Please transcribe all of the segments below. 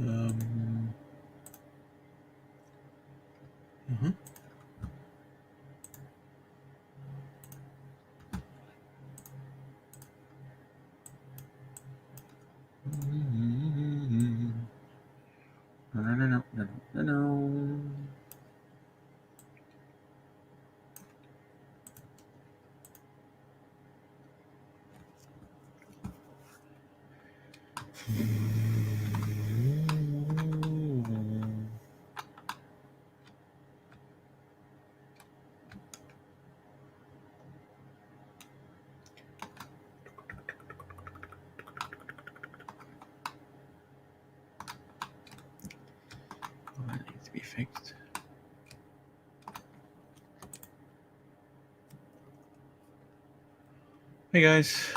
Uh-huh. No. That needs to be fixed. Hey guys.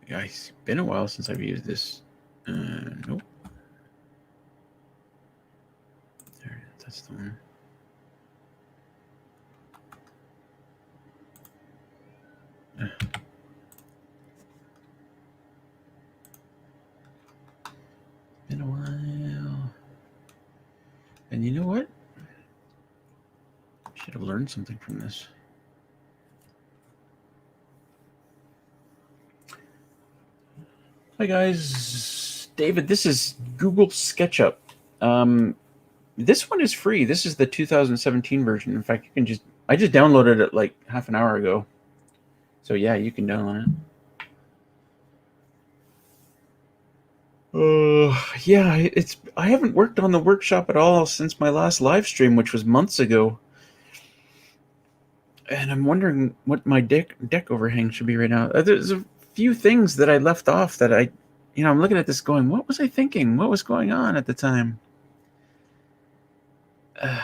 Yeah, it's been a while since I've used this. Nope. There, that's the one. Been a while. And you know what? Should have learned something from this. Hi guys, David. This is Google SketchUp. This one is free. This is the 2017 version. In fact, you can I just downloaded it like half an hour ago. So yeah, you can download it. Yeah, I haven't worked on the workshop at all since my last live stream, which was months ago. And I'm wondering what my deck overhang should be right now. There's a few things that I left off that I'm looking at this going, what was I thinking? What was going on at the time? I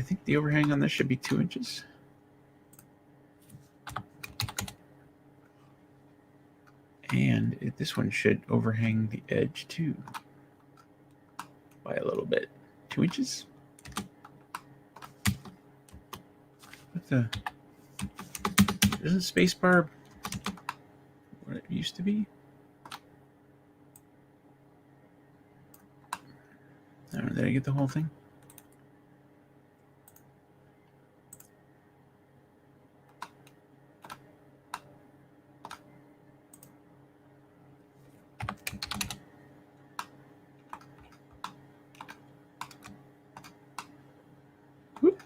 think the overhang on this should be 2 inches. And this one should overhang the edge too by a little bit. 2 inches? What the? Isn't spacebar what it used to be? I don't know, did I get the whole thing? Whoop.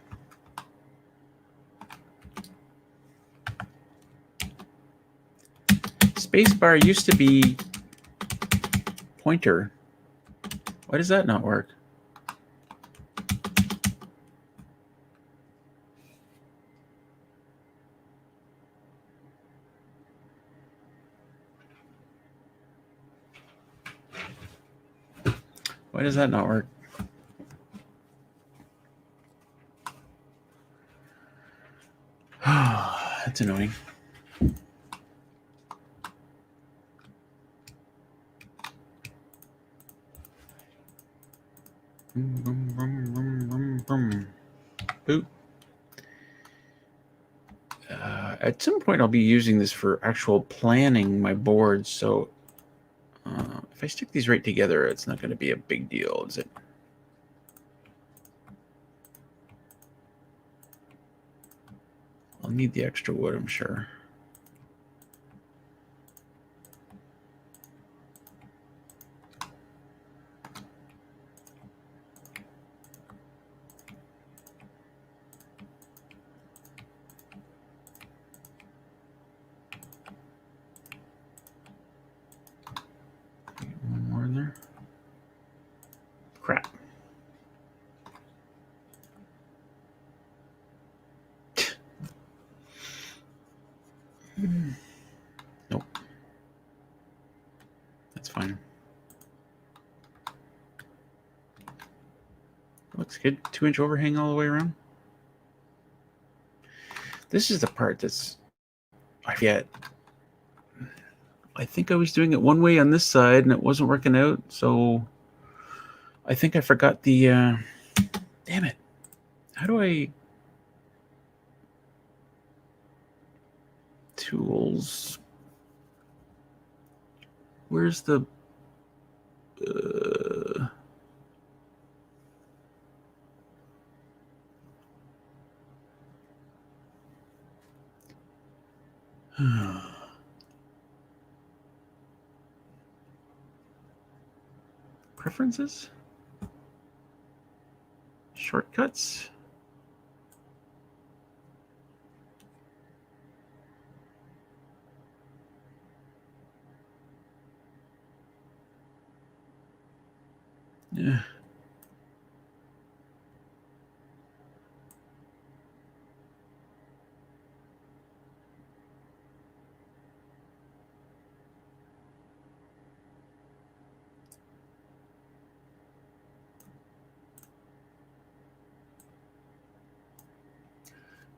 Spacebar used to be pointer. Why does that not work? Why does that not work? That's annoying. Boop. At some point, I'll be using this for actual planning my boards. So if I stick these right together, it's not going to be a big deal, is it? I'll need the extra wood, I'm sure. One more in there. Crap. Nope. That's fine. Looks good. 2-inch overhang all the way around. This is the part that's I forget. I think I was doing it one way on this side and it wasn't working out, so I think I forgot the damn it. How do I... Tools. Where's the... Preferences? Shortcuts? Yeah.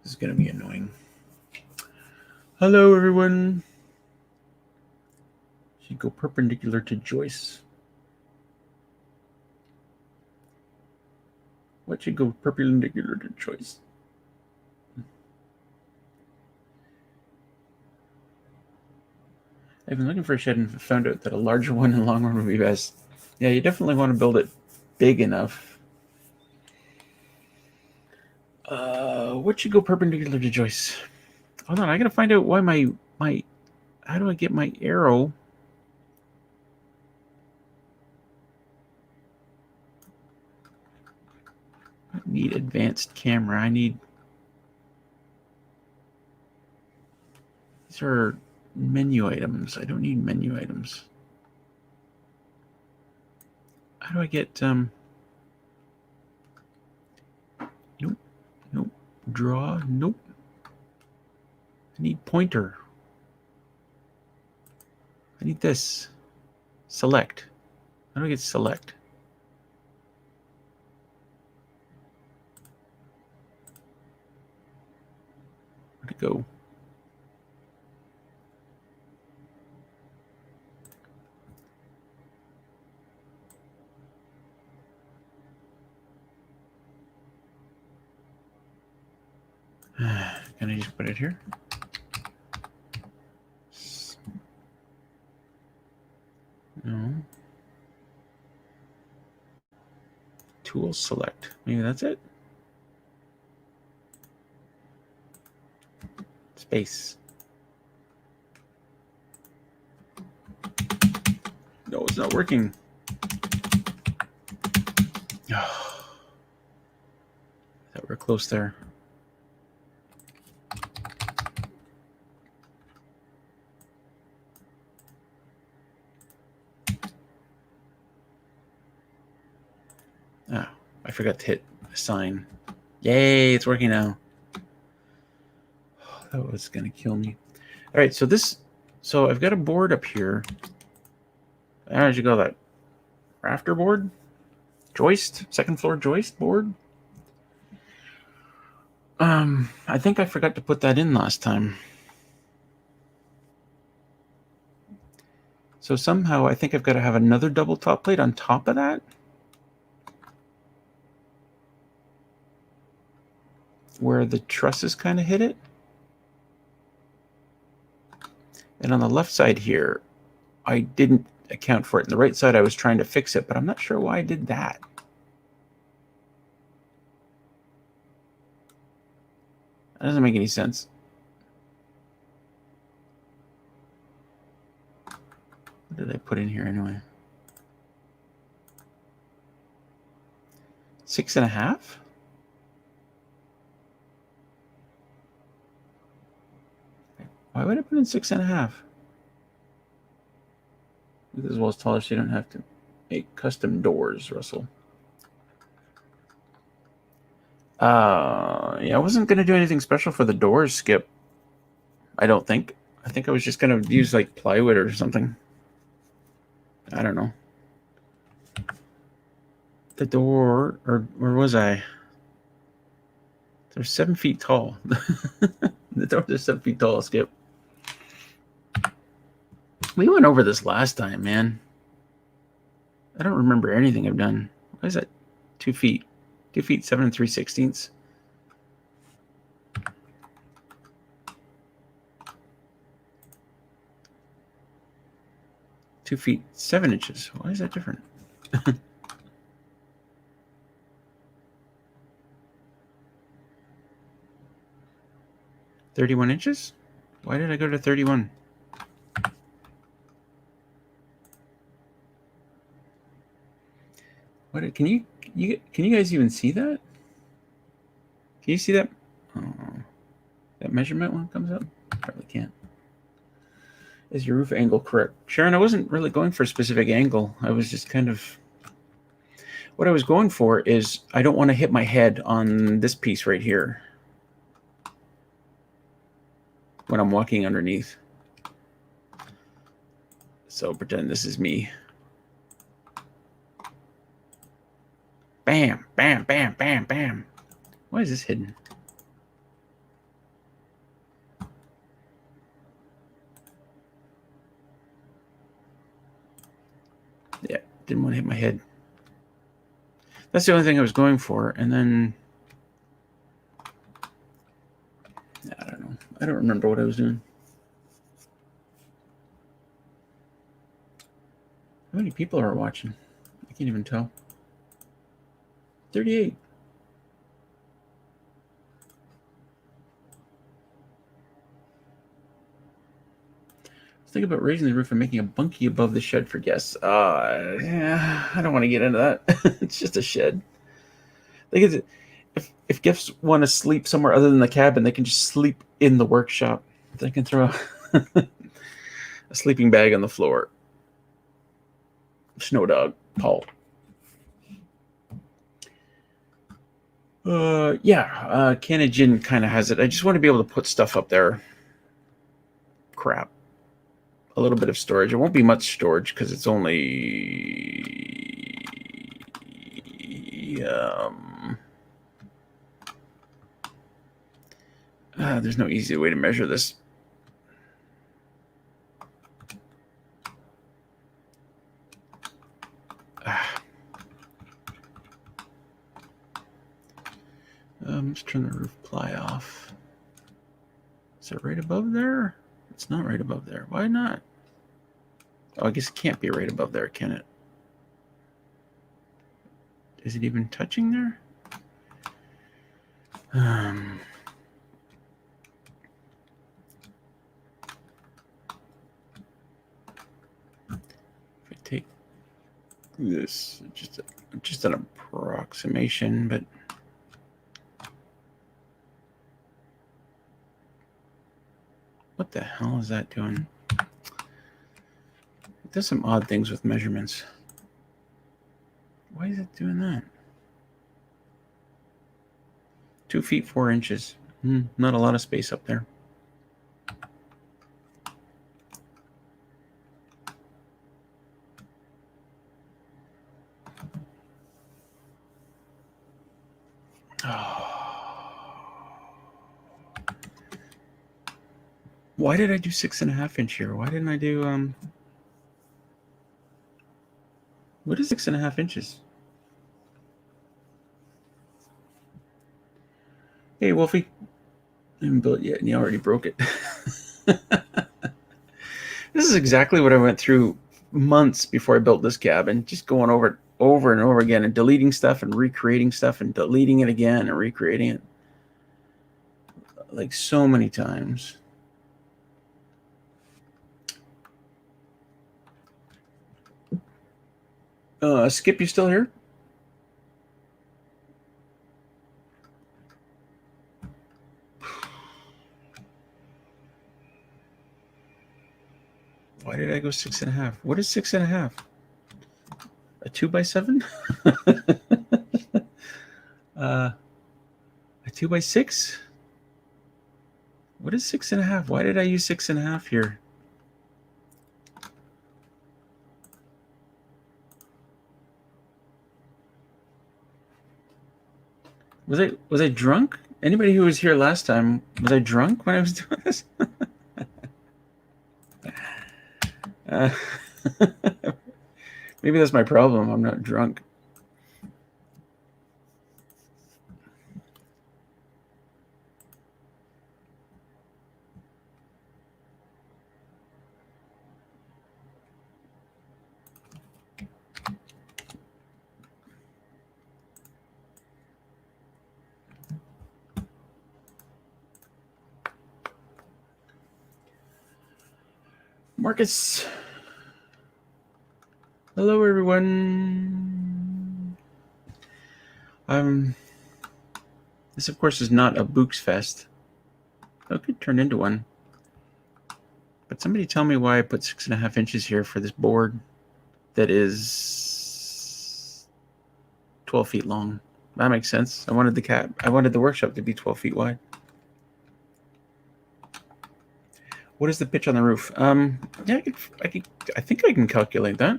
This is going to be annoying. Hello, everyone. Should go perpendicular to joists. What should go perpendicular to joists? I've been looking for a shed and found out that a larger one and long one would be best. Yeah, you definitely want to build it big enough. What should go perpendicular to joists? Hold on, I gotta find out why my how do I get my arrow? I need advanced camera. I need... These are menu items. I don't need menu items. How do I get nope. Nope. Draw. Nope. I need pointer. I need this. Select. How do I get select? Where'd it go? Can I just put it here? No. Tool select. Maybe that's it. Space. No, it's not working. Oh, thought we're close there. Oh, I forgot to hit assign. Yay, it's working now. Oh, that was gonna kill me. All right, so I've got a board up here. How did you go? That rafter board? Joist? Second floor joist board? I think I forgot to put that in last time. So somehow I think I've got to have another double top plate on top of that. Where the trusses kind of hit it. And on the left side here, I didn't account for it. On the right side, I was trying to fix it, but I'm not sure why I did that. That doesn't make any sense. What did I put in here anyway? 6.5? Why would I put in 6.5? This is well as taller, so you don't have to make custom doors, Russell. Yeah, I wasn't going to do anything special for the doors, Skip. I don't think. I think I was just going to use like plywood or something. I don't know. The door, or where was I? They're 7 feet tall. The doors are 7 feet tall, Skip. We went over this last time, man. I don't remember anything I've done. Why is that 2 feet? 2 feet, 7 3/16? 2 feet 7 inches. Why is that different? 31 inches? Why did I go to 31? What can you guys even see that? Can you see that? Oh, that measurement one comes up? Probably can't. Is your roof angle correct? Sharon, I wasn't really going for a specific angle. I was just kind of... What I was going for is I don't want to hit my head on this piece right here when I'm walking underneath. So pretend this is me. Bam, bam, bam, bam, bam. Why is this hidden? Yeah, didn't want to hit my head. That's the only thing I was going for. And then, I don't know. I don't remember what I was doing. How many people are watching? I can't even tell. 38. Think about raising the roof and making a bunkie above the shed for guests. Yeah, I don't want to get into that. It's just a shed. If guests want to sleep somewhere other than the cabin, they can just sleep in the workshop. They can throw a sleeping bag on the floor. Snow dog, Paul. Canna Gin kind of has it. I just want to be able to put stuff up there. Crap. A little bit of storage. It won't be much storage because it's only there's no easy way to measure this. Let's turn the roof ply off. Is it right above there? It's not right above there. Why not? Oh, I guess it can't be right above there, can it? Is it even touching there? If I take this, just an approximation, but what the hell is that doing? It does some odd things with measurements. Why is it doing that? 2 feet 4 inches. Not a lot of space up there. Why did I do 6.5 inch here? Why didn't I do what is 6.5 inches? Hey, Wolfie. I haven't built it yet, and you already broke it. This is exactly what I went through months before I built this cabin, just going over it over and over again and deleting stuff and recreating stuff and deleting it again and recreating it. Like so many times. Skip, you still here? Why did I go 6.5? What is 6.5? A 2x7? A 2x6? What is 6.5? Why did I use 6.5 here? Was I drunk? Anybody who was here last time, was I drunk when I was doing this? Maybe that's my problem. I'm not drunk. Marcus. Hello, everyone. This, of course, is not a Books Fest. It could turn into one. But somebody tell me why I put 6.5 inches here for this board that is 12 feet long. That makes sense. I wanted the workshop to be 12 feet wide. What is the pitch on the roof? Yeah, I think I can calculate that.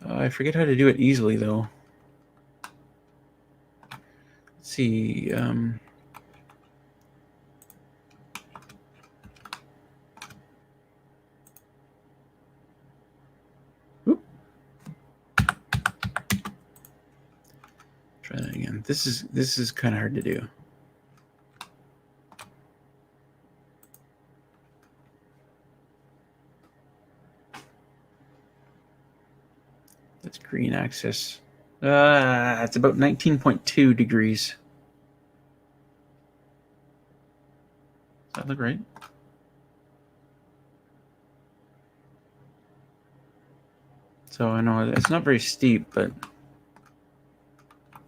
I forget how to do it easily, though. Let's see. Try that again. This is kind of hard to do. That's green axis. It's about 19.2 degrees. Does that look right? So I know it's not very steep, but I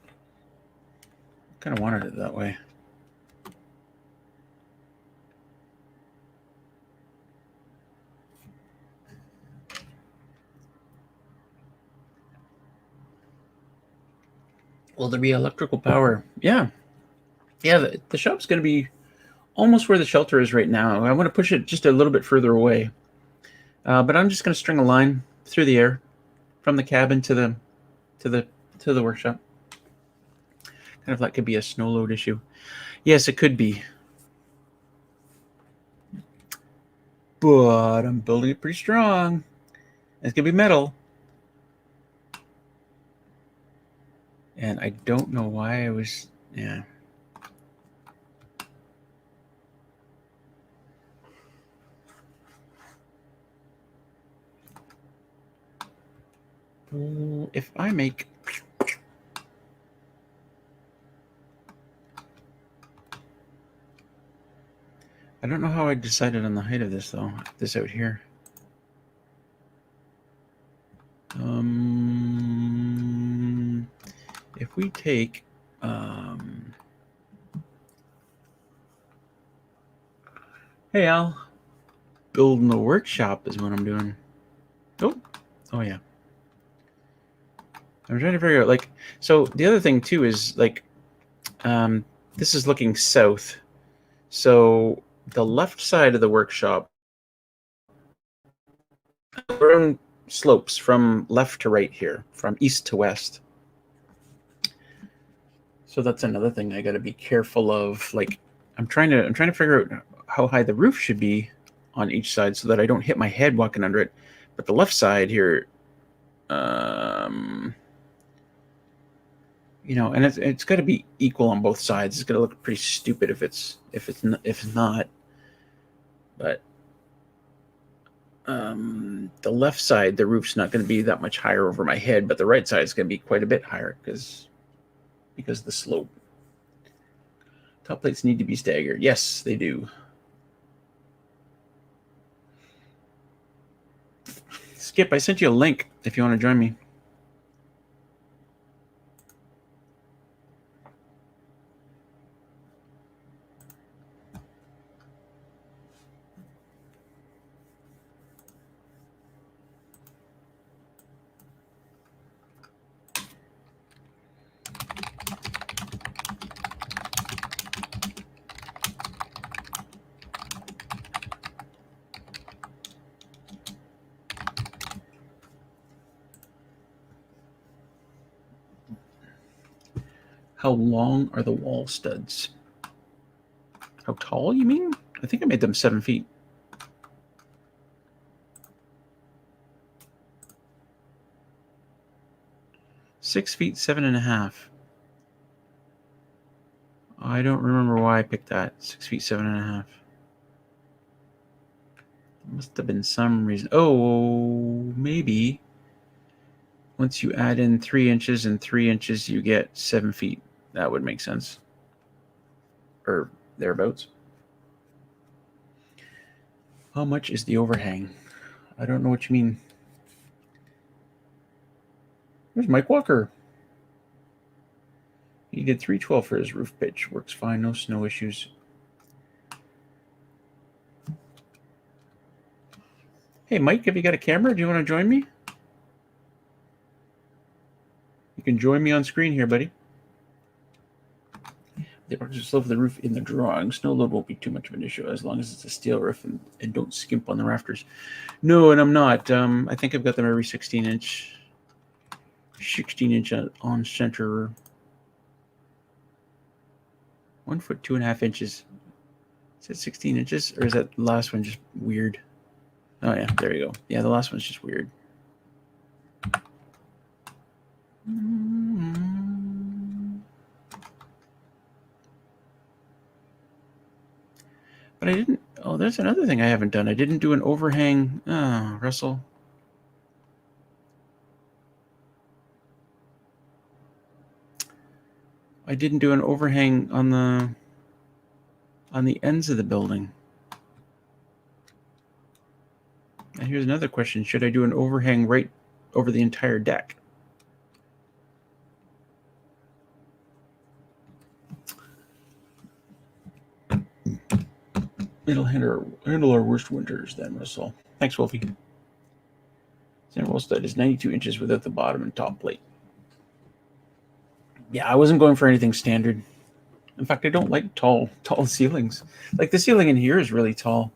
kind of wanted it that way. Will there be electrical power? Yeah. Yeah, the shop's going to be almost where the shelter is right now. I want to push it just a little bit further away. But I'm just going to string a line through the air from the cabin to the workshop. Kind of like could be a snow load issue. Yes, it could be. But I'm building it pretty strong. It's going to be metal. And I don't know why I was... Yeah. If I make... I don't know how I decided on the height of this, though. This out here. If we take... Hey, Al. Building the workshop is what I'm doing. Oh, yeah. I'm trying to figure out, like... So, the other thing, too, is, like... this is looking south. So, the left side of the workshop... We're on slopes from left to right here. From east to west. So that's another thing I got to be careful of. Like, I'm trying to figure out how high the roof should be on each side so that I don't hit my head walking under it. But the left side here, and it's got to be equal on both sides. It's going to look pretty stupid if it's not. But the left side, the roof's not going to be that much higher over my head, but the right side is going to be quite a bit higher because of the slope. Top plates need to be staggered. Yes, they do. Skip, I sent you a link if you want to join me. How long are the wall studs? How tall, you mean? I think I made them 7 feet. Six feet, 7.5. I don't remember why I picked that. 6 feet, 7.5. There must have been some reason. Oh, maybe. Once you add in 3 inches and 3 inches, you get 7 feet. That would make sense. Or thereabouts. How much is the overhang? I don't know what you mean. There's Mike Walker. He did 312 for his roof pitch. Works fine. No snow issues. Hey, Mike, have you got a camera? Do you want to join me? You can join me on screen here, buddy. They work just over the roof in the drawing. Snow load won't be too much of an issue as long as it's a steel roof and don't skimp on the rafters. No, and I'm not. I think I've got them every 16 inch on center. 1 foot 2.5 inches. Is it 16 inches or is that last one just weird? Oh yeah, there you go. Yeah, the last one's just weird. But I didn't. Oh, there's another thing I haven't done. I didn't do an overhang. Oh, Russell. I didn't do an overhang on the ends of the building. And here's another question. Should I do an overhang right over the entire deck? It'll handle our worst winters then, Russell. Thanks, Wolfie. Center wall stud is 92 inches without the bottom and top plate. Yeah, I wasn't going for anything standard. In fact, I don't like tall ceilings. Like the ceiling in here is really tall.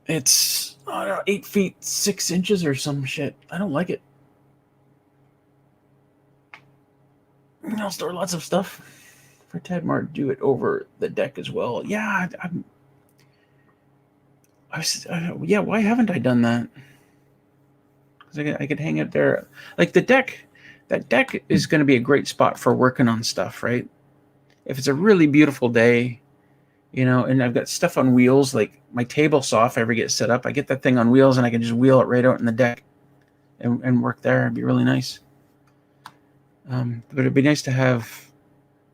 It's 8 feet 6 inches or some shit. I don't like it. I'll store lots of stuff. For Tedmar, do it over the deck as well. Yeah, yeah. Why haven't I done that? Because I could hang it there. Like the deck, that deck is going to be a great spot for working on stuff, right? If it's a really beautiful day, and I've got stuff on wheels, like my table saw, if I ever get set up, I get that thing on wheels and I can just wheel it right out in the deck and work there. It'd be really nice. But it'd be nice to have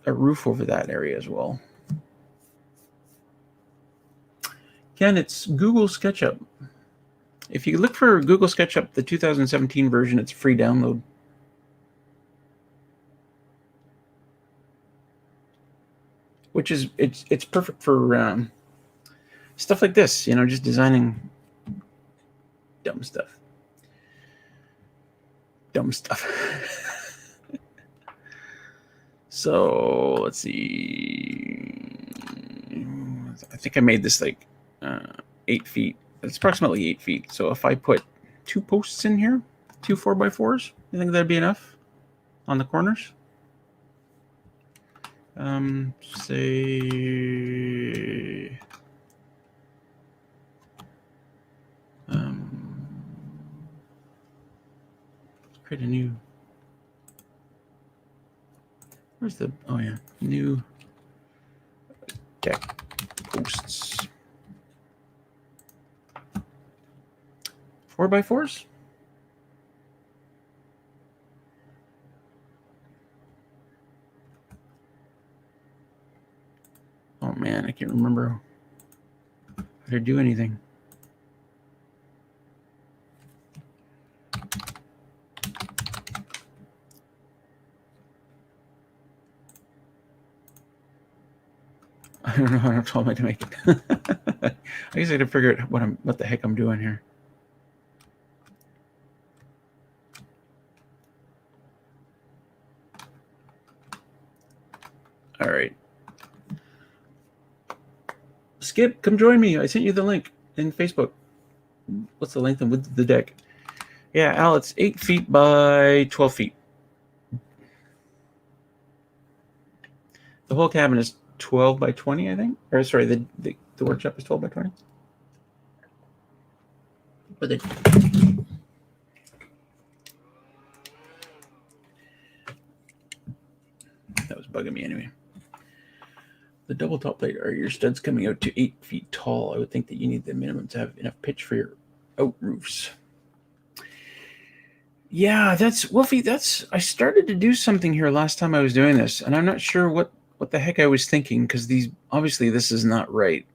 a roof over that area as well. Ken, it's Google SketchUp. If you look for Google SketchUp, the 2017 version, it's a free download. Which is it's perfect for stuff like this, just designing dumb stuff. So let's see. I think I made this like 8 feet. It's approximately 8 feet. So if I put 2 posts in here, 2 4x4s, you think that'd be enough on the corners? Say let's create a new. Where's the, oh yeah, new deck posts. 4x4s? Oh man, I can't remember how to do anything. I don't know how tall am I to make it. I guess I got to figure out what the heck I'm doing here. All right. Skip, come join me. I sent you the link in Facebook. What's the length and width of the deck? Yeah, Al, it's 8 feet by 12 feet. The whole cabin is 12 by 20, I think. Or sorry, the workshop is 12 by 20. But that was bugging me anyway. The double top plate are your studs coming out to 8 feet tall. I would think that you need the minimum to have enough pitch for your out roofs. Yeah, that's Wolfie. I started to do something here last time I was doing this, and I'm not sure what the heck I was thinking, because obviously this is not right.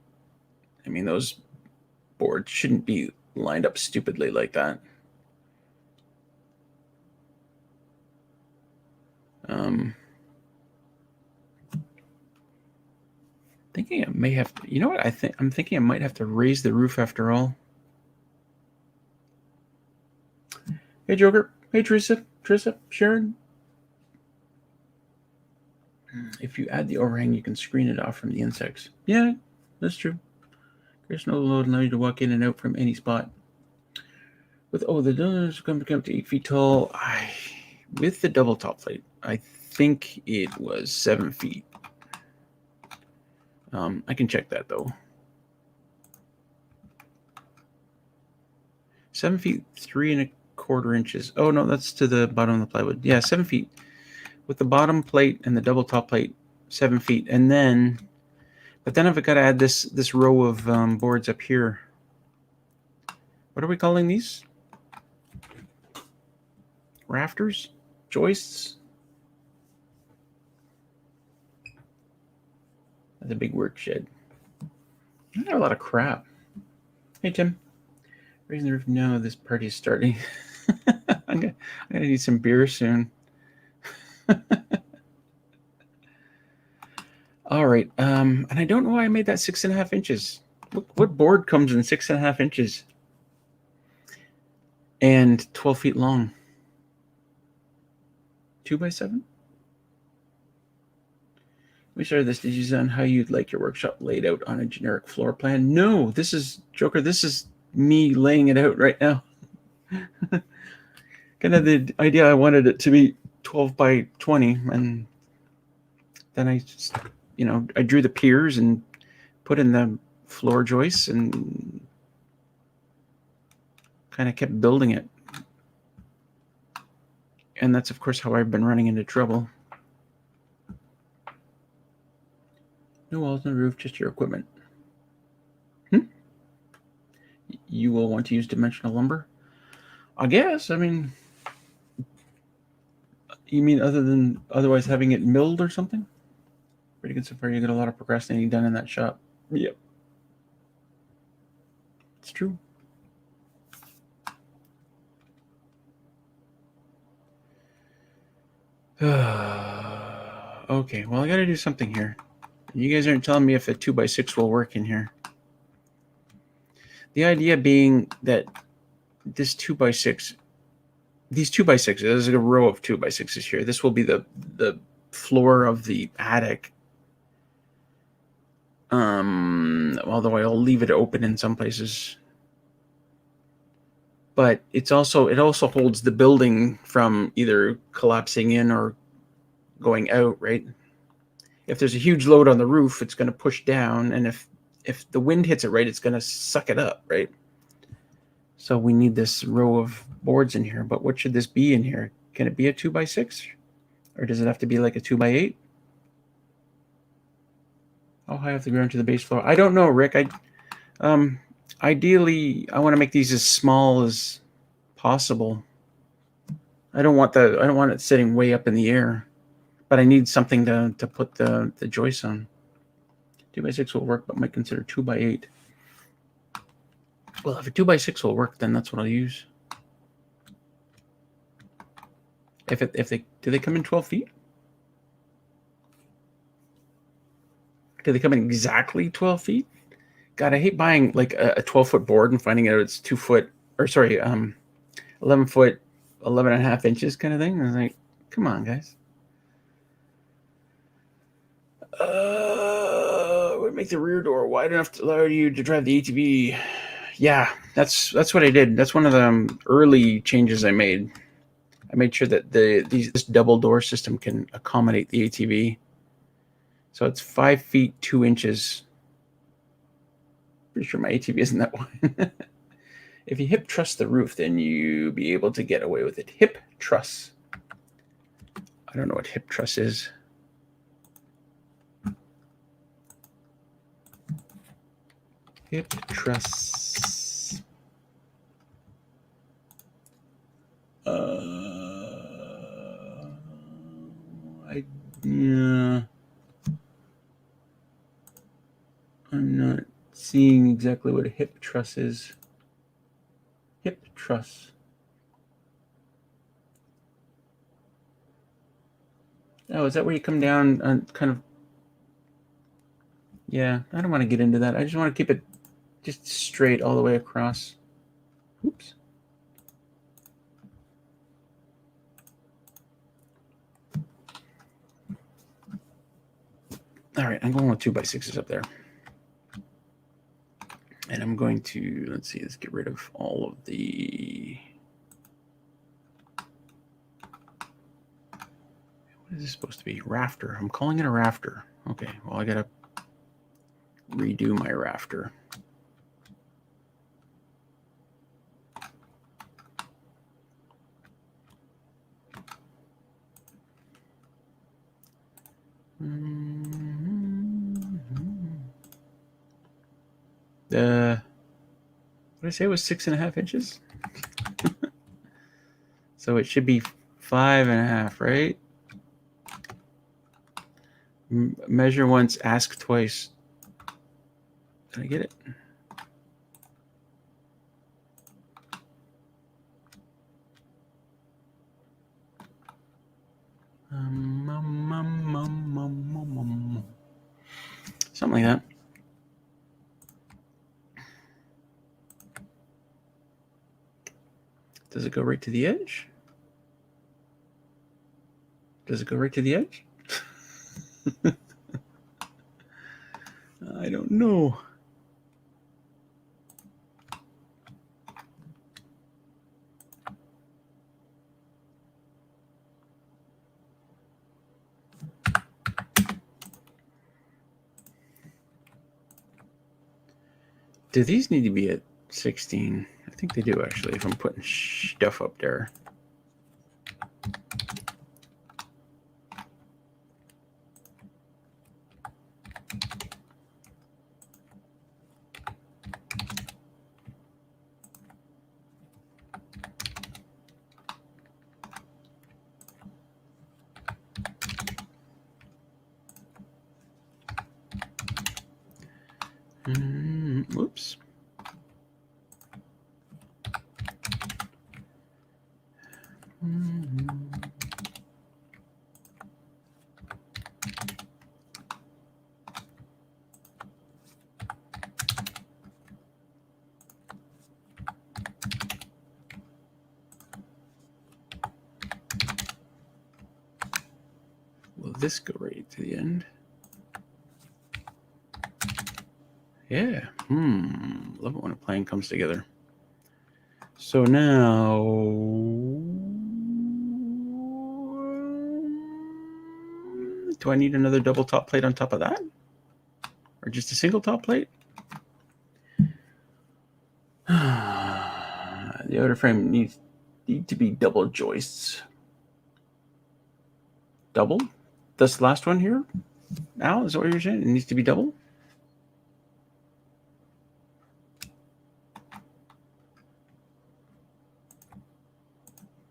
I mean, those boards shouldn't be lined up stupidly like that. Thinking I may have to, you know what? I'm thinking I might have to raise the roof after all. Hey, Joker. Hey, Trissa, Sharon. If you add the overhang, you can screen it off from the insects. Yeah, that's true. There's no load allow you to walk in and out from any spot. With the doors come up to 8 feet tall. With the double top plate, I think it was 7 feet. I can check that though. 7 feet 3¼ inches. Oh no, that's to the bottom of the plywood. Yeah, 7 feet. With the bottom plate and the double top plate, 7 feet, and then, but then I've got to add this row of boards up here. What are we calling these? Rafters? Joists? That's a big work shed. I got a lot of crap. Hey Tim, raising the roof. No, this party's starting. I'm gonna need some beer soon. All right. And I don't know why I made that 6½ inches. What board comes in 6½ inches and 12 feet long? 2x7? We started this. Did you design how you'd like your workshop laid out on a generic floor plan? No, this is Joker. This is me laying it out right now. Kind of the idea. I wanted it to be 12 by 20, and then I just, I drew the piers and put in the floor joists and kind of kept building it. And that's, of course, how I've been running into trouble. No walls, no roof, just your equipment. You will want to use dimensional lumber? I guess. I mean, you mean other than otherwise having it milled or something? Pretty good so far. You got a lot of procrastinating done in that shop. Yep. It's true. Okay, well, I got to do something here. You guys aren't telling me if a 2x6 will work in here. The idea being that this 2x6, these 2x6s, there's a row of 2x6s here. This will be the floor of the attic. Although I'll leave it open in some places. But it also holds the building from either collapsing in or going out, right? If there's a huge load on the roof, it's going to push down, and if the wind hits it right, it's going to suck it up, right? So we need this row of boards in here. But what should this be in here? Can it be a 2x6, or does it have to be like a 2x8? How high off the ground to the base floor? I don't know, Rick. Ideally, I want to make these as small as possible. I don't want it sitting way up in the air, but I need something to put the joists on. 2x6 will work, but might consider 2x8. Well, if a 2x6 will work, then that's what I'll use. Do they come in 12 feet? Do they come in exactly 12 feet? God, I hate buying like a 12-foot board and finding out it's 11 foot, 11½ inches kind of thing. I was like, come on, guys. Would make the rear door wide enough to allow you to drive the ATV. Yeah, that's what I did. That's one of the early changes I made. I made sure that this double door system can accommodate the ATV. So it's 5 feet 2 inches. Pretty sure my ATV isn't that wide. If you hip truss the roof, then you'll be able to get away with it. Hip truss. I don't know what hip truss is. Hip truss. I'm not seeing exactly what a hip truss is. Hip truss. Oh, is that where you come down on kind of? Yeah, I don't want to get into that. I just want to keep it just straight all the way across. Oops. All right, I'm going with 2x6s up there. And I'm going to, let's get rid of all of the... What is this supposed to be? Rafter. I'm calling it a rafter. Okay, well, I got to redo my rafter. What did I say? It was 6.5 inches? So it should be 5.5, right? Measure once, ask twice. Did I get it? Something like that. Does it go right to the edge? Does it go right to the edge? I don't know. Do these need to be at 16? I think they do, actually, if I'm putting stuff up there. Oops. Will this go right to the end? Yeah. Love it when a plan comes together. So now, do I need another double top plate on top of that? Or just a single top plate? The outer frame need to be double joists. Double? This last one here? Al, is that what you're saying? It needs to be double?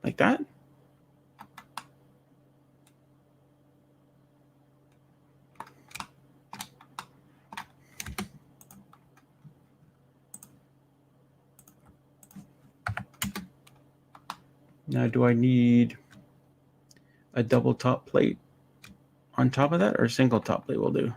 Like that? Now, do I need a double top plate on top of that, or a single top plate will do?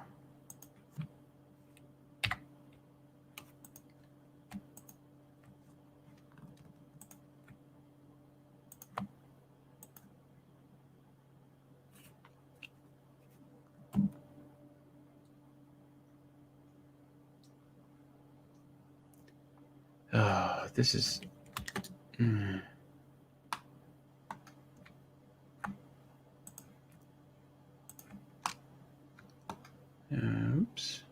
This is... Oops.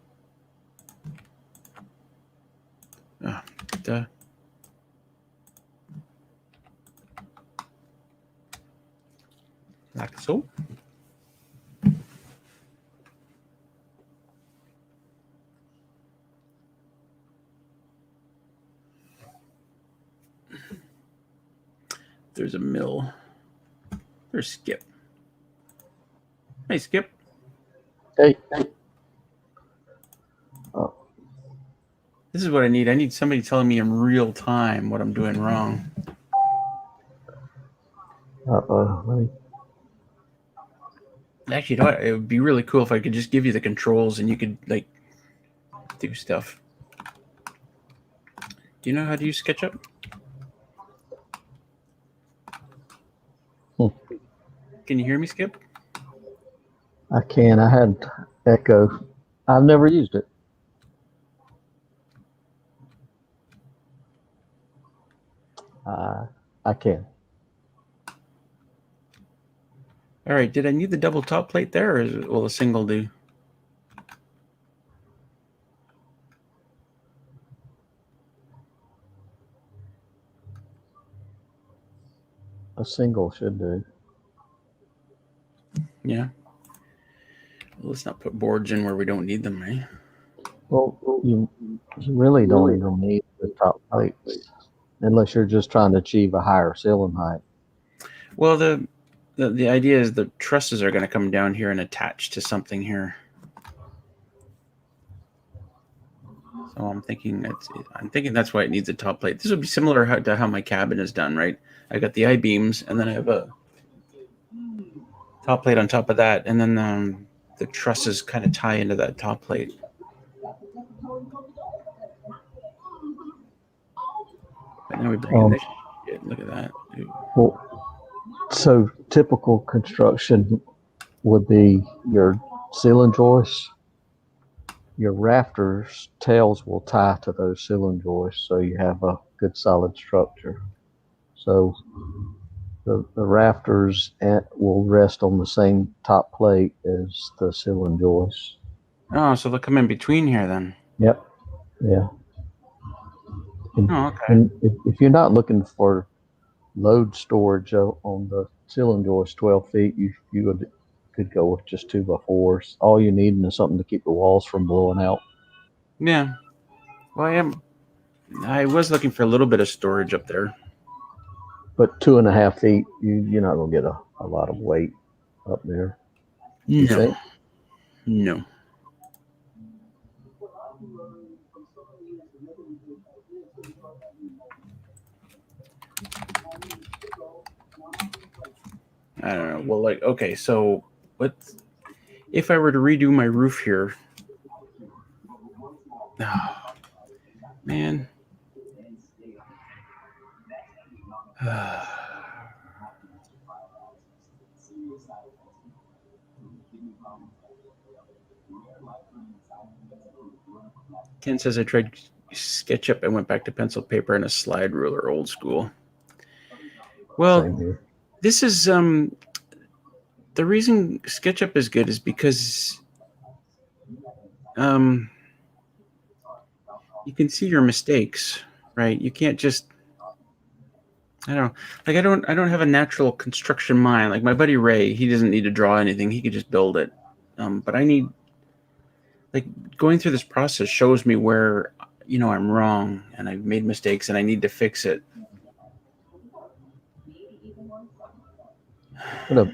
Duh. Like so. There's a mill. There's Skip. Hey, Skip. Hey. Oh. This is what I need. I need somebody telling me in real time what I'm doing wrong. Uh-oh. Actually, you know what? It would be really cool if I could just give you the controls and you could like do stuff. Do you know how to use SketchUp? Can you hear me, Skip? I can. I had Echo. I've never used it. I can. All right. Did I need the double top plate there, or will a single do? A single should do. Yeah. Well, let's not put boards in where we don't need them, right? Well, you really don't even need the top plates unless you're just trying to achieve a higher ceiling height. Well, the idea is the trusses are going to come down here and attach to something here. So I'm thinking that's why it needs a top plate. This would be similar to how my cabin is done, right? I got the I-beams, and then I have a top plate on top of that, and then the trusses kind of tie into that top plate. But now we bring in this shit. Look at that. Well, so typical construction would be your ceiling joists, your rafters, tails will tie to those ceiling joists so you have a good solid structure. So the rafters will rest on the same top plate as the ceiling joists. Oh, so they'll come in between here then. Yep. Yeah. Oh, okay. And if you're not looking for load storage on the ceiling joist 12 feet, you could go with just 2x4s. All you need is something to keep the walls from blowing out. Yeah. Well, I was looking for a little bit of storage up there. But 2.5 feet, you're not going to get a lot of weight up there. You No. think? No. I don't know. Well, like, okay, so what if I were to redo my roof here? Oh, man. Ken says I tried SketchUp and went back to pencil paper and a slide ruler, old school. Well, Same here. this is the reason SketchUp is good is because you can see your mistakes, right? You can't just I don't have a natural construction mind. Like my buddy Ray, he doesn't need to draw anything; he could just build it. But I need like going through this process shows me where I'm wrong and I've made mistakes and I need to fix it. But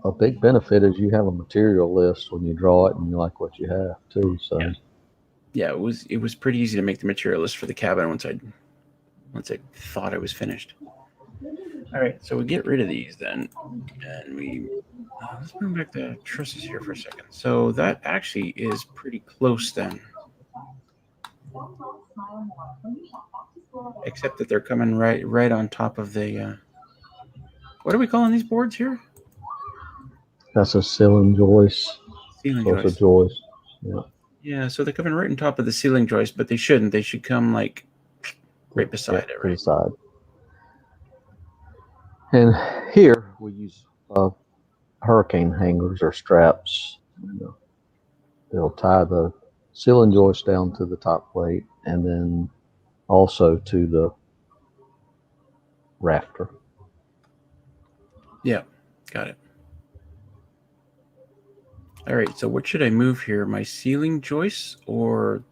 a big benefit is you have a material list when you draw it and you like what you have too. So yeah, it was pretty easy to make the material list for the cabin once I thought I was finished. All right, so we get rid of these then, and we let's bring back the trusses here for a second. So that actually is pretty close then, except that they're coming right on top of the. What are we calling these boards here? that's a ceiling joist. Ceiling So it's a joist. joist. Yeah. Yeah, so they're coming right on top of the ceiling joist, but they shouldn't. They should come like right beside it, To the right? side. And here we use hurricane hangers or straps. They'll tie the ceiling joist down to the top plate and then also to the rafter. Yeah, got it. All right, so what should I move here? My ceiling joists or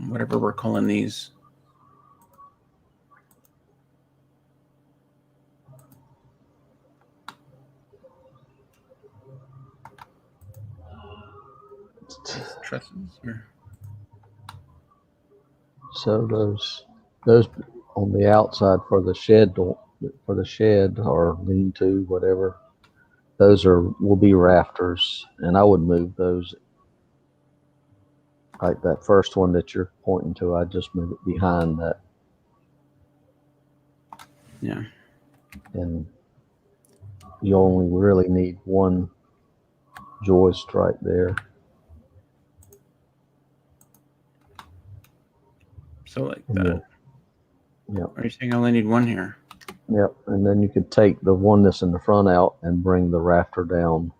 whatever we're calling these? Trusses? Or... So those on the outside for the shed or lean-to, whatever, those will be rafters, and I would move those. Like that first one that you're pointing to, I just move it behind that. Yeah. And you only really need one joist right there. So like And that. Yeah. Are you saying I only need one here? Yep. And then you could take the one that's in the front out and bring the rafter down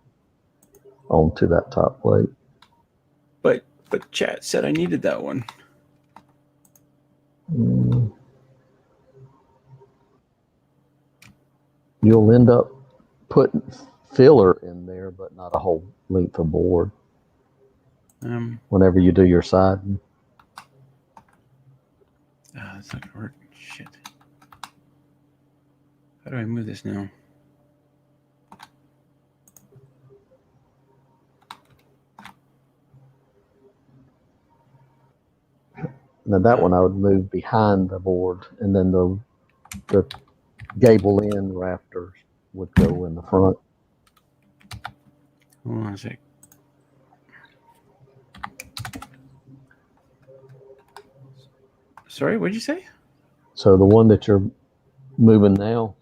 onto that top plate. But chat said I needed that one. You'll end up putting filler in there, but not a whole length of board. Whenever you do your siding. That's not gonna work. Shit. How do I move this now? Now that one I would move behind the board, and then the gable end rafters would go in the front. Hold on a sec. Sorry, what'd you say? So the one that you're moving now,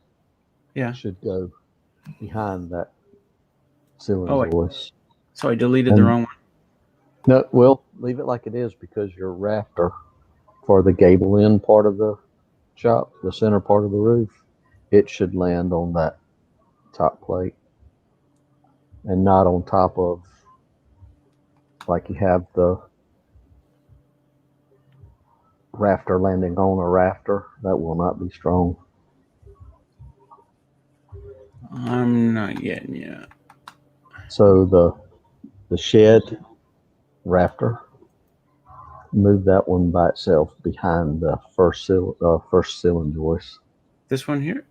yeah, should go behind that ceiling joist. So I deleted the wrong one. No, well, leave it like it is, because your rafter for the gable end part of the shop, the center part of the roof, it should land on that top plate and not on top of, like you have the rafter landing on a rafter. That will not be strong. I'm not getting yet. So the shed rafter, move that one by itself behind the first ceiling joist. This one here?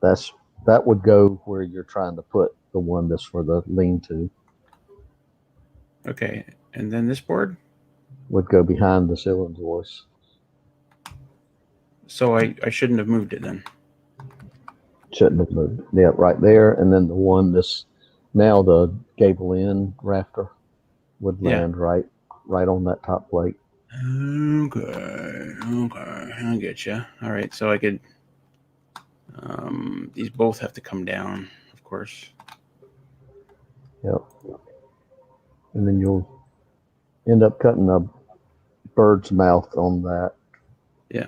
That would go where you're trying to put the one that's for the lean-to. Okay, and then this board would go behind the ceiling joist. So I shouldn't have moved it then. Shouldn't have moved it. Yeah, right there, and then the one that's now the gable end rafter would land right on that top plate. Okay, I get you. All right, so I could. These both have to come down, of course. Yep. And then you'll end up cutting a bird's mouth on that. Yeah.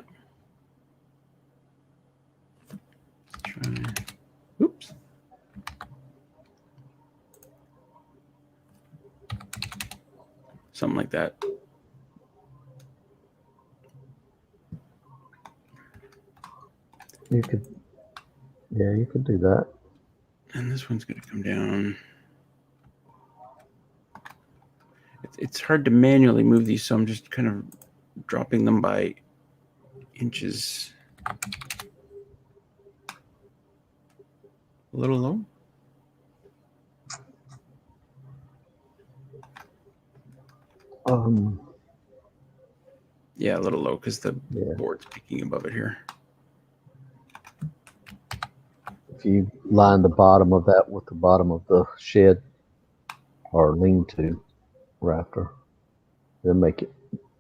Let's try. Oops. Something like that. You could do that. And this one's going to come down. It's hard to manually move these, so I'm just kind of dropping them by inches. A little low. Yeah, a little low because the board's peeking above it here. If you line the bottom of that with the bottom of the shed or lean-to rafter, it'll make it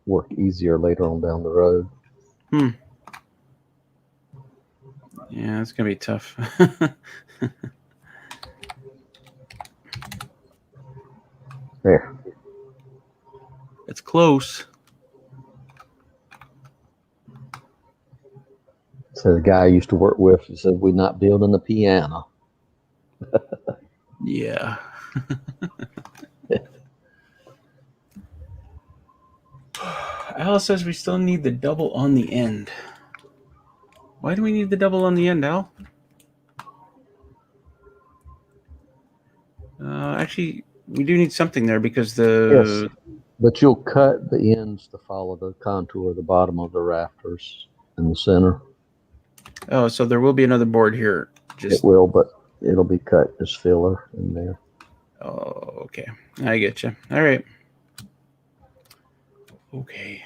work easier later on down the road. Yeah, it's gonna be tough. There. It's close. So the guy I used to work with, he said, "We're not building a piano." Yeah. Al says we still need the double on the end. Why do we need the double on the end, Al? Actually, we do need something there because Yes, but you'll cut the ends to follow the contour of the bottom of the rafters in the center. Oh, so there will be another board here. It will, but it'll be cut as filler in there. Oh, okay. I get you. All right. Okay.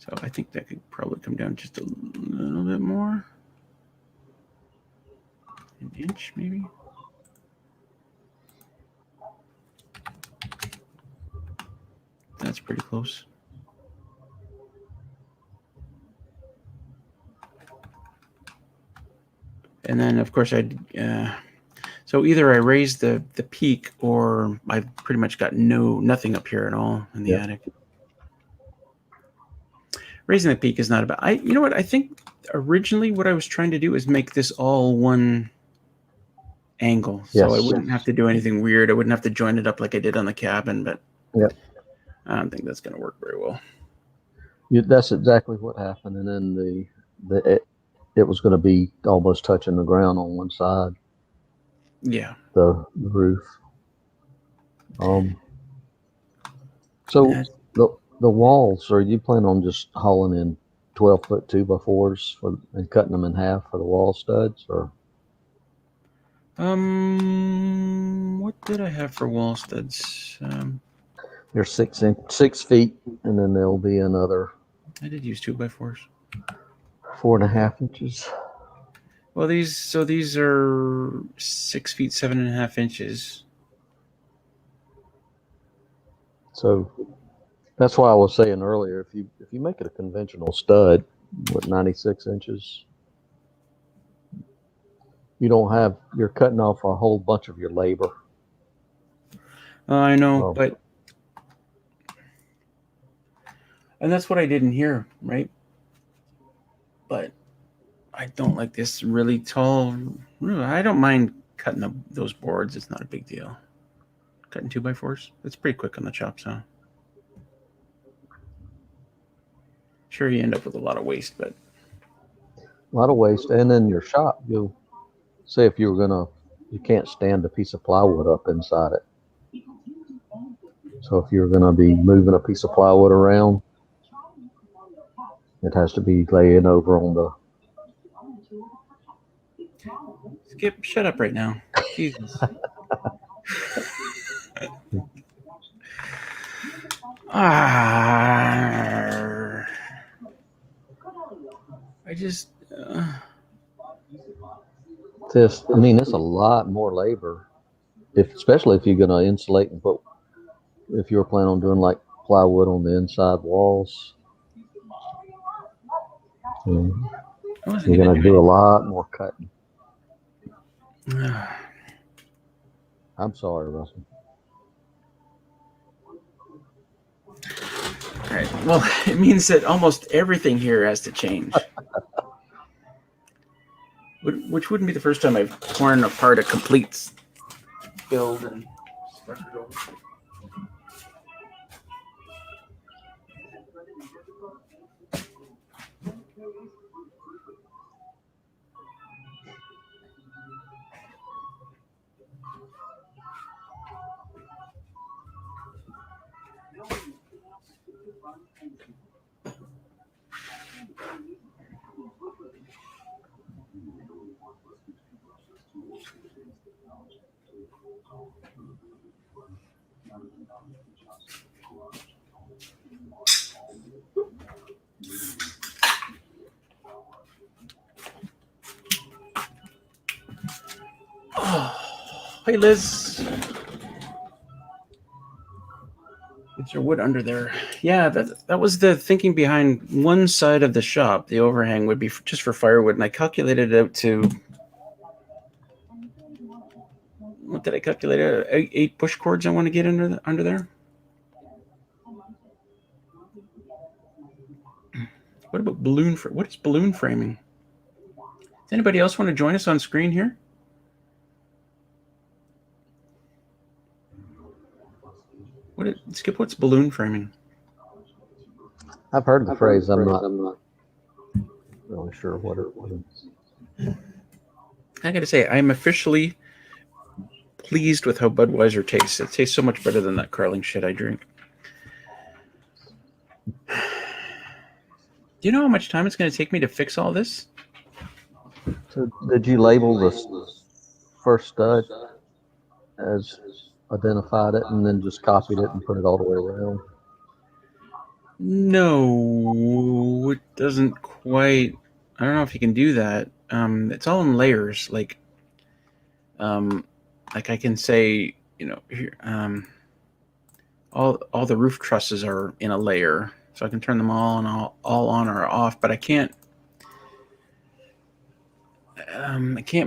So I think that could probably come down just a little bit more. An inch, maybe. That's pretty close. And then, of course, so either I raise the peak, or I've pretty much got nothing up here at all in the attic. Raising the peak is not about. You know what? I think originally what I was trying to do is make this all one angle, so I wouldn't have to do anything weird. I wouldn't have to join it up like I did on the cabin, but I don't think that's going to work very well. That's exactly what happened, and then it was going to be almost touching the ground on one side. Yeah. The roof. So the walls, are you planning on just hauling in 12-foot 2x4s and cutting them in half for the wall studs, or? What did I have for wall studs? They're 6 feet, and then there'll be another. I did use 2x4s. 4.5 inches. Well, these are 6 feet 7.5 inches. So that's why I was saying earlier, if you make it a conventional stud with 96 inches, you're cutting off a whole bunch of your labor. I know, and that's what I did in here, right? But I don't like this really tall. I don't mind cutting those boards. It's not a big deal. Cutting 2x4s. It's pretty quick on the chop saw. Sure, you end up with a lot of waste, but a lot of waste. And then your shop, you'll say if you can't stand a piece of plywood up inside it. So if you're going to be moving a piece of plywood around, it has to be laying over on the. Skip, shut up right now. Jesus. It's a lot more labor, especially if you're going to insulate and if you're planning on doing like plywood on the inside walls. You're going to do a lot more cutting. I'm sorry, Russell. All right. Well, it means that almost everything here has to change. Which wouldn't be the first time I've torn apart a complete build and started over. Oh, hey Liz. Get your wood under there. Yeah, that was the thinking behind one side of the shop. The overhang would be just for firewood, and I calculated it out to. What did I calculate? 8 push cords I want to get under there. What about balloon? What is balloon framing? Does anybody else want to join us on screen here? Skip, what's balloon framing? I've heard the phrase. I'm not really sure what it was. I got to say, I'm officially pleased with how Budweiser tastes. It tastes so much better than that Carling shit I drink. Do you know how much time it's going to take me to fix all this? So did you label the first stud as identified it and then just copied it and put it all the way around? No. doesn't quite. I don't know if you can do that. It's all in layers. Like I can say, here, all the roof trusses are in a layer, so I can turn them all on or off. But I can't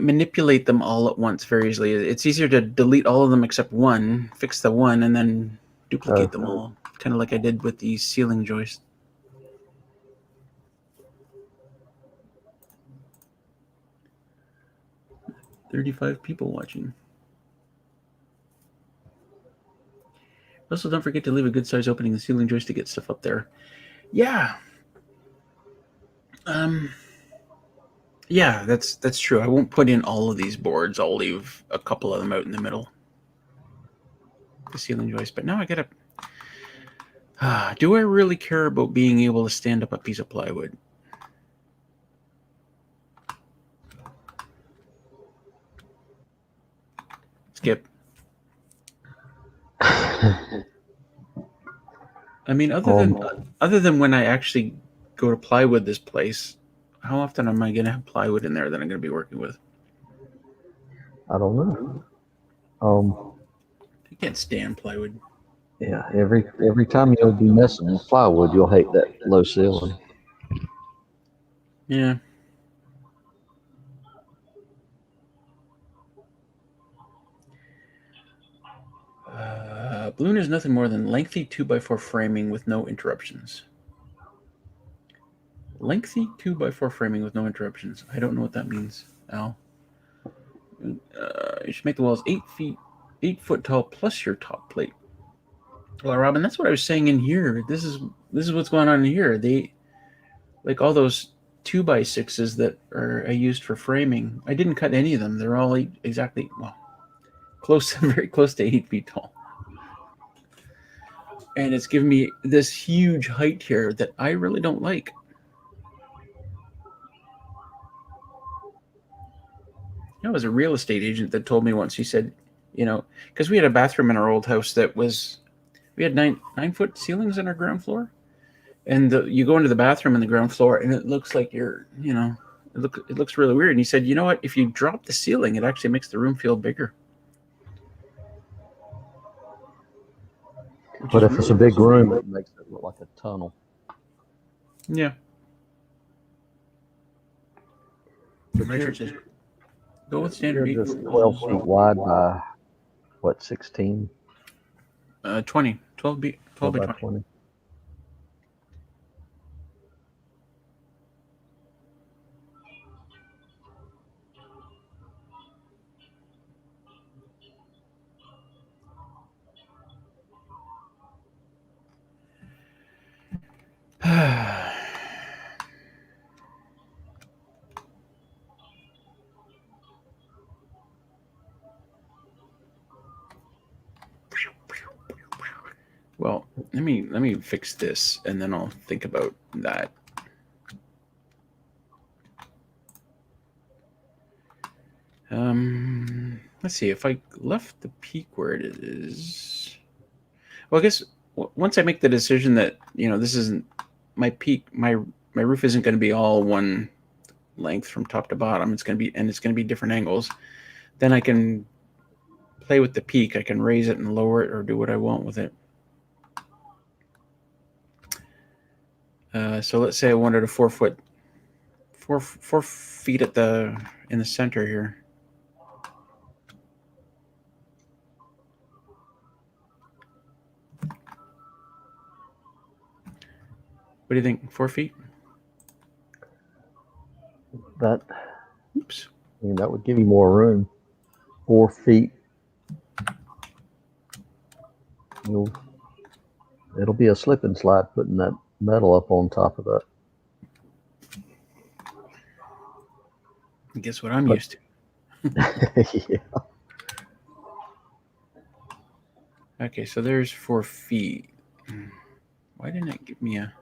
manipulate them all at once very easily. It's easier to delete all of them except one, fix the one, and then duplicate them all, kind of like I did with the ceiling joist. "35 people watching." Also, don't forget to leave a good size opening in the ceiling joist to get stuff up there. Yeah. Yeah, that's true. I won't put in all of these boards. I'll leave a couple of them out in the middle. The ceiling joist. But now I gotta... do I really care about being able to stand up a piece of plywood? Skip. I mean, other than when I actually go to plywood this place, how often am I going to have plywood in there that I'm going to be working with? I don't know. I can't stand plywood. Yeah, every time you'll be messing with plywood, you'll hate that low ceiling. Yeah. Balloon is nothing more than lengthy 2x4 framing with no interruptions. Lengthy 2x4 framing with no interruptions. I don't know what that means, Al. You should make the walls 8 foot tall plus your top plate. Well, Robin, that's what I was saying in here. This is what's going on in here. They, like all those 2x6s that I used for framing. I didn't cut any of them. They're all exactly very close to 8 feet tall. And it's given me this huge height here that I really don't like. It was a real estate agent that told me once. He said, because we had a bathroom in our old house we had 9-foot ceilings on our ground floor, and you go into the bathroom in the ground floor, and it looks like it looks really weird. And he said, you know what? If you drop the ceiling, it actually makes the room feel bigger. But if it's a big room, it makes it look like a tunnel. Yeah. Richard says, go with standard 8 Just 12 feet wide by what, 16? 20. 12 by 20. Well, let me fix this, and then I'll think about that. Let's see, if I left the peak where it is. Well, I guess once I make the decision that this isn't my peak, my roof isn't going to be all one length from top to bottom. It's going to be different angles. Then I can play with the peak. I can raise it and lower it, or do what I want with it. So let's say I wanted a 4 feet in the center here. What do you think? 4 feet? Oops. I mean, that would give you more room. 4 feet. It'll be a slip and slide putting that metal up on top of that. Guess what I'm used to. Yeah. Okay, so there's 4 feet. Why didn't it give me a...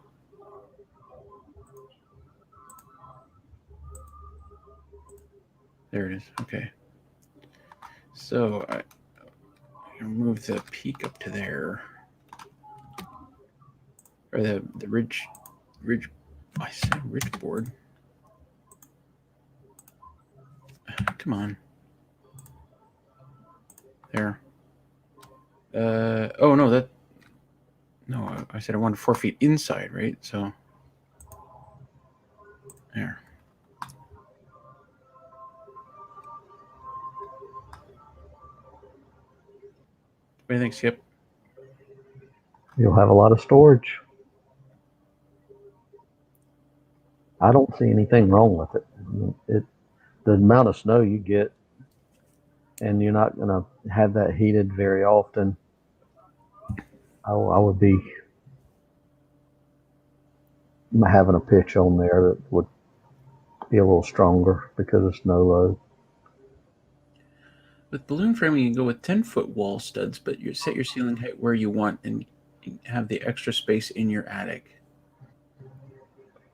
There it is. Okay. So I move the peak up to there, or the ridge I said rich board. Come on. There. Oh, no, no, I said I wanted 4 feet inside, right? So, there. What do you think, Skip? You'll have a lot of storage. I don't see anything wrong with it. The amount of snow you get, and you're not going to have that heated very often. I would be having a pitch on there that would be a little stronger because of snow load. With balloon framing, you can go with 10-foot wall studs, but you set your ceiling height where you want and have the extra space in your attic.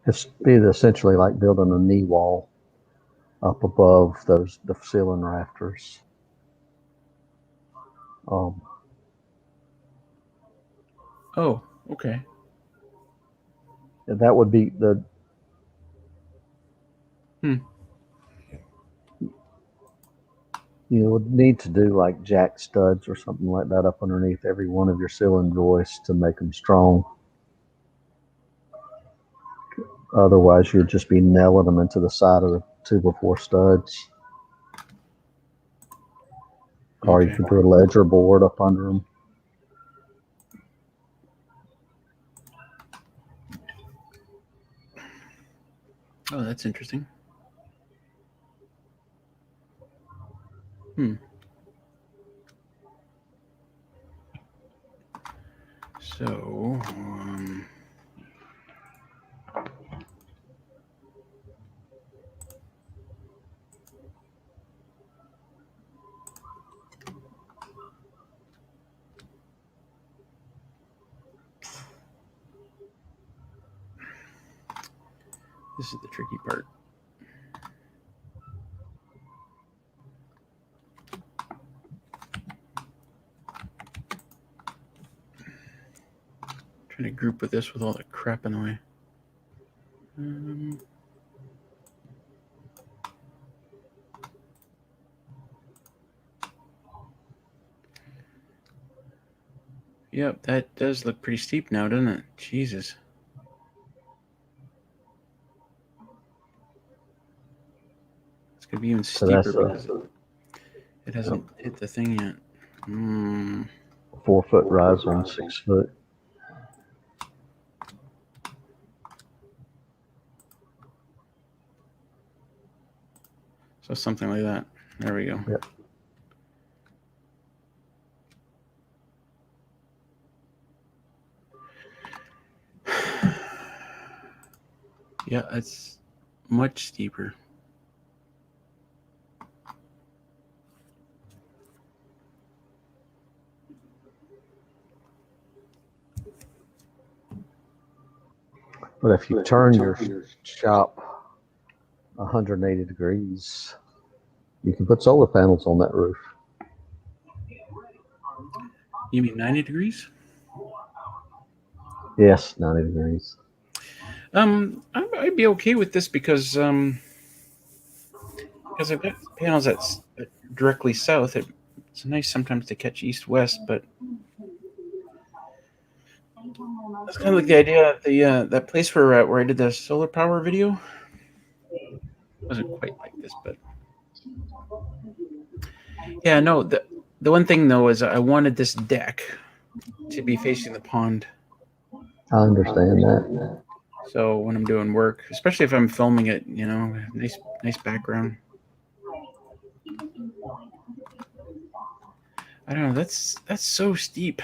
It's be essentially like building a knee wall up above the ceiling rafters. Oh, okay. That would be you would need to do like jack studs or something like that up underneath every one of your ceiling joists to make them strong. Otherwise, you'd just be nailing them into the side of the 2x4 studs. Okay. Or you could put a ledger board up under them. Oh, that's interesting. So, this is the tricky part. Trying to group with this with all the crap in the way. Yep, that does look pretty steep now, doesn't it? Jesus. It's going to be even steeper because it hasn't hit the thing yet. 4 foot rise on 6 foot. So something like that. There we go. Yep. Yeah, it's much steeper. But if you turn your shop 180 degrees, you can put solar panels on that roof. You mean 90 degrees? Yes, 90 degrees. I'd be okay with this because I've got panels that's directly south. It's nice sometimes to catch east-west, but that's kind of like the idea of the that place where I did the solar power video. It wasn't quite like this, but yeah, no. The one thing though is I wanted this deck to be facing the pond. I understand that. So when I'm doing work, especially if I'm filming it, nice background. I don't know. That's so steep.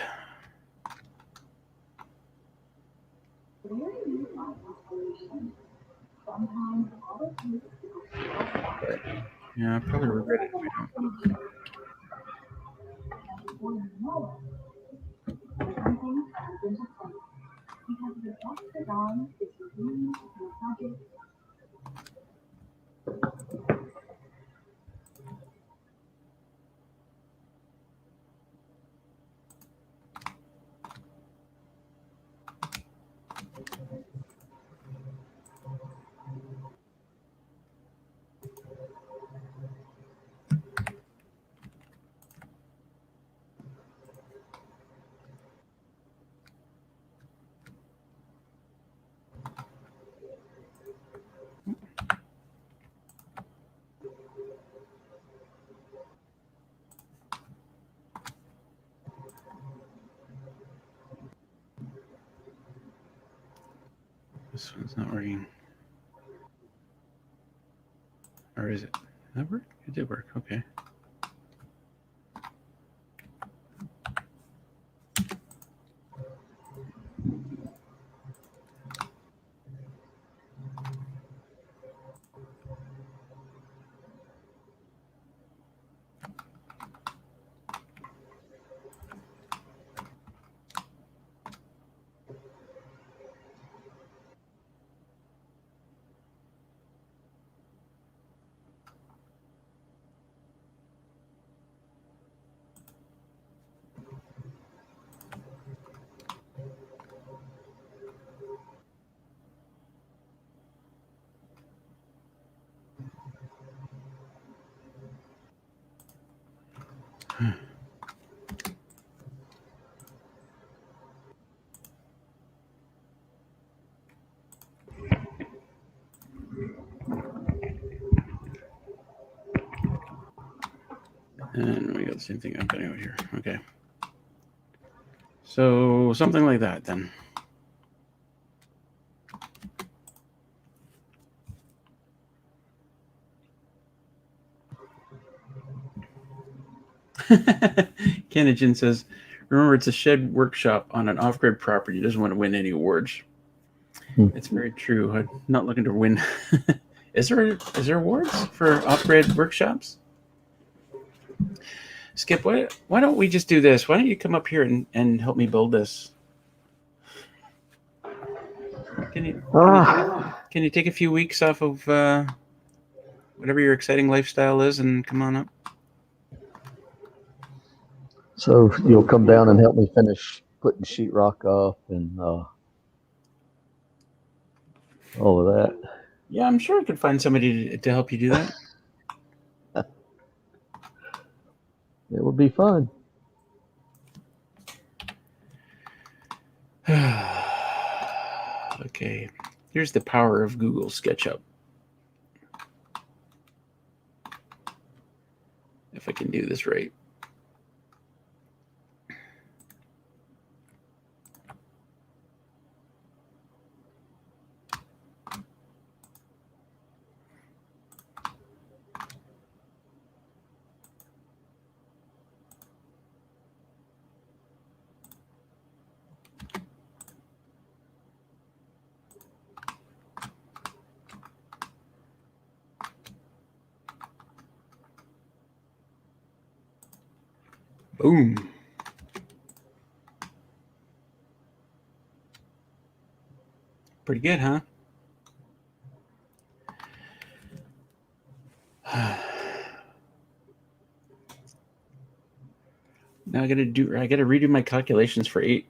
But yeah, I probably regret it if I don't. This one's not working. Or is it? Did that work? It did work. Okay. And we got the same thing happening over here. Okay. So something like that then. Kanajan says, remember, it's a shed workshop on an off-grid property. Doesn't want to win any awards. It's very true. I'm not looking to win. Is there awards for off-grid workshops? Skip, why don't we just do this? Why don't you come up here and help me build this? Can you take a few weeks off of whatever your exciting lifestyle is and come on up? So you'll come down and help me finish putting sheetrock up and all of that. Yeah, I'm sure I could find somebody to help you do that. It would be fun. Okay, here's the power of Google SketchUp. If I can do this right. Boom. Pretty good, huh? Now I gotta redo my calculations for eight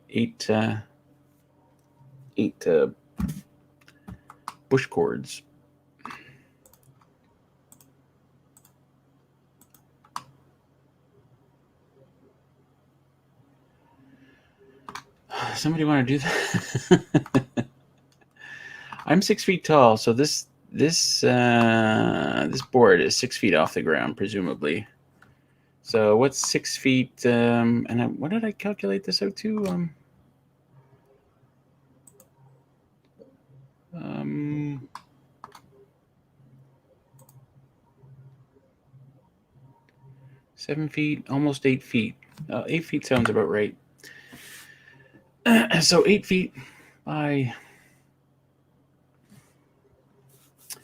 bush cords. Somebody want to do that? I'm 6 feet tall, so this board is 6 feet off the ground, presumably. So what's 6 feet? What did I calculate this out to? 7 feet, almost 8 feet. 8 feet sounds about right. So 8 feet by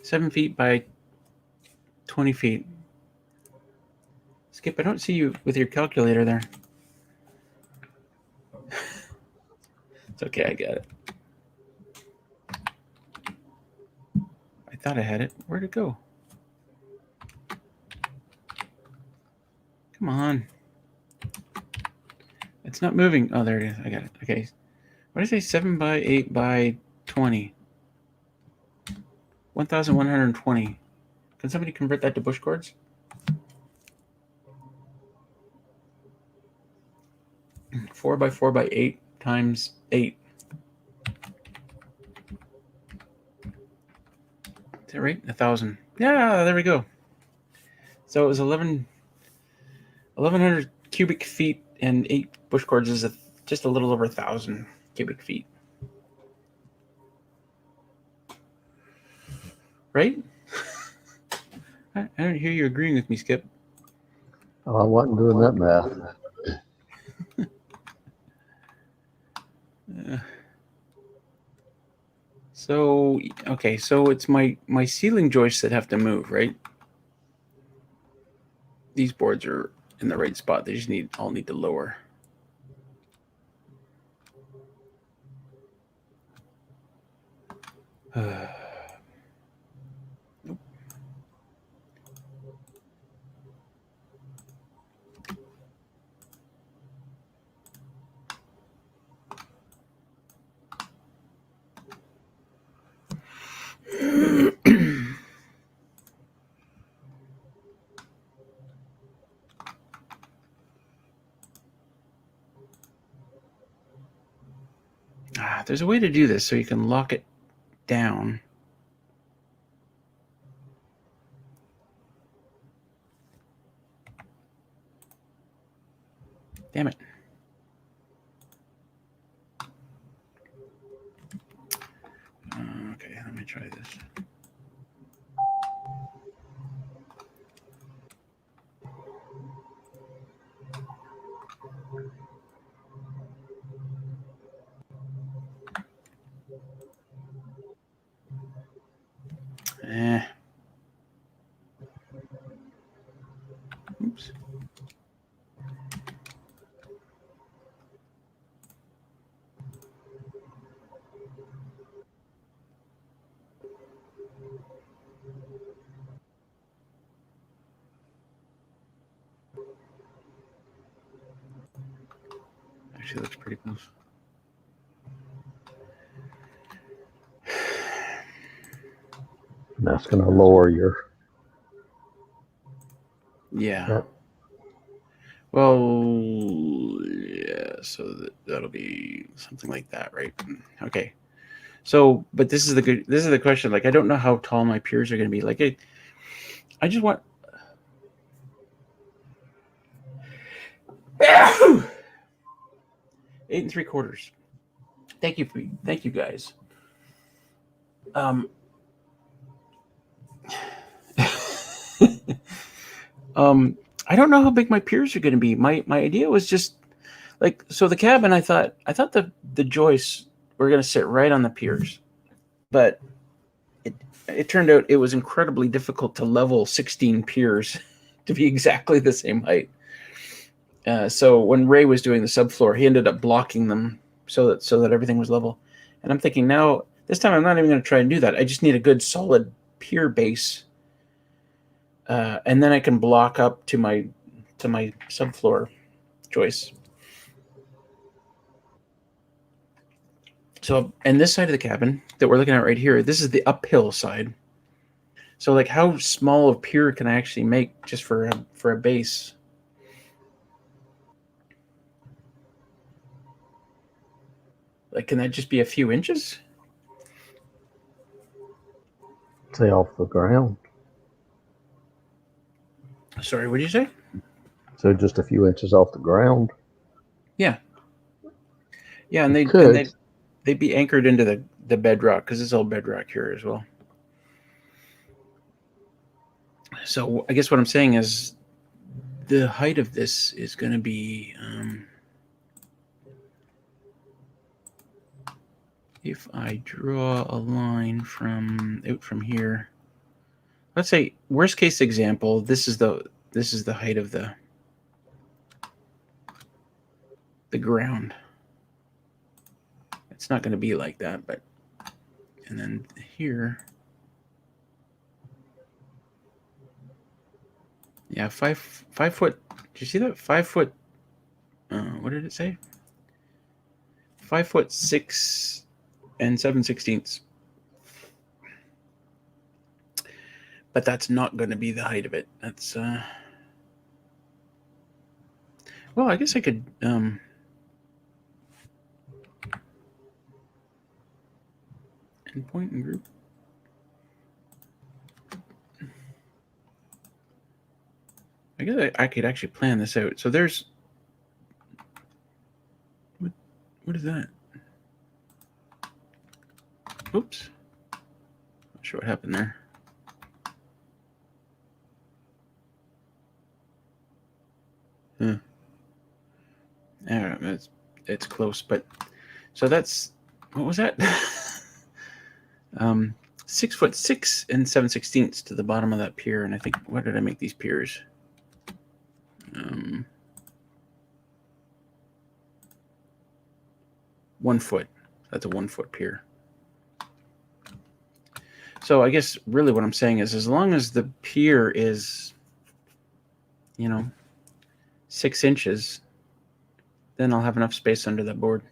7 feet by 20 feet. Skip, I don't see you with your calculator there. It's okay, I got it. I thought I had it. Where'd it go? Come on. It's not moving. Oh, there it is. I got it. Okay. What did I say? 7 by 8 by 20. 1,120. Can somebody convert that to bush cords? Four by 4 by 8 times 8. Is that right? 1,000. Yeah, there we go. So it was 1,100 cubic feet, and 8 bush cords is just a little over 1,000 cubic feet. right? I don't hear you agreeing with me, Skip. Oh, I wasn't doing that math. So okay, so it's my ceiling joists that have to move, right? These boards are in the right spot. They just all need to lower. Nope. There's a way to do this so you can lock it down. Damn it. Okay, let me try this. Oops. Actually, looks pretty close. That's going to lower your. Yeah. Yep. Well, yeah. So that'll be something like that, right? Okay. So, but this is the question. Like, I don't know how tall my piers are going to be. Like, I just want. 8 3/4. Thank you guys. I don't know how big my piers are going to be. My idea was just like, so the cabin. I thought the joists were going to sit right on the piers, but it turned out it was incredibly difficult to level 16 piers to be exactly the same height. So when Ray was doing the subfloor, he ended up blocking them so that everything was level. And I'm thinking, now this time I'm not even going to try and do that. I just need a good solid pier base, and then I can block up to my subfloor joists. So, and this side of the cabin that we're looking at right here, this is the uphill side. So, like, how small of pier can I actually make just for a base? Like, can that just be a few inches? Say off the ground. Sorry, what did you say? So just a few inches off the ground. Yeah, and they'd be anchored into the bedrock, because it's all bedrock here as well. So I guess what I'm saying is the height of this is going to be, if I draw a line out from here, let's say worst case example, this is the height of the ground. It's not going to be like that, but, and then here, yeah, 5 foot. Did you see that? 5 foot. What did it say? 5'6" and 7/16. But that's not going to be the height of it. That's well, I guess I could endpoint and group. I guess I could actually plan this out. So there's what is that? Oops. Not sure what happened there. Yeah. It's close, but so that's what was that? 6'6" and 7/16 to the bottom of that pier, and I think what did I make these piers? 1 foot. That's a 1 foot pier. So I guess really what I'm saying is, as long as the pier is, 6 inches, then I'll have enough space under that board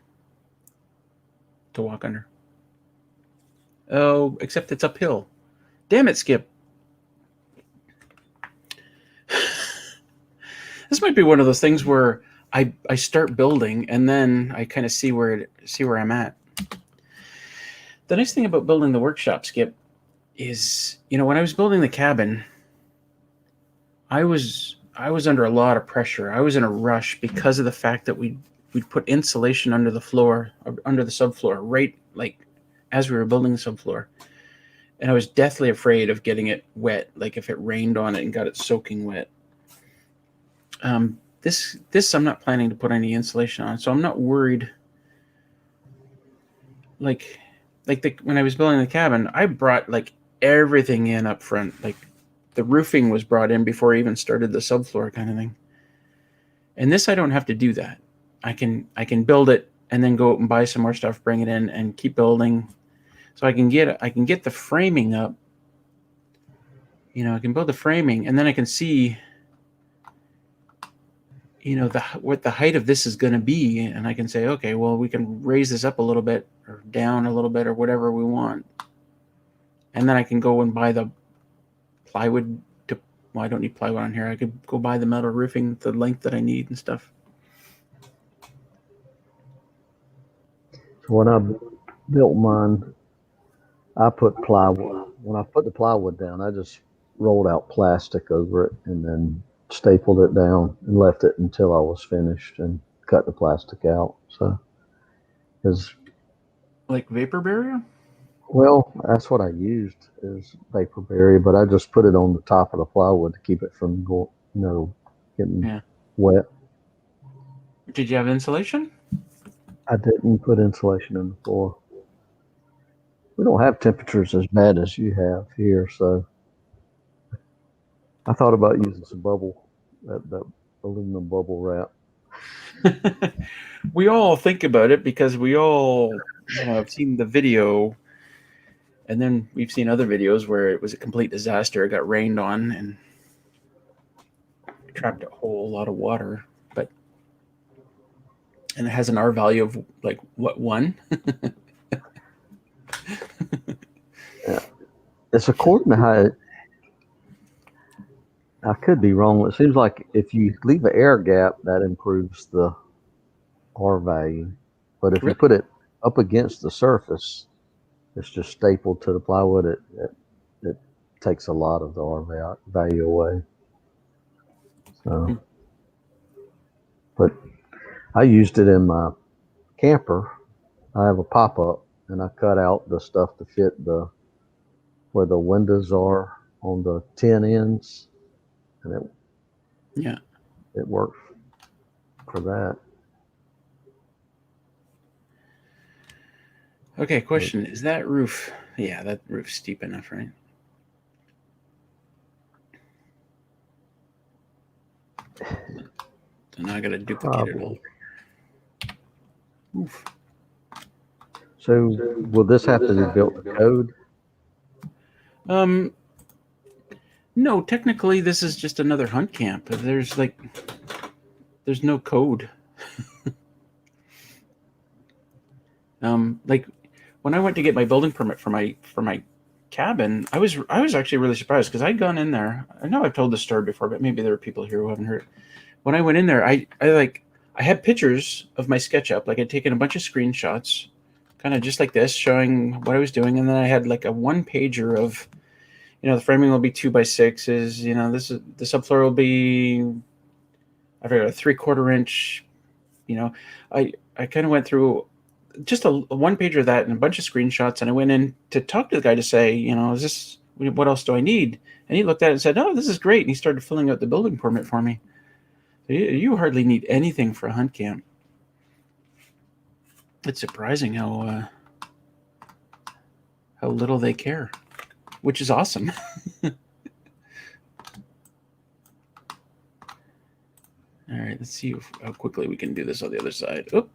to walk under. Oh, except it's uphill. Damn it, Skip. This might be one of those things where I start building and then I kind of see where I'm at. The nice thing about building the workshop, Skip, is when I was building the cabin, I was under a lot of pressure. I was in a rush because of the fact that we'd put insulation under the floor, under the subfloor, right like as we were building the subfloor. And I was deathly afraid of getting it wet, like if it rained on it and got it soaking wet. This I'm not planning to put any insulation on, so I'm not worried. Like when I was building the cabin, I brought like everything in up front. Like the roofing was brought in before I even started the subfloor kind of thing. And this I don't have to do that. I can build it and then go out and buy some more stuff, bring it in, and keep building. So I can get the framing up. I can build the framing, and then I can see what the height of this is going to be, and I can say, okay, well, we can raise this up a little bit or down a little bit or whatever we want. And then I can go and buy the plywood I don't need plywood on here. I could go buy the metal roofing, the length that I need and stuff. So when I built mine, I put plywood. When I put the plywood down, I just rolled out plastic over it and then stapled it down and left it until I was finished and cut the plastic out. So, because like vapor barrier? Well, that's what I used is vapor barrier, but I just put it on the top of the plywood to keep it from getting wet. Did you have insulation? I didn't put insulation in the floor. We don't have temperatures as bad as you have here, so I thought about using some that aluminum bubble wrap. We all think about it because we all have seen the video, and then we've seen other videos where it was a complete disaster. It got rained on and trapped a whole lot of water, and it has an R value of like what, 1? Yeah. It's according to how I could be wrong. It seems like if you leave an air gap, that improves the R value. But if you put it up against the surface, it's just stapled to the plywood, it takes a lot of the R value away. So, but I used it in my camper. I have a pop-up, and I cut out the stuff to fit where the windows are on the 10 ends, and it worked for that. Okay, question. Is that roof? Yeah, that roof's steep enough, right? So now I got to duplicate it all. Oof. So will this have to be built to code? No, technically this is just another hunt camp. There's no code. Like when I went to get my building permit for my cabin, I was actually really surprised because I'd gone in there. I know I've told this story before, but maybe there are people here who haven't heard it. When I went in there, I had pictures of my SketchUp. Like I'd taken a bunch of screenshots, kind of just like this, showing what I was doing, and then I had like a 1-pager of, the framing will be 2x6s. This is the subfloor will be, I forgot, a 3/4 inch. I kind of went through just a 1-pager of that and a bunch of screenshots, and I went in to talk to the guy to say, is this, what else do I need? And he looked at it and said, "Oh, this is great." And he started filling out the building permit for me. You hardly need anything for a hunt camp. It's surprising how little they care, which is awesome. All right, let's see how quickly we can do this on the other side. Oop.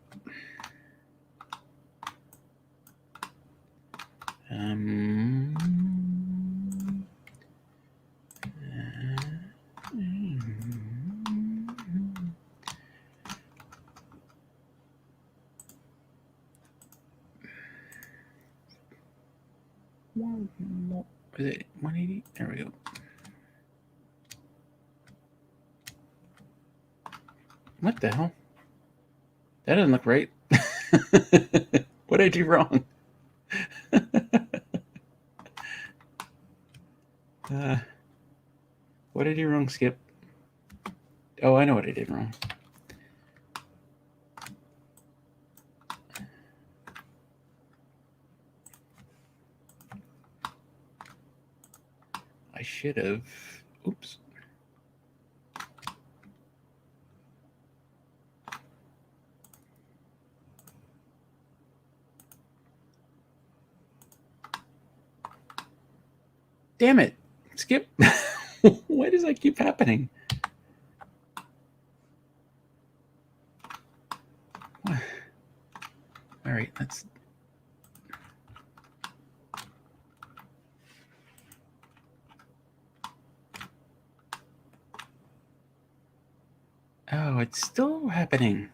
Is it 180? There we go. What the hell? That doesn't look right. What did I do wrong? What did I do wrong, Skip? Oh, I know what I did wrong. I should have. Oops. Damn it, Skip. Why does that keep happening? All right, let's. Oh, it's still happening.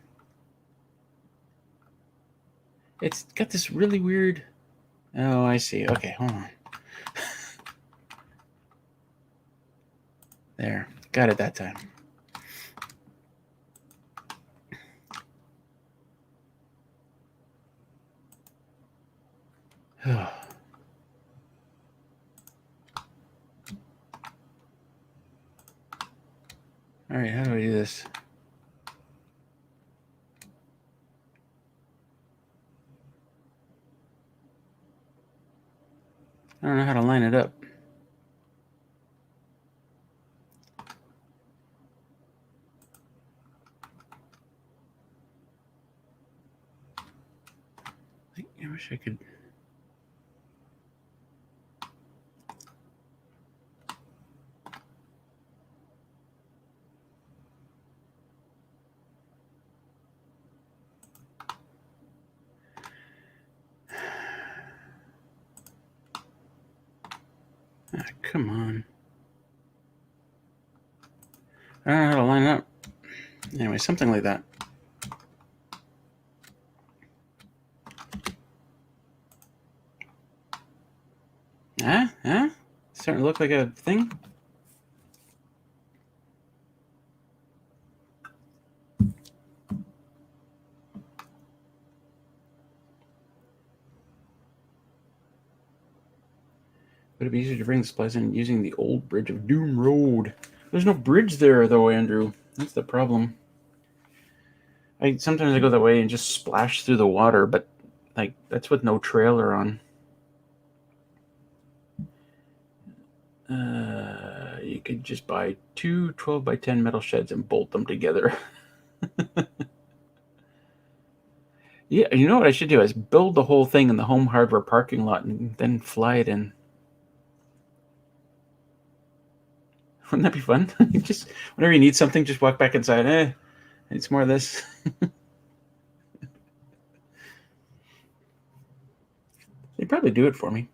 It's got this really weird. Oh, I see. Okay, hold on. There, got it that time. All right, how do I do this? I don't know how to line it up. I wish I could. Ah, come on. I don't know how to line it up. Anyway, something like that. Huh? Starting to look like a thing? Would it be easier to bring the supplies in using the old Bridge of Doom Road? There's no bridge there, though, Andrew. That's the problem. Sometimes I go that way and just splash through the water, but like that's with no trailer on. You could just buy two 12 by 10 metal sheds and bolt them together. Yeah, you know what I should do is build the whole thing in the Home Hardware parking lot and then fly it in. Wouldn't that be fun? Just whenever you need something, just walk back inside. I need some more of this. They probably do it for me.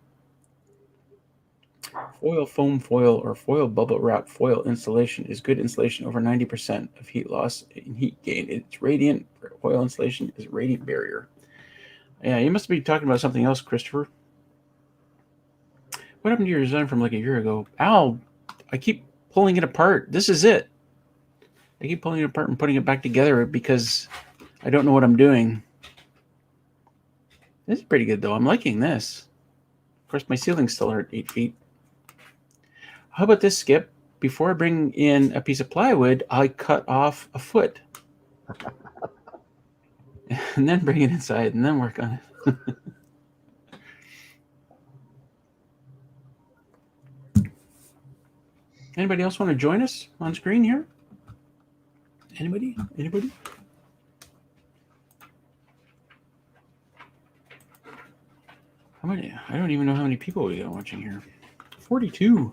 Foil foam foil or foil bubble wrap foil insulation is good insulation over 90% of heat loss and heat gain. It's radiant. Foil insulation is a radiant barrier. Yeah, you must be talking about something else, Christopher. What happened to your design from like a year ago? Al, I keep pulling it apart. This is it. I keep pulling it apart and putting it back together because I don't know what I'm doing. This is pretty good, though. I'm liking this. Of course, my ceiling's still at 8 feet. How about this, Skip? Before I bring in a piece of plywood, I cut off a foot. And then bring it inside and then work on it. Anybody else want to join us on screen here? Anybody? Anybody? How many? I don't even know how many people we got watching here. 42.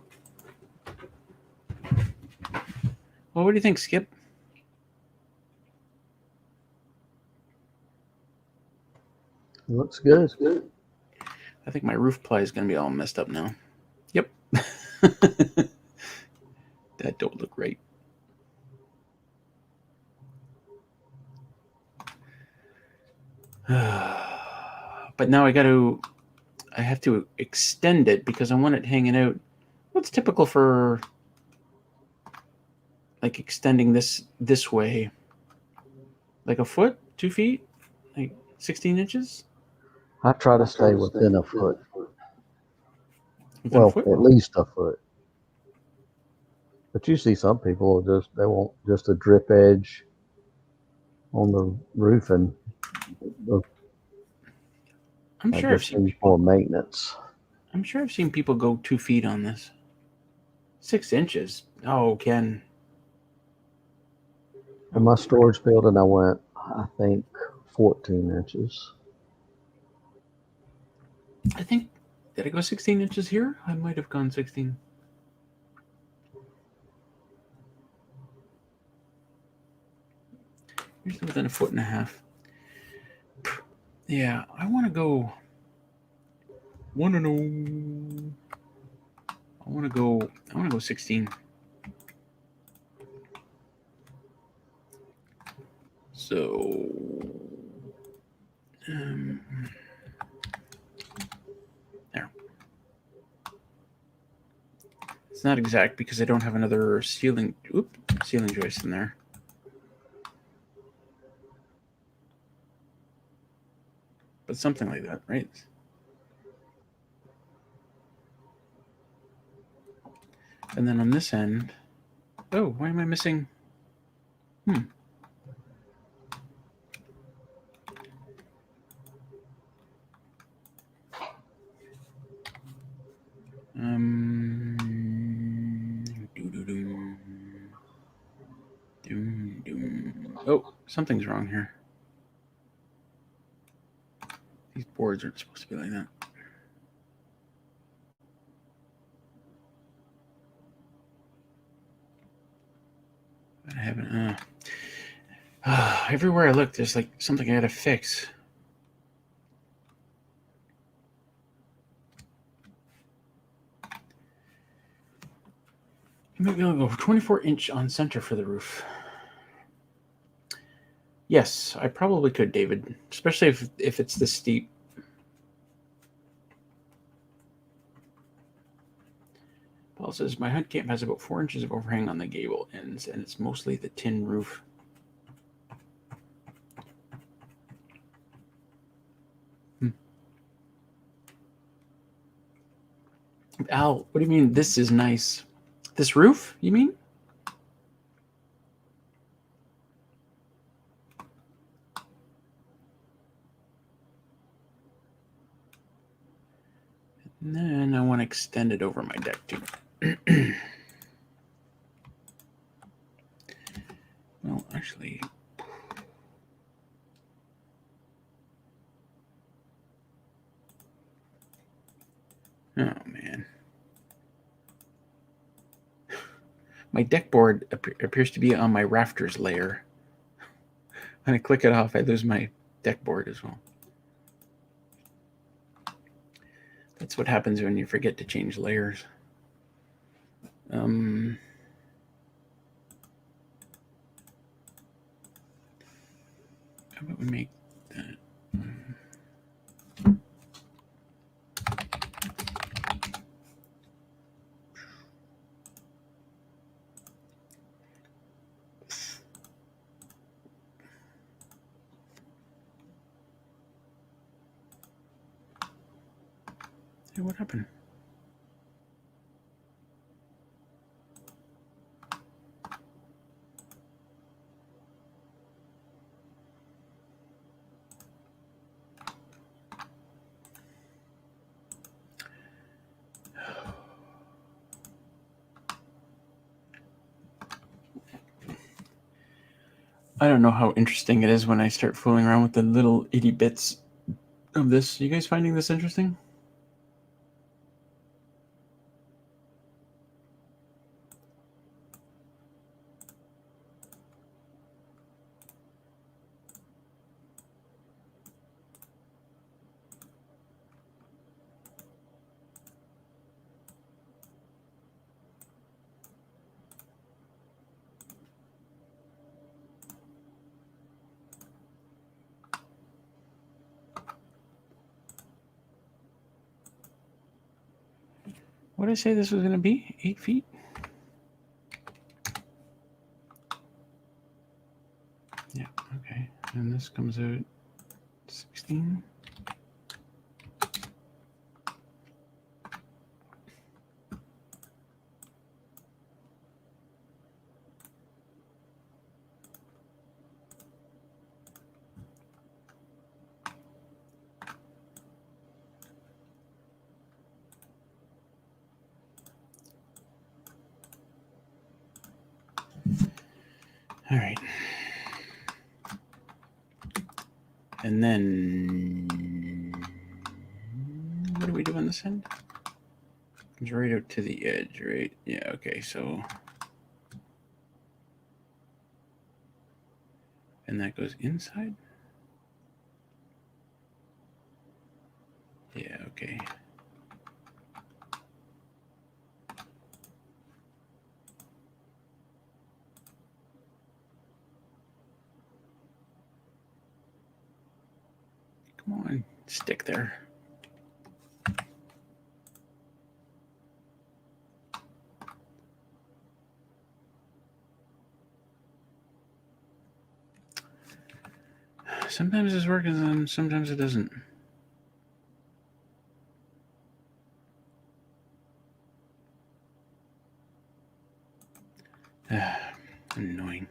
Well, what do you think, Skip? Looks good. I think my roof ply is going to be all messed up now. Yep. That don't look right. But now I have to extend it because I want it hanging out. What's typical for like extending this way? Like a foot, 2 feet, like 16 inches? I try to stay within a foot. Within a Well, foot? at least a foot. But you see some people they want just a drip edge on the roof, and I'm that sure I've just seen needs people. more maintenance. I'm sure I've seen people go 2 feet on this. 6 inches. Oh, Ken. In my storage building, I went, I think, 14 inches. I think, did I go 16 inches here? I might have gone 16. Usually within a foot and a half. Yeah, I want to go. Want to know? I want to go 16. So, there. It's not exact because I don't have another ceiling joist in there. But something like that, right? And then on this end, oh, why am I missing? Oh, something's wrong here. These boards aren't supposed to be like that. I haven't. Everywhere I look, there's like something I gotta fix. Maybe I'll go 24-inch on center for the roof. Yes, I probably could, David, especially if it's this steep. Paul says, my hut camp has about 4 inches of overhang on the gable ends, and it's mostly the tin roof. Al, what do you mean this is nice? This roof, you mean? And then I want to extend it over my deck too. Well, actually, oh man. My deck board appears to be on my rafters layer. When I click it off, I lose my deck board as well. That's what happens when you forget to change layers. How about we make that? Hey, what happened? I don't know how interesting it is when I start fooling around with the little itty bits of this. You guys finding this interesting? What did I say this was going to be? 8 feet? Yeah, okay. And this comes out 16. All right. And then what do we do on this end? Comes right out to the edge, right? Yeah, okay, so and that goes inside? Yeah, okay. Come on, stick there. Sometimes it's working and sometimes it doesn't. Annoying.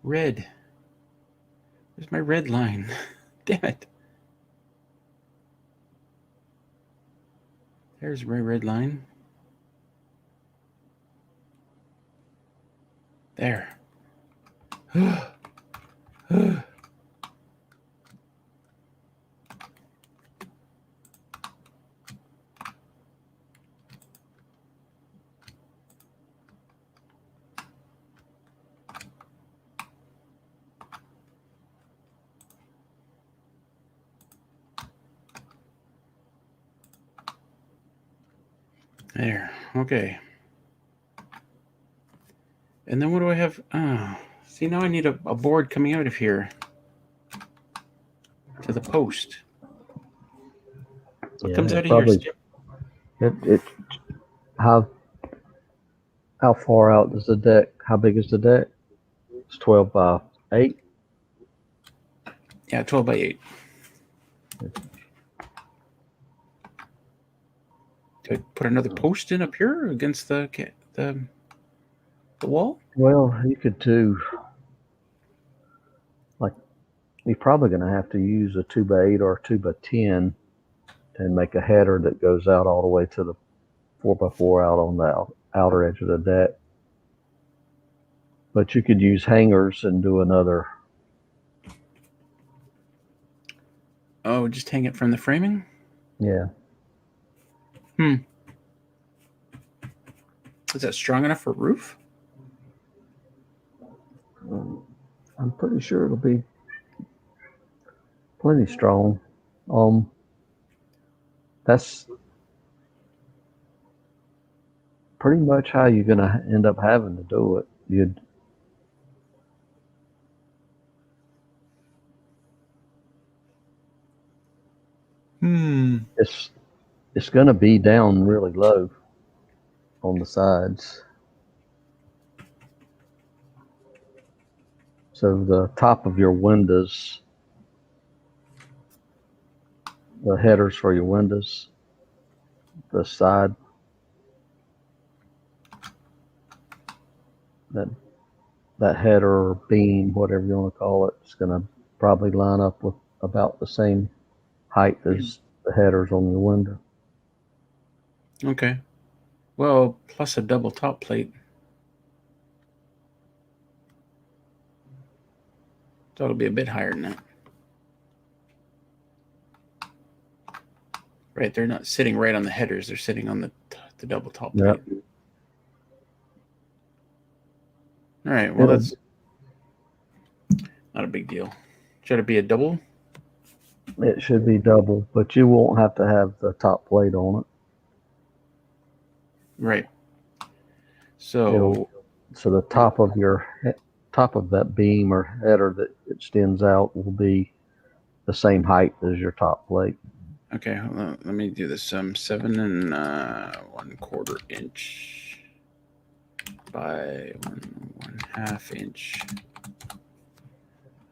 Red. Where's my red line? Damn it. There's my red line. There. There. Okay. And then what do I have? Oh, see, now I need a board coming out of here to the post. What comes out of here, Skip? How far out is the deck? How big is the deck? It's 12 by 8. Yeah, 12 by 8. Do I put another post in up here against the wall? Well, you could do, like, you're probably going to have to use a 2 by 8 or a 2 by 10 and make a header that goes out all the way to the 4 by 4 out on the outer edge of the deck. But you could use hangers and do another. Oh, just hang it from the framing? Yeah. Is that strong enough for a roof? I'm pretty sure it'll be plenty strong. That's pretty much how you're going to end up having to do it. It's going to be down really low on the sides. So the top of your windows the headers for your windows, the side, that header or beam, whatever you want to call it, is going to probably line up with about the same height as the headers on your window. Okay. Well, plus a double top plate. So it'll be a bit higher than that. Right, they're not sitting right on the headers. They're sitting on the double top plate. Yep. All right, well, that's not a big deal. Should it be a double? It should be double, but you won't have to have the top plate on it. Right. So the top of that beam or header that extends out will be the same height as your top plate. Okay, hold on. Let me do this. 7 1/4 inch by 1/2 inch.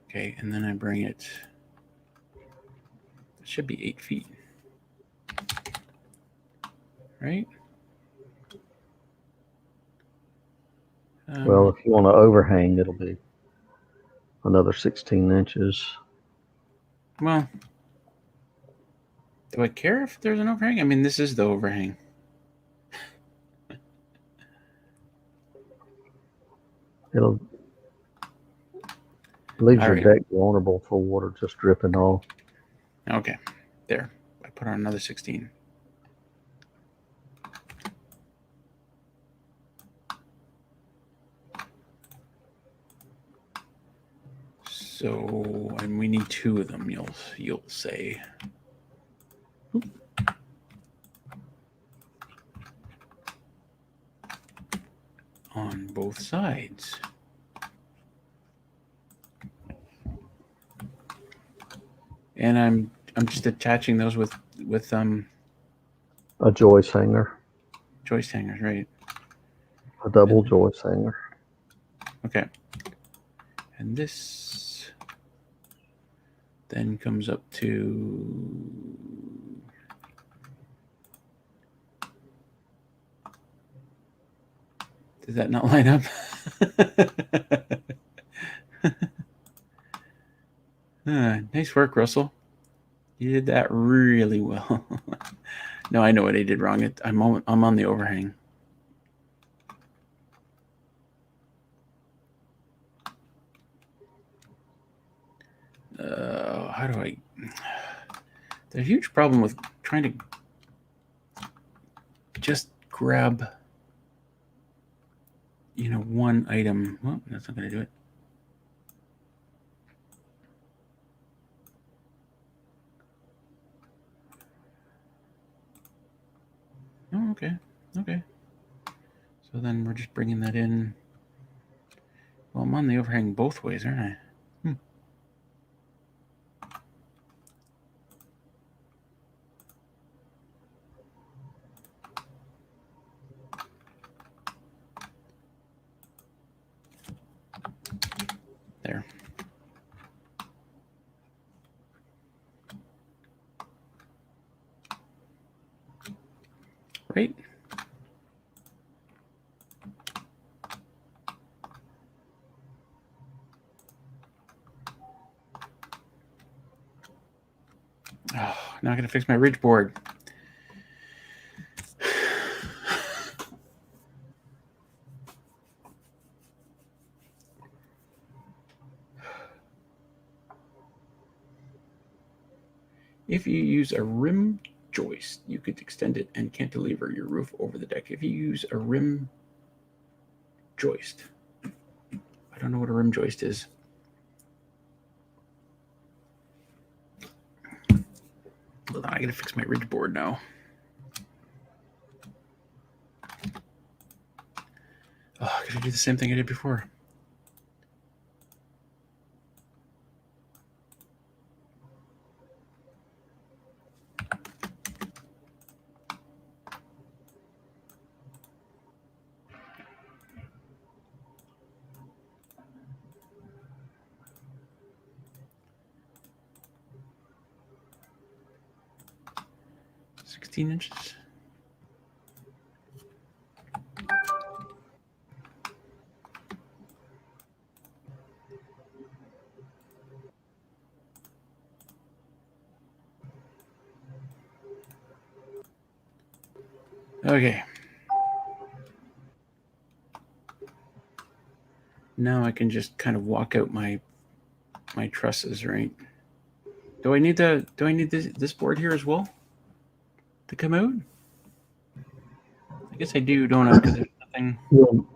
Okay, and then I bring it. It should be 8 feet, right? Well, if you want to overhang, it'll be another 16 inches. Well, do I care if there's an overhang? I mean, this is the overhang. It'll leaves All your right. deck vulnerable for water just dripping off. Okay, there. I put on another 16. So, and we need 2 of them. You'll say. Oop. On both sides. And I'm just attaching those with a joist hanger. Joist hangers, right? A double joist hanger. Okay. And this then comes up to Does that not line up? Nice work, Russell. You did that really well. No, I know what I did wrong. I'm on the overhang. How do I? There's a huge problem with trying to just grab, one item. Well, that's not going to do it. Oh, okay. Okay. So then we're just bringing that in. Well, I'm on the overhang both ways, aren't I? There. Right? Oh, now I gotta fix my ridge board. If you use a rim joist, you could extend it and cantilever your roof over the deck. If you use a rim joist, I don't know what a rim joist is. Hold on, I gotta fix my ridge board now. Oh, I gotta do the same thing I did before. 16 inches. Okay. Now I can just kind of walk out my trusses, right? Do I need this board here as well to come out? I guess I do, don't I? Because there's nothing. Well,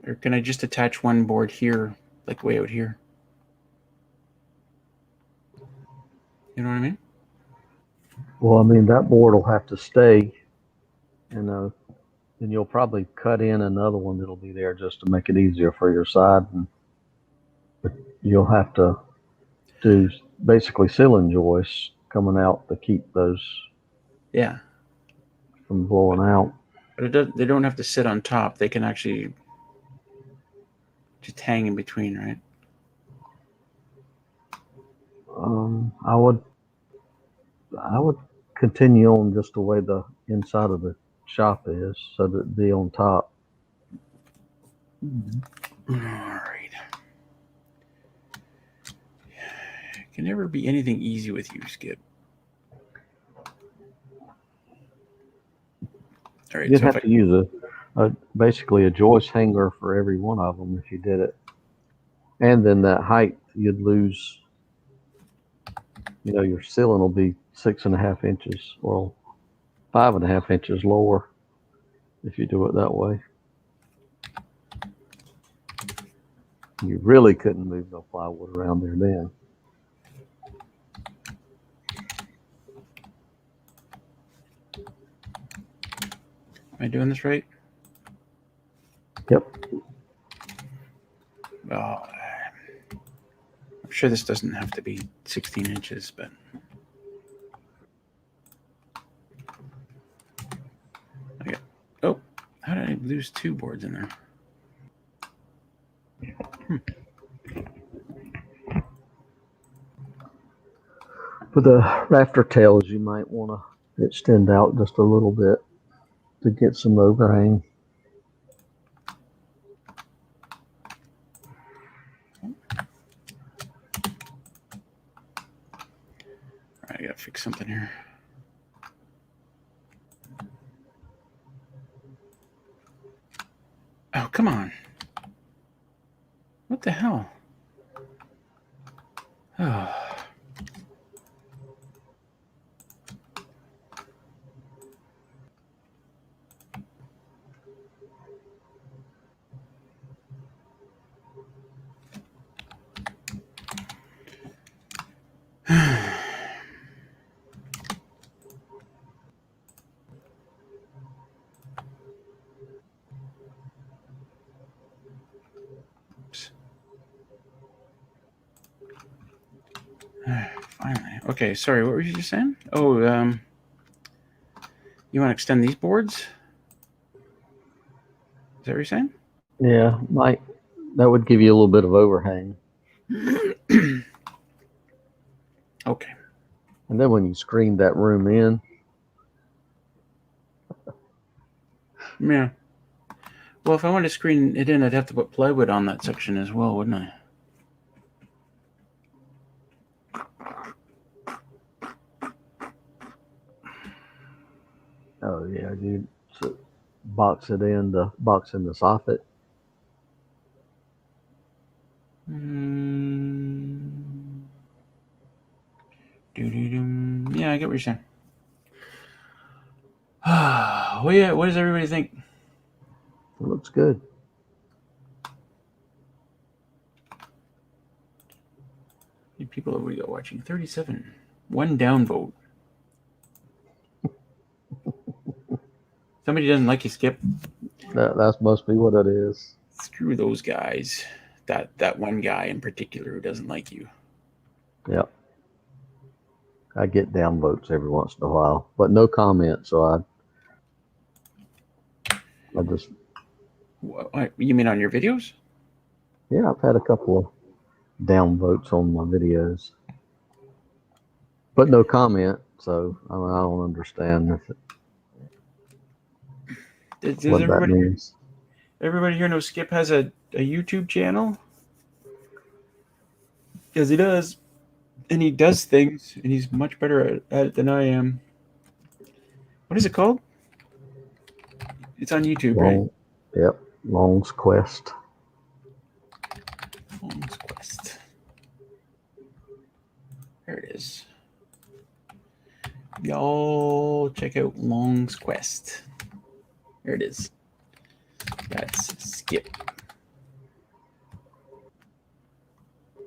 Or can I just attach one board here, like way out here? You know what I mean? well, I mean, that board will have to stay, and then you'll probably cut in another one that'll be there just to make it easier for your side. And you'll have to do basically ceiling joists coming out to keep those Yeah. from blowing out. But they don't have to sit on top. They can actually just hang in between, right? I would continue on just the way the inside of the shop is, so that it'd be on top. All right. Can never be anything easy with you, Skip. All right. You'd So have to use basically a joist hanger for every one of them if you did it, and then that height you'd lose. You know, your ceiling will be 6.5 inches, or 5.5 inches lower if you do it that way. You really couldn't move no plywood around there then. am I doing this right? Yep. Oh, I'm sure this doesn't have to be 16 inches, but okay. Oh, how did I lose 2 boards in there? For the rafter tails, you might want to extend out just a little bit to get some overhang. All right, I gotta fix something here. Oh, come on. What the hell? Oh. Finally. Okay, sorry, what were you just saying? Oh, you want to extend these boards? Is that what you're saying? Yeah, that would give you a little bit of overhang. Okay. And then when you screen that room in, Yeah. Well, if I wanted to screen it in, I'd have to put plywood on that section as well, wouldn't I? oh yeah, you box it in the soffit. Yeah, I get what you're saying. Well, yeah, what does everybody think? It looks good. How many people have we got watching? 37. 1 downvote. Somebody doesn't like you, Skip. That's must be what it is. Screw those guys. That one guy in particular who doesn't like you. Yep. I get downvotes every once in a while, but no comment. So I just. What, you mean on your videos? Yeah, I've had a couple of downvotes on my videos. But no comment. So I don't understand Does what that means. everybody here know Skip has a YouTube channel? Because he does. And he does things, and he's much better at it than I am. What is it called? It's on YouTube, right? Yep. Long's Quest. Long's Quest. There it is. Y'all check out Long's Quest. There it is. That's Skip.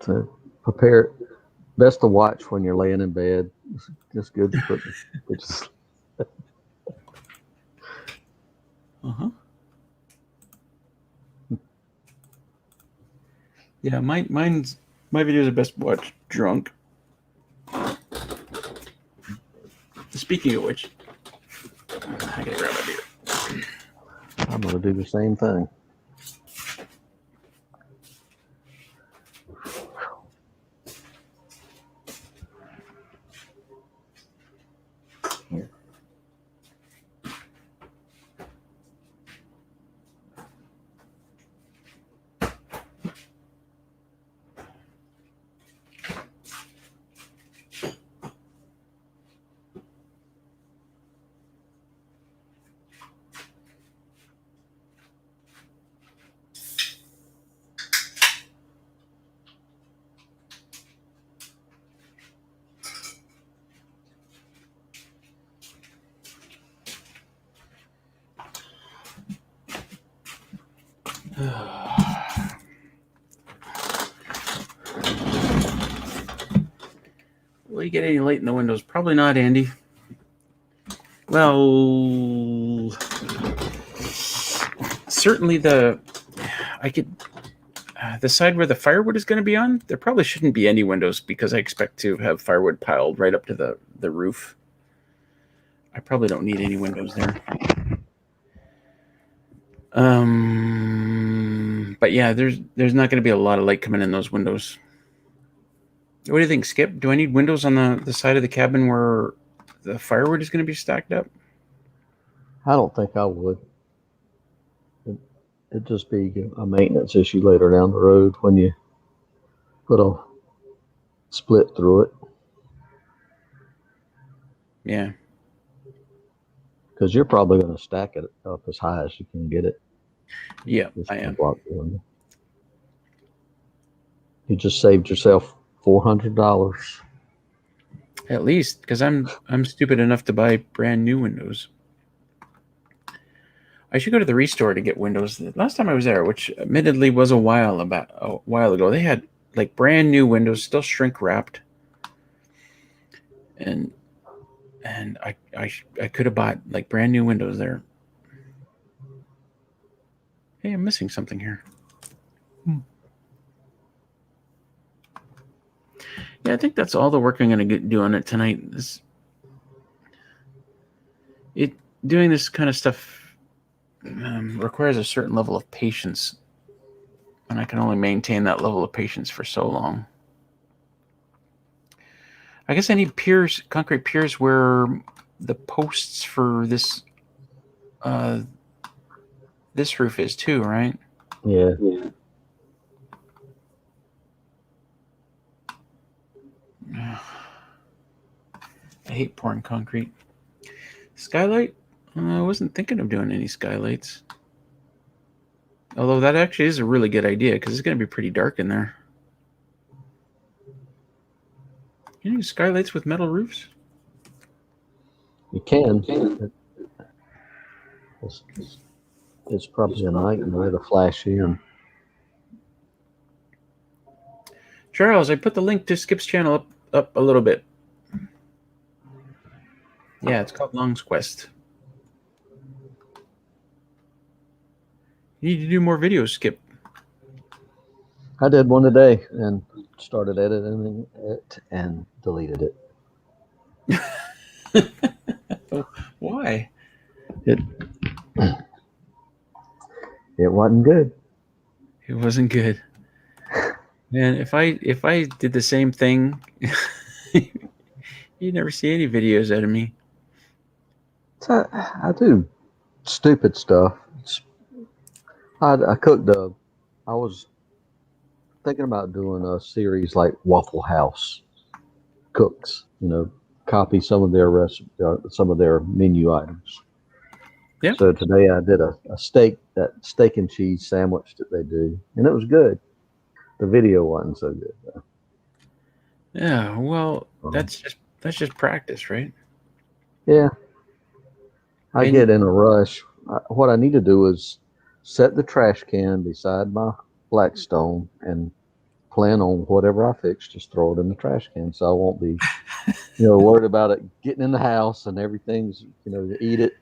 So prepare. Best to watch when you're laying in bed. It's just good to put just. Yeah, my videos are best watched drunk. Speaking of which, I gotta grab a beer. I'm gonna do the same thing. Will you get any light in the windows? Probably not, Andy. Well, certainly the side where the firewood is going to be on, there probably shouldn't be any windows because I expect to have firewood piled right up to the roof. I probably don't need any windows there. But yeah, there's not going to be a lot of light coming in those windows. What do you think, Skip? Do I need windows on the side of the cabin where the firewood is going to be stacked up? I don't think I would. It'd just be a maintenance issue later down the road when you put a split through it. Yeah. Because you're probably going to stack it up as high as you can get it. Yeah, I am. You just saved yourself $400. At least, because I'm stupid enough to buy brand new windows. I should go to the Restore to get windows. The last time I was there, which admittedly was a while ago, they had like brand new windows, still shrink wrapped, and I could have bought like brand new windows there. Hey, I'm missing something here. Yeah, I think that's all the work I'm going to do on it tonight. Doing this kind of stuff requires a certain level of patience, and I can only maintain that level of patience for so long. I guess I need piers, concrete piers, where the posts for this roof is too, right? Yeah. I hate pouring concrete. Skylight? I wasn't thinking of doing any skylights. Although that actually is a really good idea because it's going to be pretty dark in there. Can you do skylights with metal roofs? You can. It's probably a nightmare to flash in. Charles, I put the link to Skip's channel up a little bit. Yeah, it's called Long's Quest. You need to do more videos, Skip. I did one today and started editing it and deleted it. Why? It wasn't good. It wasn't good. Man, if I did the same thing, You never see any videos out of me. So I do stupid stuff. I cooked I was thinking about doing a series like Waffle House cooks. Copy some of their some of their menu items. Yeah. So today I did a steak and cheese sandwich that they do, and it was good. The video wasn't so good though. Yeah. Well, Um, that's just practice, right? yeah, I And get in a rush. What I need to do is set the trash can beside my Blackstone and plan on whatever I fix, just throw it in the trash can, so I won't be, worried about it getting in the house and everything's, to eat it.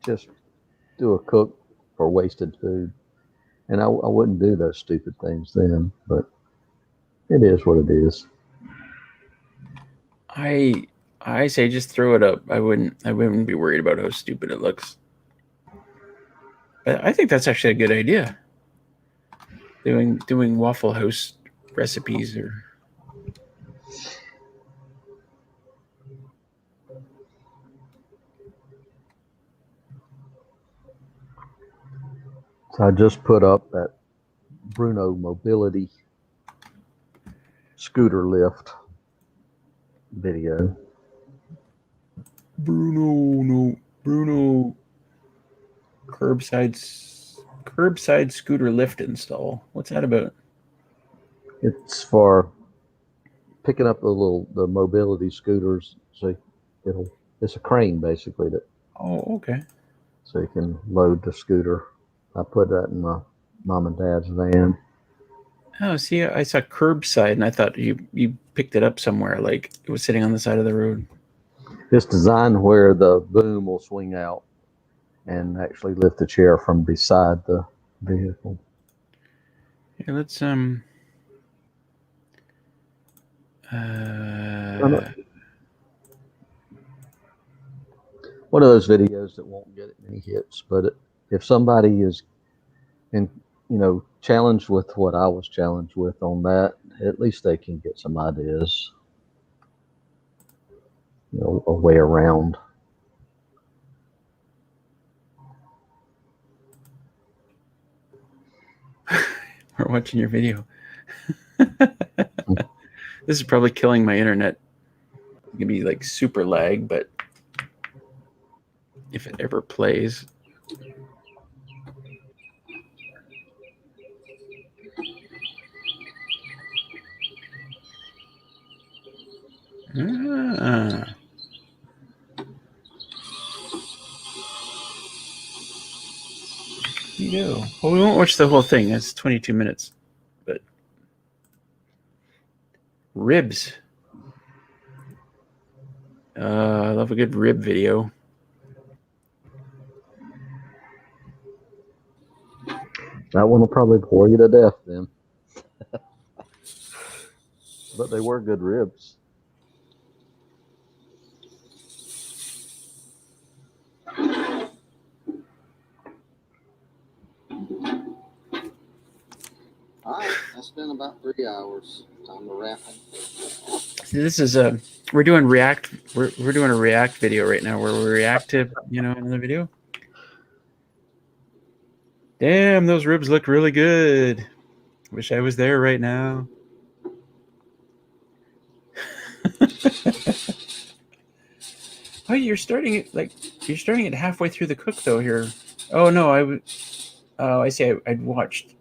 Just do a cook for wasted food, and I wouldn't do those stupid things then, but it is what it is. I say just throw it up. I wouldn't be worried about how stupid it looks. But I think that's actually a good idea. Doing Waffle House recipes or So I just put up that Bruno Mobility scooter lift video. Bruno curbside scooter lift install. What's that about? It's for picking up the mobility scooters. So it's a crane basically that Oh, okay. so you can load the scooter. I put that in my mom and dad's van. Oh, see, I saw curbside, and I thought you picked it up somewhere, like it was sitting on the side of the road. It's designed where the boom will swing out and actually lift the chair from beside the vehicle. Here, let's One of those videos that won't get any hits, but if somebody is challenged with what I was challenged with on that, at least they can get some ideas, a way around. we're watching your video. This is probably killing my internet. It can be like super lag, but if it ever plays. Ah. You do. Well, we won't watch the whole thing. It's 22 minutes. But ribs. I love a good rib video. That one will probably bore you to death then. But they were good ribs. All right, that's been about 3 hours. Time to wrap it. See, this is we're doing React. We're doing a React video right now where we react to another video. Damn, those ribs look really good. Wish I was there right now. Oh, you're starting it halfway through the cook though here. Oh no, I see. I'd watched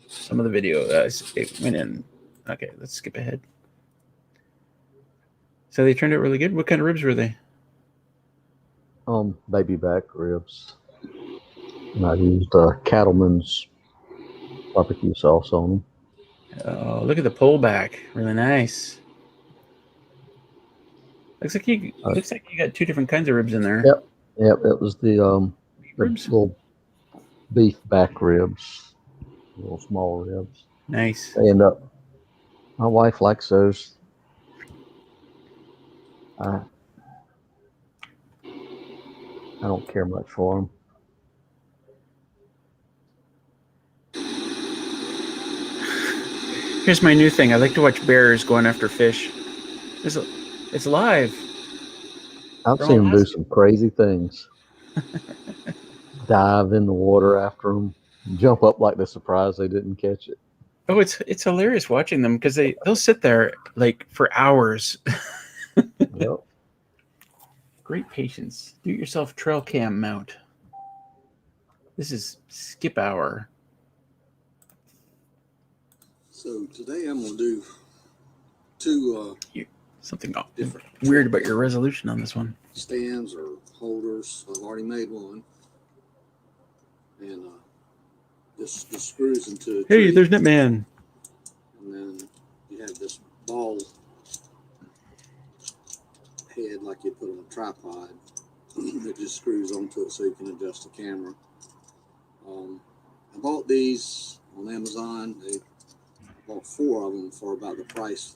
some of the video. It went in. Okay, let's skip ahead. So they turned out really good. What kind of ribs were they? Baby back ribs. And I used Cattleman's barbecue sauce on them. Oh, look at the pullback. Really nice. Looks like you got two different kinds of ribs in there. Yep. It was the ribs? little beef back ribs, little small ribs. Nice. They end up. My wife likes those. I don't care much for them. Here's my new thing. I like to watch bears going after fish. There's It's live. I've They're seen all them do asking. some crazy things. Dive in the water after them, jump up like they're surprised they didn't catch it. Oh, it's hilarious watching them because they'll sit there like for hours. Yep. Great patience. Do it yourself trail cam mount. This is skip hour. So today I'm gonna do two Something different weird about your resolution on this one. stands or holders. I've already made one, and this screws into a Hey, tree, there's Netman. and then you have this ball head like you put on a tripod that just screws onto it so you can adjust the camera. I bought these on Amazon. I bought 4 of them for about the price.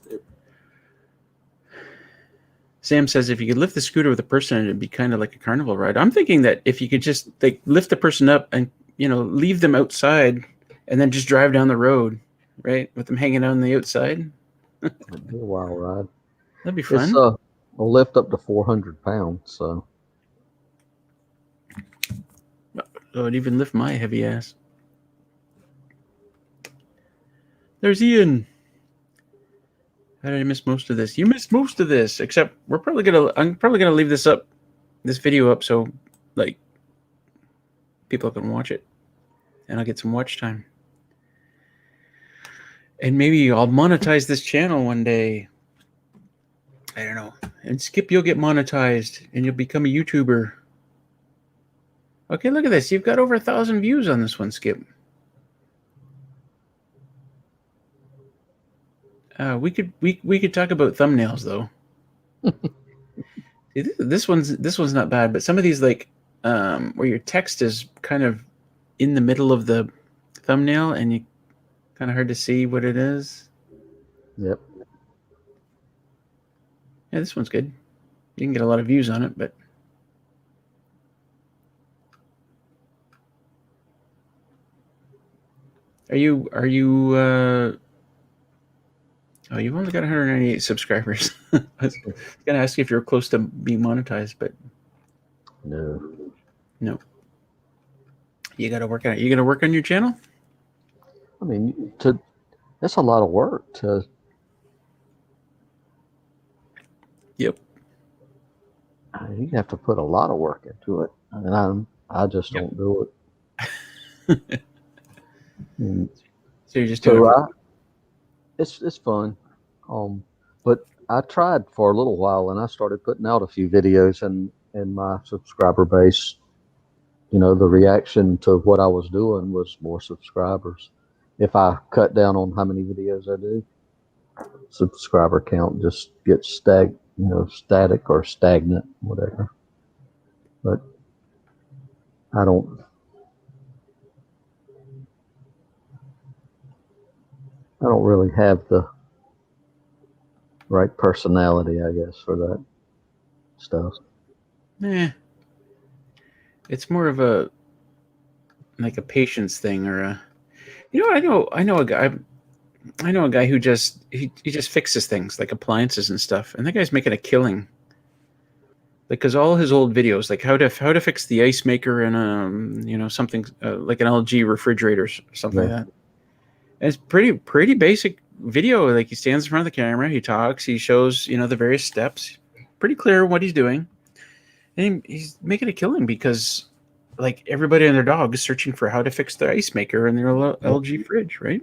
Sam says if you could lift the scooter with a person, it'd be kind of like a carnival ride. I'm thinking that if you could just like lift the person up and leave them outside, and then just drive down the road, right, with them hanging out on the outside. It'd be a wild ride. That'd be It's fun. will lift up to 400 pounds. So Oh, it'd even lift my heavy ass. There's Ian. How did I miss most of this? You missed most of this, except I'm probably gonna leave this video up, so like people can watch it, and I'll get some watch time. And maybe I'll monetize this channel one day. I don't know. And Skip, you'll get monetized, and you'll become a YouTuber. Okay, look at this. You've got over 1,000 views on this one, Skip. We could talk about thumbnails though. See, this one's not bad, but some of these like where your text is kind of in the middle of the thumbnail and you kind of hard to see what it is. yep. Yeah, this one's good. You can get a lot of views on it, but are you oh, you've only got 198 subscribers. I was gonna ask you if you're close to being monetized, but no. You gotta work on it. You gonna work on your channel? I mean, that's a lot of work to. Yep. You have to put a lot of work into it, and I just don't do it. So you're just doing it. It's fun, but I tried for a little while, and I started putting out a few videos, and my subscriber base, the reaction to what I was doing was more subscribers. If I cut down on how many videos I do, subscriber count just gets static or stagnant, whatever. But I don't really have the right personality, I guess, for that stuff. It's more of a patience thing, or I know a guy who just he just fixes things like appliances and stuff, and that guy's making a killing. Because all his old videos, like how to fix the ice maker in something like an LG refrigerator or something like that. And it's pretty basic video. Like he stands in front of the camera, he talks, he shows the various steps, pretty clear what he's doing, and he's making a killing because like everybody and their dog is searching for how to fix their ice maker in their LG fridge, right?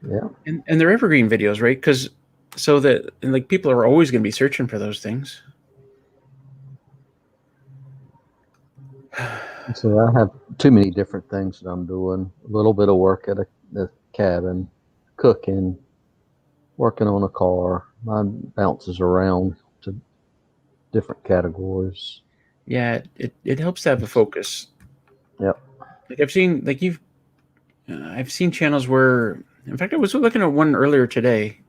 Yeah. And they're evergreen videos, right? Because so that like people are always going to be searching for those things. So I have too many different things that I'm doing. A little bit of work at the cabin, cooking, working on a car. Mine bounces around to different categories. Yeah, it helps to have a focus. Yep. Like I've seen channels where, in fact, I was looking at one earlier today.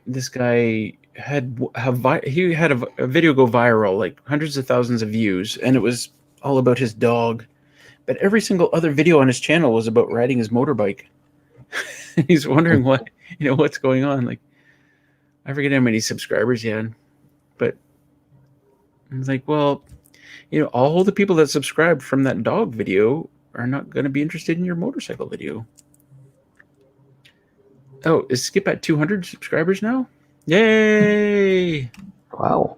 This guy had a video go viral, like hundreds of thousands of views, and it was all about his dog. But every single other video on his channel was about riding his motorbike. He's wondering what's going on. Like, I forget how many subscribers he had, but it's like, well, all the people that subscribed from that dog video are not going to be interested in your motorcycle video. Oh, is Skip at 200 subscribers now? Yay! Wow.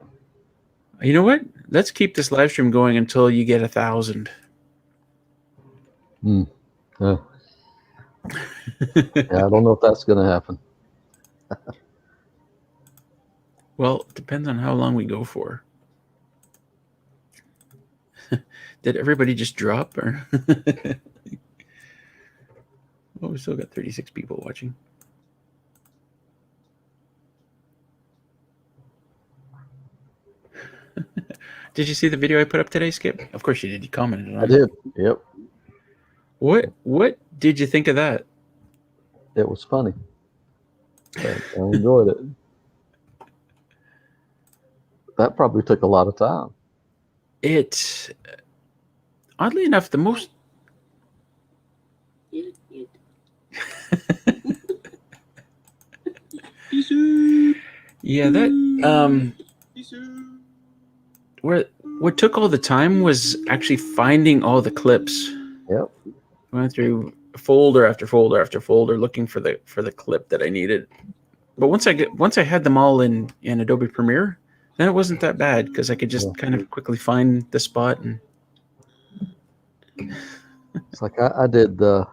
You know what? Let's keep this live stream going until you get 1,000. Yeah. Yeah, I don't know if that's going to happen. Well, it depends on how long we go for. Did everybody just drop? Or well, we still got 36 people watching. Did you see the video I put up today, Skip? Of course you did. You commented on it. I did. Yep. What did you think of that? It was funny. I enjoyed it. That probably took a lot of time. It, oddly enough, the most... Yeah, that... What took all the time was actually finding all the clips. Yep. I went through folder after folder after folder looking for the clip that I needed. But once I had them all in Adobe Premiere, then it wasn't that bad because I could just kind of quickly find the spot. And it's like I did the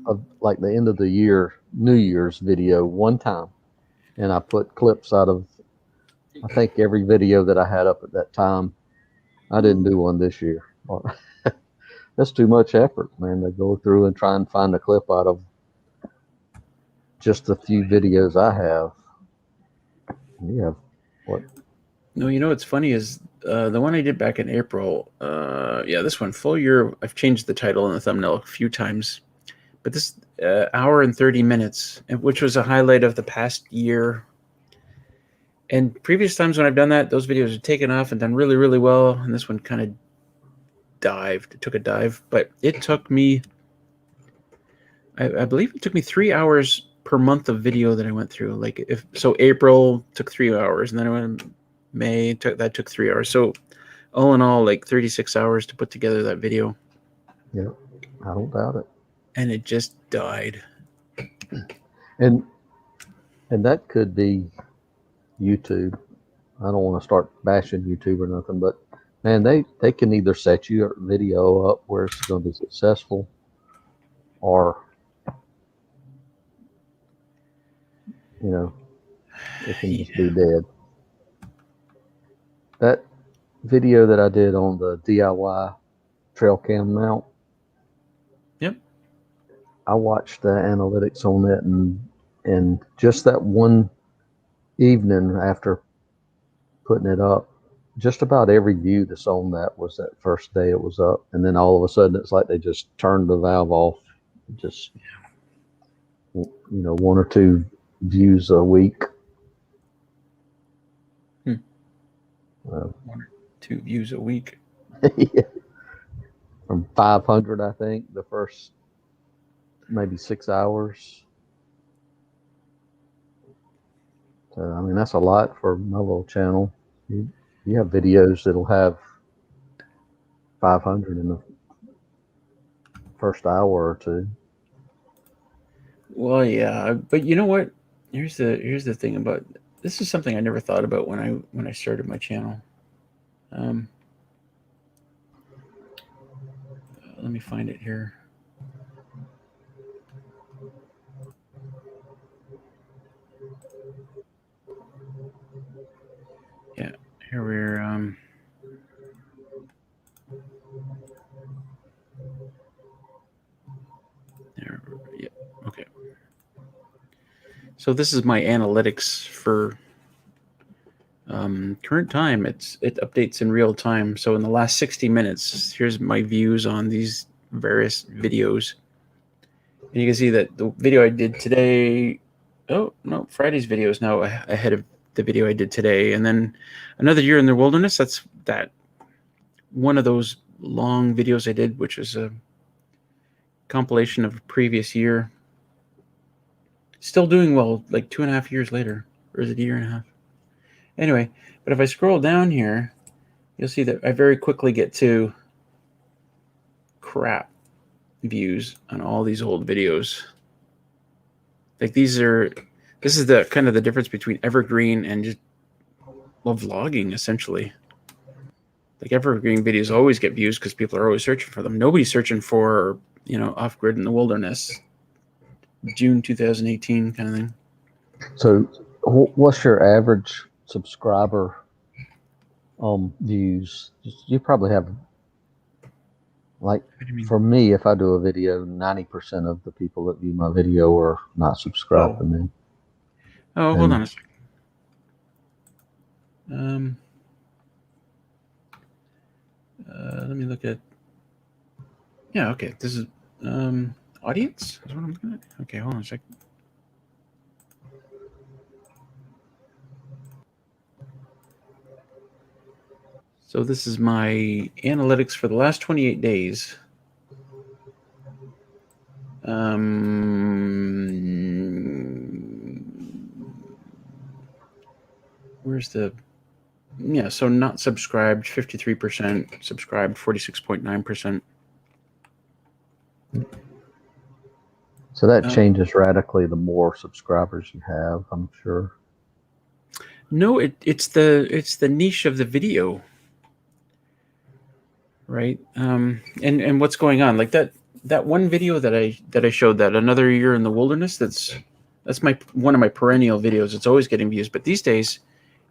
end of the year New Year's video one time, and I put clips out of I think every video that I had up at that time. I didn't do one this year. That's too much effort, man, to go through and try and find a clip out of just the few videos I have. Yeah. What? No, what's funny is the one I did back in April. This one, full year. I've changed the title and the thumbnail a few times, but this hour and 30 minutes, which was a highlight of the past year. And previous times when I've done that, those videos are taken off and done really, really well. And this one kind of took a dive, but it took me, I believe it took me 3 hours per month of video that I went through. Like April took 3 hours, and then I went May, that took 3 hours. So all in all, like 36 hours to put together that video. Yeah, I don't doubt it. And it just died. And that could be YouTube. I don't want to start bashing YouTube or nothing, but man, they can either set your video up where it's going to be successful, or it can just be dead. That video that I did on the DIY trail cam mount. Yep. I watched the analytics on it, and just that one evening after putting it up, just about every view that's on that was that first day it was up, and then all of a sudden it's like they just turned the valve off. Just 1 or 2 views a week. 1 or 2 views a week. Yeah. From 500, I think, the first maybe 6 hours. So, I mean, that's a lot for my little channel. You have videos that'll have 500 in the first hour or 2. Well, yeah, but you know what? Here's the thing about this is something I never thought about when I started my channel. Let me find it here. Yeah, here we're there. Yeah, okay. So this is my analytics for current time. It updates in real time. So in the last 60 minutes, here's my views on these various videos. And you can see that the video I did today, oh no, Friday's video is now ahead of the video I did today. And then Another Year in the Wilderness, that's that one of those long videos I did, which was a compilation of a previous year. Still doing well, like 2.5 years later, Or is it a year and a half? Anyway, but if I scroll down here, you'll see that I very quickly get to crap views on all these old videos. Like this is the kind of the difference between evergreen and just vlogging essentially. Like evergreen videos always get views because people are always searching for them. Nobody's searching for, off grid in the wilderness, June 2018 kind of thing. So, what's your average subscriber views? You probably have, like, for me, if I do a video, 90% of the people that view my video are not subscribed to me. Oh, hold on a second. Let me look at. Yeah, okay. This is audience. Is what I'm looking at. Okay, hold on a second. So this is my analytics for the last 28 days. Where's the... Yeah, so not subscribed, 53%. Subscribed, 46.9%. So that changes radically the more subscribers you have, I'm sure. No, it's the niche of the video, right? And what's going on? Like that one video that I showed, that another year in the wilderness, that's one of my perennial videos. It's always getting views, but these days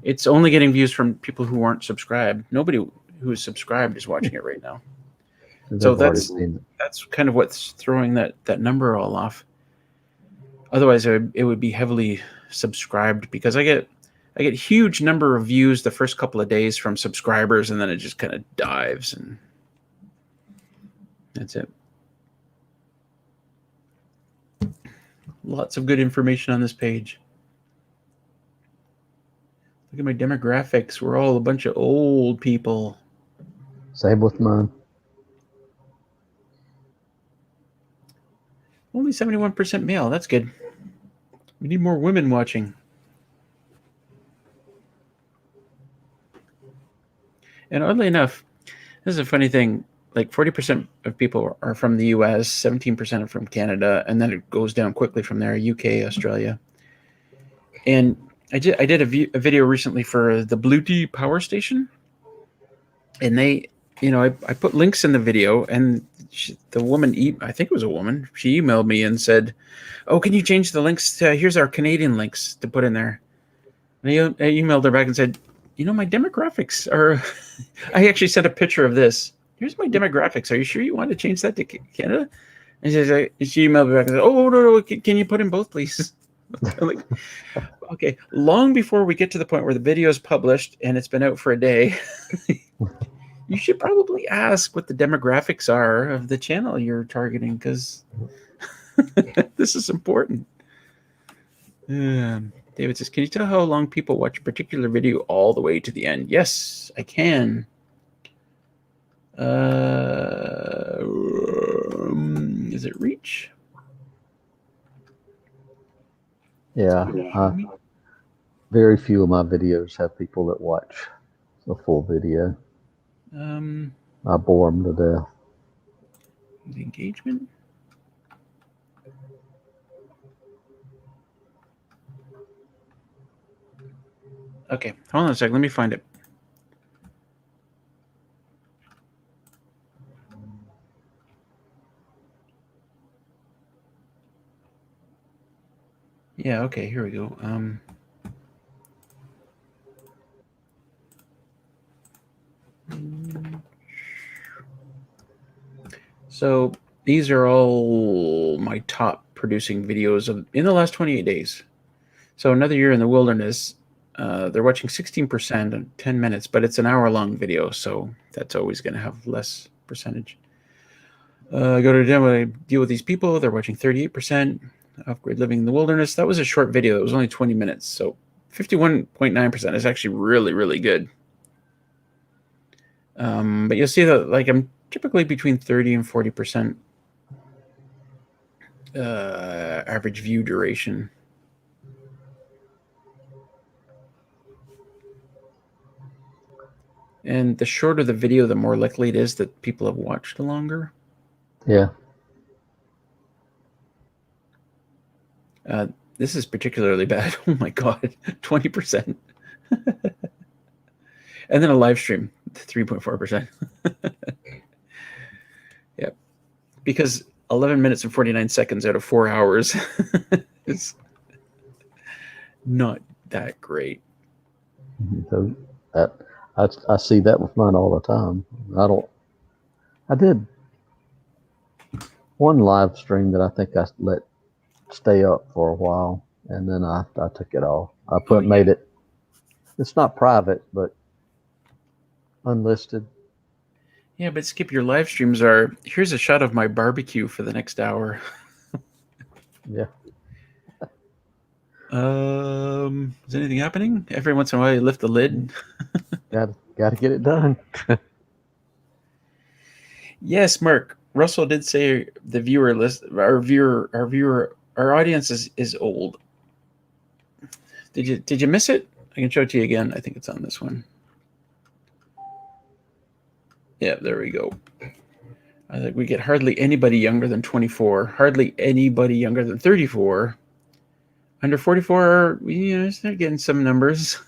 it's only getting views from people who aren't subscribed. Nobody who is subscribed is watching it right now. So that's kind of what's throwing that number all off. Otherwise, it would be heavily subscribed, because I get huge number of views the first couple of days from subscribers, and then it just kind of dives, and that's it. Lots of good information on this page. Look at my demographics. We're all a bunch of old people. Same with mine. Only 71% male. That's good. We need more women watching. And oddly enough, this is a funny thing. Like 40% of people are from the US, 17% are from Canada, and then it goes down quickly from there, UK, Australia. And I did a video recently for the Blue Tea power station. And they, I put links in the video, and the woman, I think it was a woman, she emailed me and said, "Oh, can you change the links to, here's our Canadian links to put in there." And I emailed her back and said, my demographics are, I actually sent a picture of this. Here's my demographics. Are you sure you want to change that to Canada? And she emailed me back and said, "Oh, no, can you put in both, please?" I'm like, okay, long before we get to the point where the video is published and it's been out for a day, you should probably ask what the demographics are of the channel you're targeting, because this is important. David says, "Can you tell how long people watch a particular video all the way to the end?" Yes, I can. Is it reach? Yeah. Very few of my videos have people that watch the full video. I bore them to death. The engagement. Okay, hold on a sec. Let me find it. Yeah, okay, here we go. So these are all my top producing videos in the last 28 days. So another year in the wilderness, they're watching 16% in 10 minutes, but it's an hour-long video, so that's always going to have less percentage. I go to a demo, I deal with these people. They're watching 38%. Off-grid living in the wilderness. That was a short video. It was only 20 minutes, so 51.9% is actually really, really good. But you'll see that, like, I'm typically between 30 and 40% average view duration. And the shorter the video, the more likely it is that people have watched longer. Yeah. This is particularly bad. Oh my God, 20%. And then a live stream, 3.4%. Yep. Because 11 minutes and 49 seconds out of 4 hours is not that great. So that I see that with mine all the time. I did one live stream that I think I let stay up for a while, and then I took it off. Made it. It's not private, but unlisted. Yeah, but Skip, your live streams are, here's a shot of my barbecue for the next hour. Yeah. Is anything happening? Every once in a while you lift the lid. Got to get it done. Yes, Mark. Russell did say the viewer list, our audience is old. Did you miss it? I can show it to you again. I think it's on this one. Yeah, there we go. I think we get hardly anybody younger than 24, hardly anybody younger than 34. Under 44, start getting some numbers.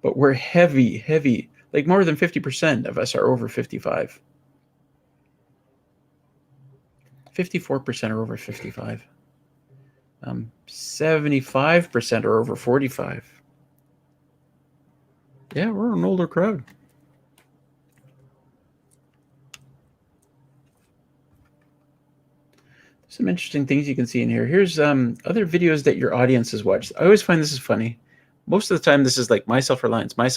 But we're heavy. Like more than 50% of us are over 55. 54% are over 55. 75% are over 45. Yeah, we're an older crowd. Some interesting things you can see in here. Here's other videos that your audience has watched. I always find this is funny. Most of the time, this is like my self-reliance, my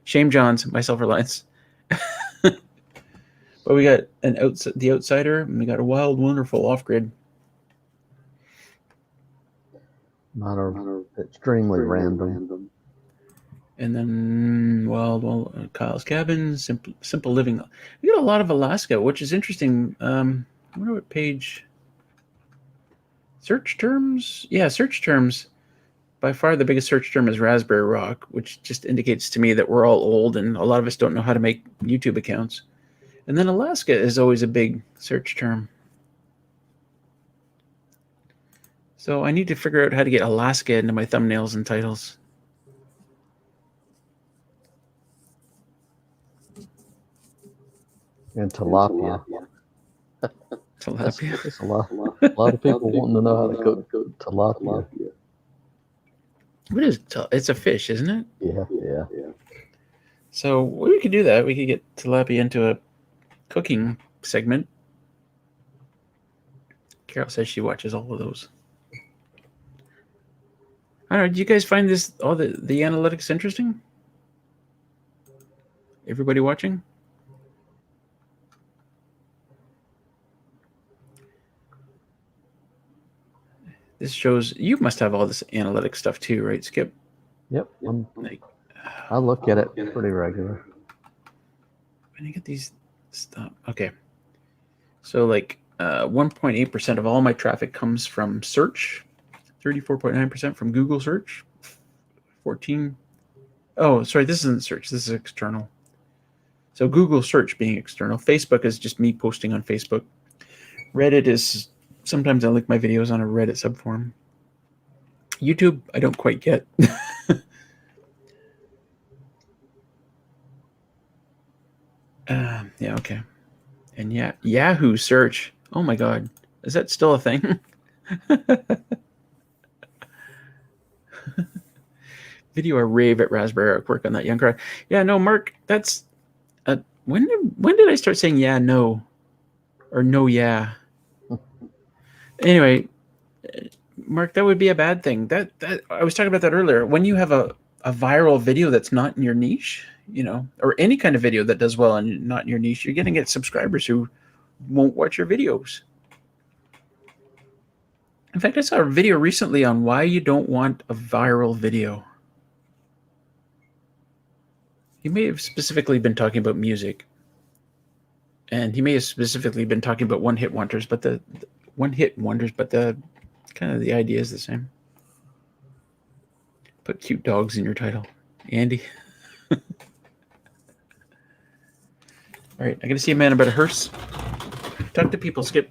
Shame Johns, my self-reliance. But we got the outsider, and we got a wild, wonderful off-grid. Mine are extremely random. And then Kyle's cabin, simple living. We got a lot of Alaska, which is interesting. I wonder what page. Search terms? Yeah, search terms. By far the biggest search term is Raspberry Rock, which just indicates to me that we're all old and a lot of us don't know how to make YouTube accounts. And then Alaska is always a big search term. So I need to figure out how to get Alaska into my thumbnails and titles. And tilapia. Tilapia. That's a lot of people wanting to know how to cook tilapia. What is it's a fish, isn't it? Yeah. So we could do that. We could get tilapia into a cooking segment. Carol says she watches all of those. I don't know. Do you guys find all the analytics interesting? Everybody watching? This shows you must have all this analytic stuff too, right, Skip? Yep. I look at it pretty regular. When I get these stuff, okay. So 1.8% of all my traffic comes from search, 34.9% from Google search, 14. Oh, sorry, this isn't search. This is external. So Google search being external. Facebook is just me posting on Facebook. Reddit is sometimes I link my videos on a Reddit subforum. YouTube, I don't quite get. Yeah, okay. And yeah, Yahoo search. Oh my God. Is that still a thing? Video or rave at Raspberry Arc. Work on that young crowd. Yeah, no, Mark, that's when did I start saying yeah, no, or no, yeah? Anyway, Mark, that would be a bad thing. That I was talking about that earlier. When you have a viral video that's not in your niche, or any kind of video that does well and not in your niche, you're going to get subscribers who won't watch your videos. In fact, I saw a video recently on why you don't want a viral video. He may have specifically been talking about music. And he may have specifically been talking about one-hit wonders, but the kind of the idea is the same. Put cute dogs in your title, Andy. All right, I got to see a man about a hearse. Talk to people, Skip.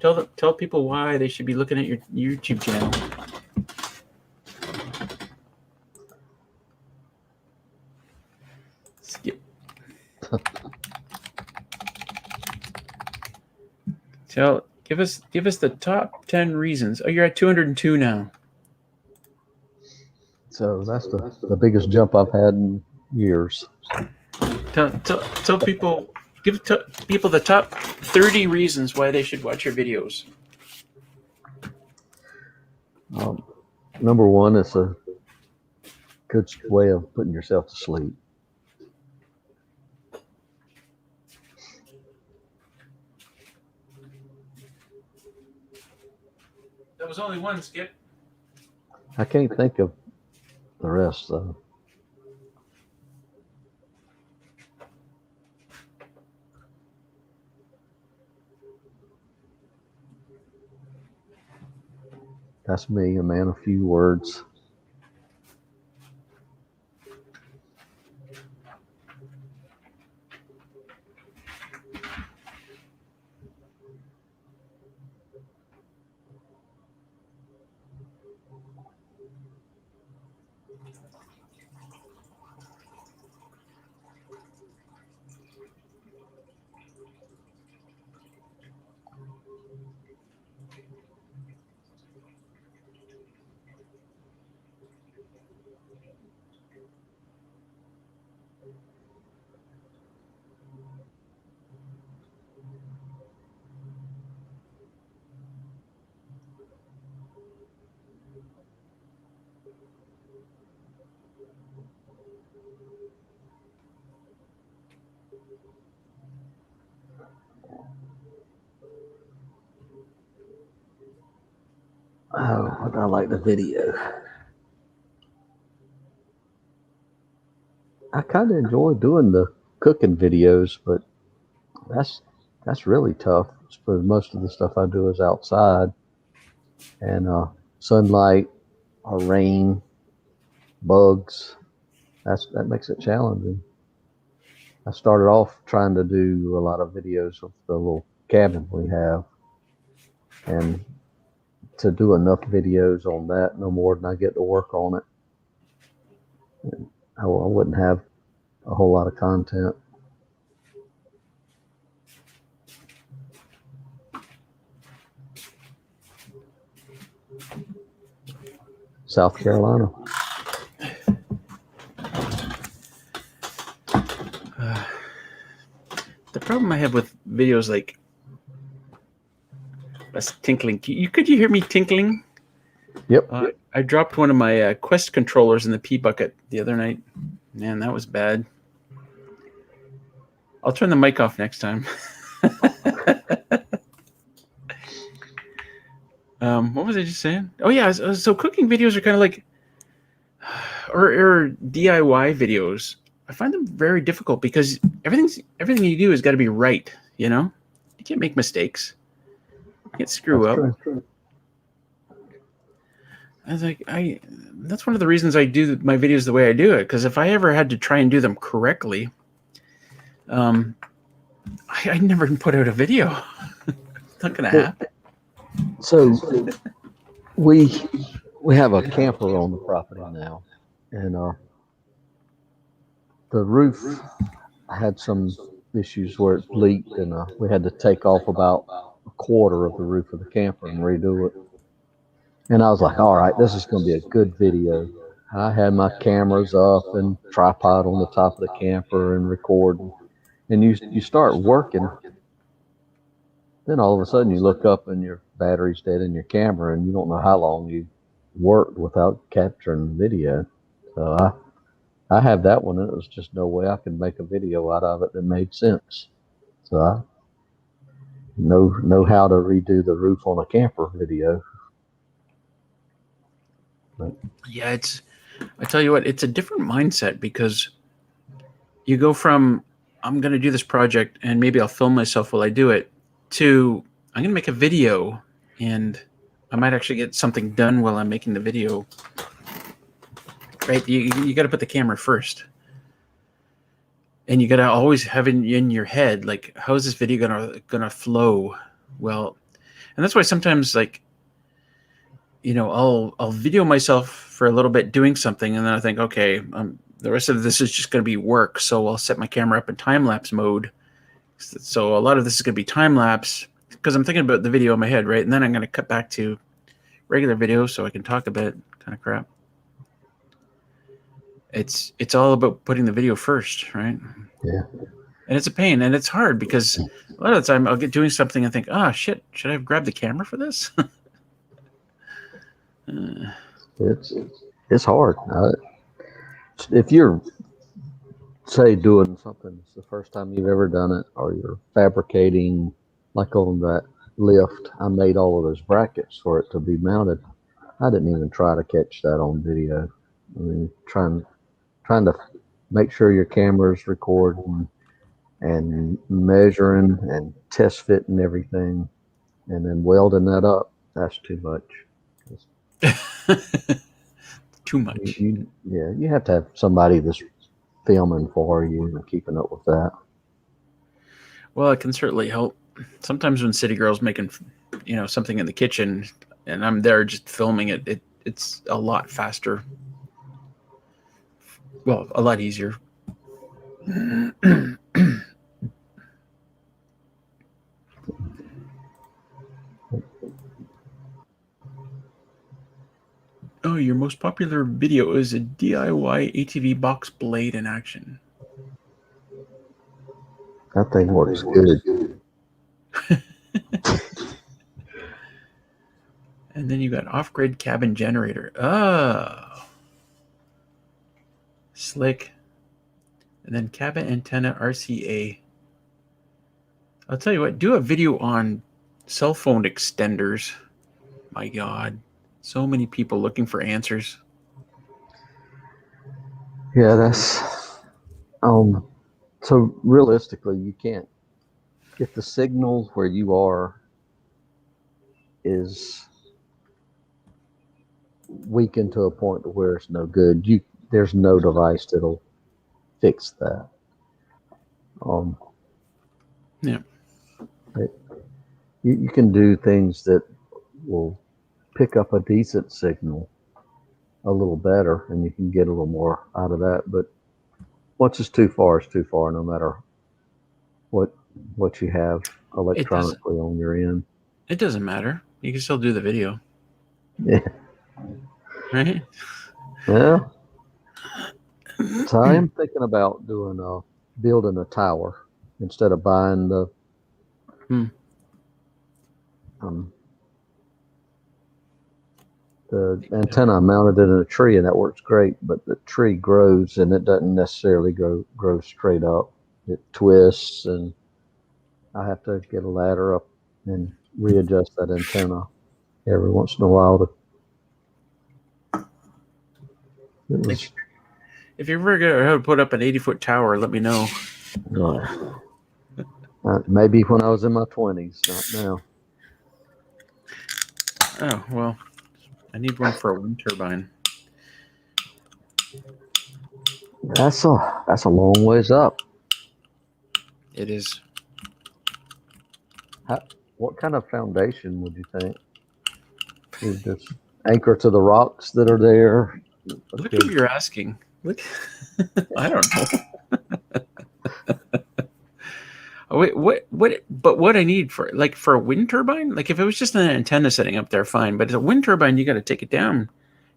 Tell people why they should be looking at your YouTube channel. Skip. Give us the top 10 reasons. Oh, you're at 202 now. So that's the biggest jump I've had in years. Tell people, people the top 30 reasons why they should watch your videos. Number one, it's a good way of putting yourself to sleep. That was only one, Skip. I can't think of the rest, though. That's me, a man of few words. Oh, but I like the video. I kind of enjoy doing the cooking videos, but that's really tough. For most of the stuff I do is outside, and sunlight or rain, bugs. That makes it challenging. I started off trying to do a lot of videos of the little cabin we have, and to do enough videos on that, no more than I get to work on it, I wouldn't have a whole lot of content. South Carolina. The problem I have with videos like that's tinkling. Could you hear me tinkling? Yep. I dropped one of my Quest controllers in the pee bucket the other night. Man, that was bad. I'll turn the mic off next time. What was I just saying? Oh yeah, so cooking videos are kind of like, or DIY videos. I find them very difficult because everything you do has got to be right. You know, you can't make mistakes. You can't screw up. True. I was like, that's one of the reasons I do my videos the way I do it. Because if I ever had to try and do them correctly, I never put out a video. It's not gonna happen. So we have a camper on the property now, and the roof had some issues where it leaked, and we had to take off about a quarter of the roof of the camper and redo it. And I was like, all right, this is going to be a good video. I had my cameras up and tripod on the top of the camper and recording. And you start working, then all of a sudden you look up and your battery's dead in your camera, and you don't know how long you worked without capturing video. So I have that one, and it was just no way I could make a video out of it that made sense. So I know how to redo the roof on a camper video. But Yeah, I tell you what, it's a different mindset because you go from I'm going to do this project and maybe I'll film myself while I do it to I'm going to make a video and I might actually get something done while I'm making the video. Right? You got to put the camera first. And you got to always have in your head, like, how is this video gonna flow well? And that's why sometimes, like, I'll video myself for a little bit doing something, and then I think, okay, the rest of this is just going to be work, so I'll set my camera up in time-lapse mode. So a lot of this is going to be time-lapse because I'm thinking about the video in my head, right? And then I'm going to cut back to regular video so I can talk a bit, kind of crap. It's all about putting the video first, right? Yeah. And it's a pain, and it's hard because a lot of the time I'll get doing something and think, oh, shit, should I have grabbed the camera for this? It's hard. If you're, say, doing something, it's the first time you've ever done it, or you're fabricating, like on that lift, I made all of those brackets for it to be mounted. I didn't even try to catch that on video. I mean, trying to make sure your camera's recording and measuring and test fitting everything, and then welding that up, that's too much. Too much. You have to have somebody that's filming for you and keeping up with that. Well, it can certainly help. Sometimes when City Girl's making, something in the kitchen, and I'm there just filming it, it's a lot faster. Well, a lot easier. Oh, your most popular video is a DIY ATV box blade in action. That thing works good. And then you got off-grid cabin generator. Oh. Slick. And then cabin antenna RCA. I'll tell you what, do a video on cell phone extenders. My God. So many people looking for answers. Yeah, that's so realistically you can't, if the signal where you are is weakened to a point to where it's no good, there's no device that'll fix that. Yeah. You can do things that will pick up a decent signal a little better, and you can get a little more out of that. But once it's too far, it's too far, no matter what you have electronically on your end. It doesn't matter. You can still do the video. Yeah. Right? Yeah. So I am thinking about building a tower instead of buying the antenna. I mounted it in a tree, and that works great, but the tree grows and it doesn't necessarily grow straight up. It twists, and I have to get a ladder up and readjust that antenna every once in a while. If you're ever going to put up an 80-foot tower, let me know. Maybe when I was in my 20s, not now. Oh, well, I need one for a wind turbine. That's a long ways up. It is. What kind of foundation would you think? Is this anchor to the rocks that are there? Look who you're asking. Look, I don't know. Wait, what? But what I need for a wind turbine? Like if it was just an antenna setting up there, fine. But as a wind turbine, you got to take it down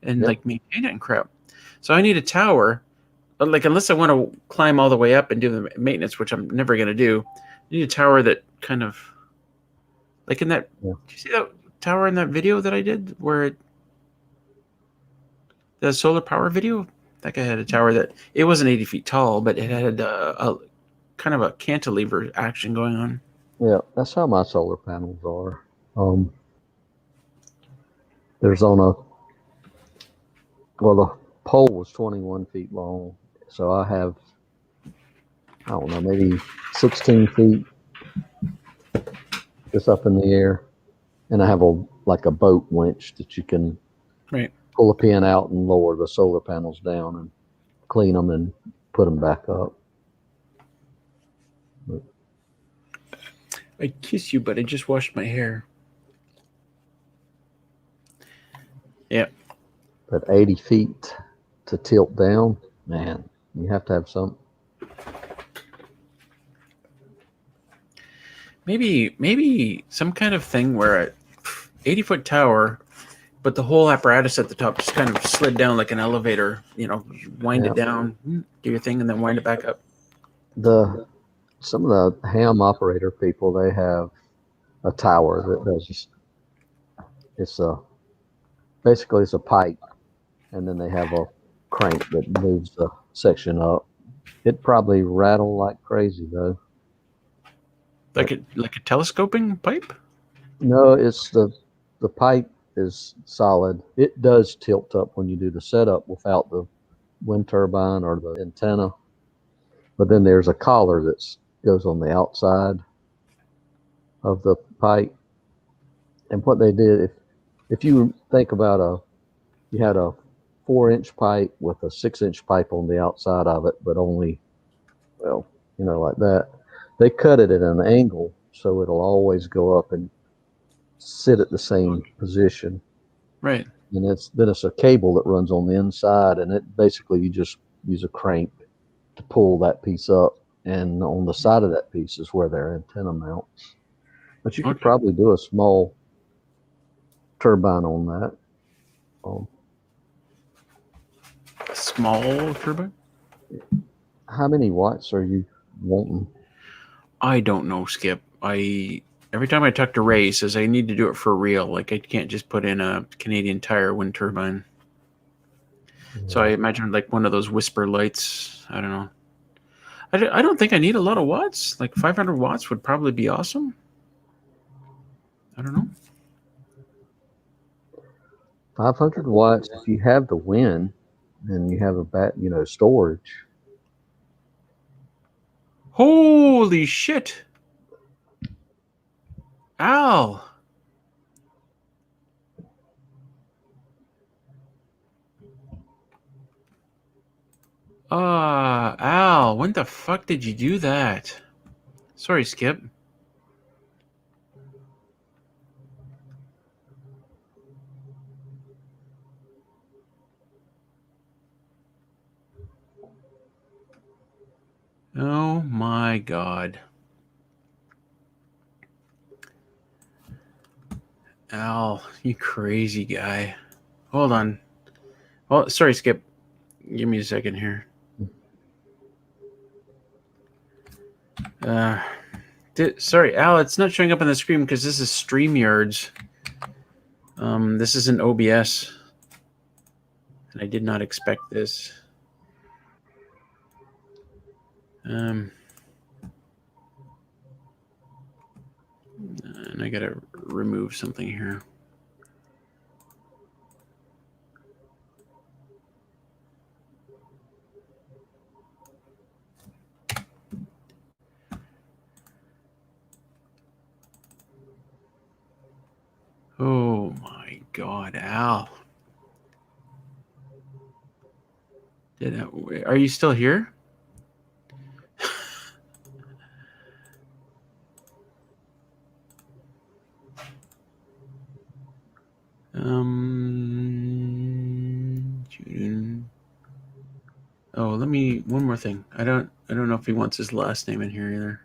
and maintain it and crap. So I need a tower. Like unless I want to climb all the way up and do the maintenance, which I'm never going to do. I need a tower that kind of like in that. Yeah. Did you see that tower in that video that I did where the solar power video? That guy had a tower that it wasn't 80 feet tall, but it had a kind of a cantilever action going on. Yeah, that's how my solar panels are. There's the pole was 21 feet long, so I have, I don't know, maybe 16 feet just up in the air. and I have a boat winch that you can Right. pull a pin out and lower the solar panels down and clean them and put them back up. I kiss you, but I just washed my hair. Yeah. But 80 feet to tilt down, man, you have to have some. Maybe some kind of thing where a 80-foot tower, but the whole apparatus at the top just kind of slid down like an elevator. You wind it down, do your thing, and then wind it back up. Some of the ham operator people, they have a tower that does. Basically it's a pipe, and then they have a crank that moves the section up. It probably rattle like crazy though. Like a telescoping pipe? No, it's the pipe is solid. It does tilt up when you do the setup without the wind turbine or the antenna. But then there's a collar that goes on the outside of the pipe. And what they did, if you think about you had a 4-inch pipe with a 6-inch pipe on the outside of it, but only, like that. They cut it at an angle so it'll always go up and sit at the same position. Right. And it's a cable that runs on the inside, and it basically you just use a crank to pull that piece up, and on the side of that piece is where their antenna mounts. But you could probably do a small turbine on that. A small turbine? How many watts are you wanting? I don't know, Skip. Every time I talk to Ray, he says I need to do it for real. Like I can't just put in a Canadian Tire wind turbine. Yeah. So I imagine like one of those whisper lights. I don't know. I don't think I need a lot of watts. Like 500 watts would probably be awesome. I don't know. 500 watts. If you have the wind and you have storage. Holy shit. Al. Al, when the fuck did you do that? Sorry, Skip. Oh my God. Al, you crazy guy. Hold on. Oh, sorry, Skip. Give me a second here. Sorry, Al, it's not showing up on the screen because this is StreamYards. This is an OBS. And I did not expect this. And I gotta remove something here. Oh my God, Al. Are you still here? June. Oh, one more thing. I don't know if he wants his last name in here either.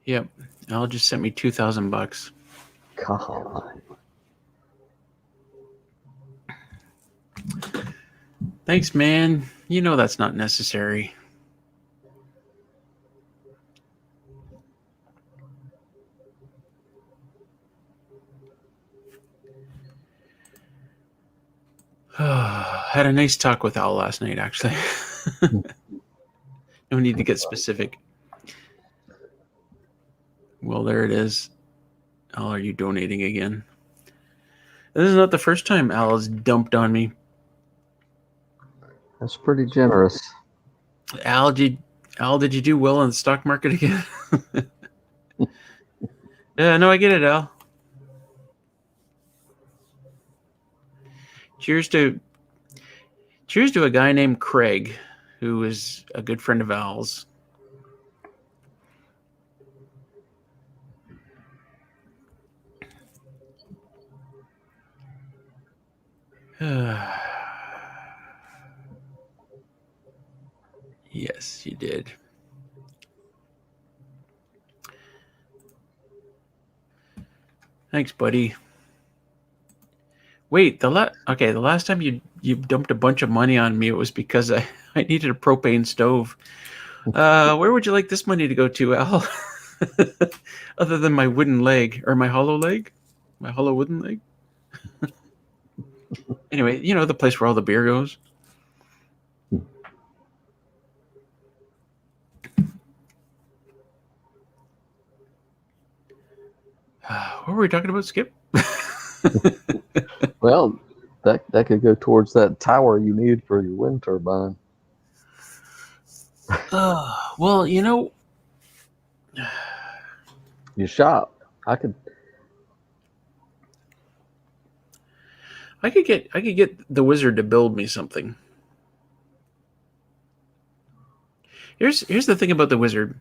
Yep. Al just sent me $2,000. God. Thanks, man. You know that's not necessary. Had a nice talk with Al last night, actually. No need to get specific. Well, there it is. Al, are you donating again? This is not the first time Al has dumped on me. That's pretty generous. Al, did you do well in the stock market again? Yeah, no, I get it, Al. Cheers to a guy named Craig, who is a good friend of Al's. Yes, you did. Thanks, buddy. Wait, the last time you dumped a bunch of money on me, it was because I needed a propane stove. Where would you like this money to go to, Al? Other than my wooden leg or my hollow leg, my hollow wooden leg. Anyway, you know, the place where all the beer goes. What were we talking about, Skip? Well, that could go towards that tower you need for your wind turbine. Well, you know, Your shop. I could get the wizard to build me something. Here's the thing about the wizard.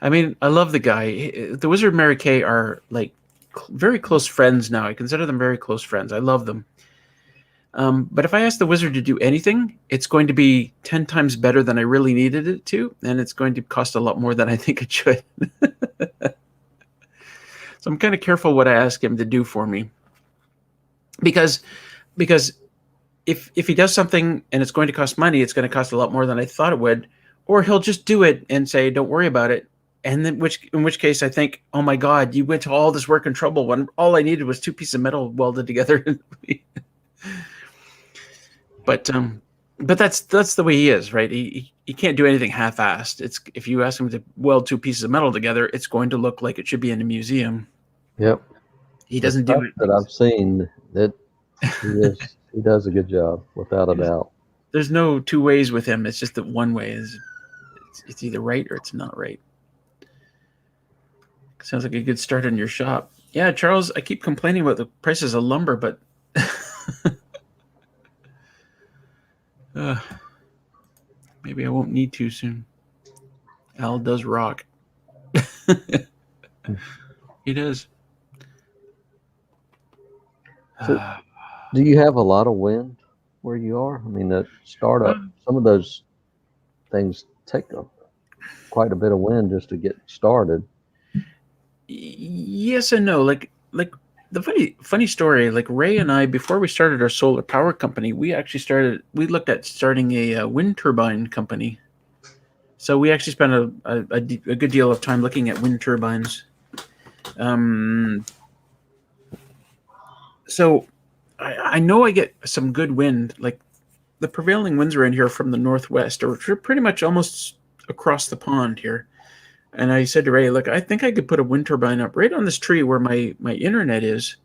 I mean, I love the guy. The wizard and Mary Kay are like very close friends now. I consider them very close friends. I love them. But if I ask the wizard to do anything, it's going to be 10 times better than I really needed it to, and it's going to cost a lot more than I think it should. So I'm kind of careful what I ask him to do for me. Because if he does something and it's going to cost money, it's going to cost a lot more than I thought it would, or he'll just do it and say, "Don't worry about it." And then in which case I think, "Oh my God, you went to all this work and trouble when all I needed was 2 pieces of metal welded together." But that's the way he is, right? He can't do anything half-assed. It's if you ask him to weld 2 pieces of metal together, it's going to look like it should be in a museum. Yep. He doesn't do it. That I've seen that he does a good job, without a doubt. There's no two ways with him. It's just that one way is it's either right or it's not right. Sounds like a good start in your shop. Yeah, Charles, I keep complaining about the prices of lumber, but maybe I won't need to soon. Al does rock. He does. So, do you have a lot of wind where you are? I mean, the startup, some of those things take quite a bit of wind just to get started. Yes and no. Like the funny story. Like Ray and I, before we started our solar power company, we looked at starting a wind turbine company. So we actually spent a good deal of time looking at wind turbines. So I know I get some good wind. Like the prevailing winds around here from the northwest, or pretty much almost across the pond here. And I said to Ray, "Look, I think I could put a wind turbine up right on this tree where my internet is,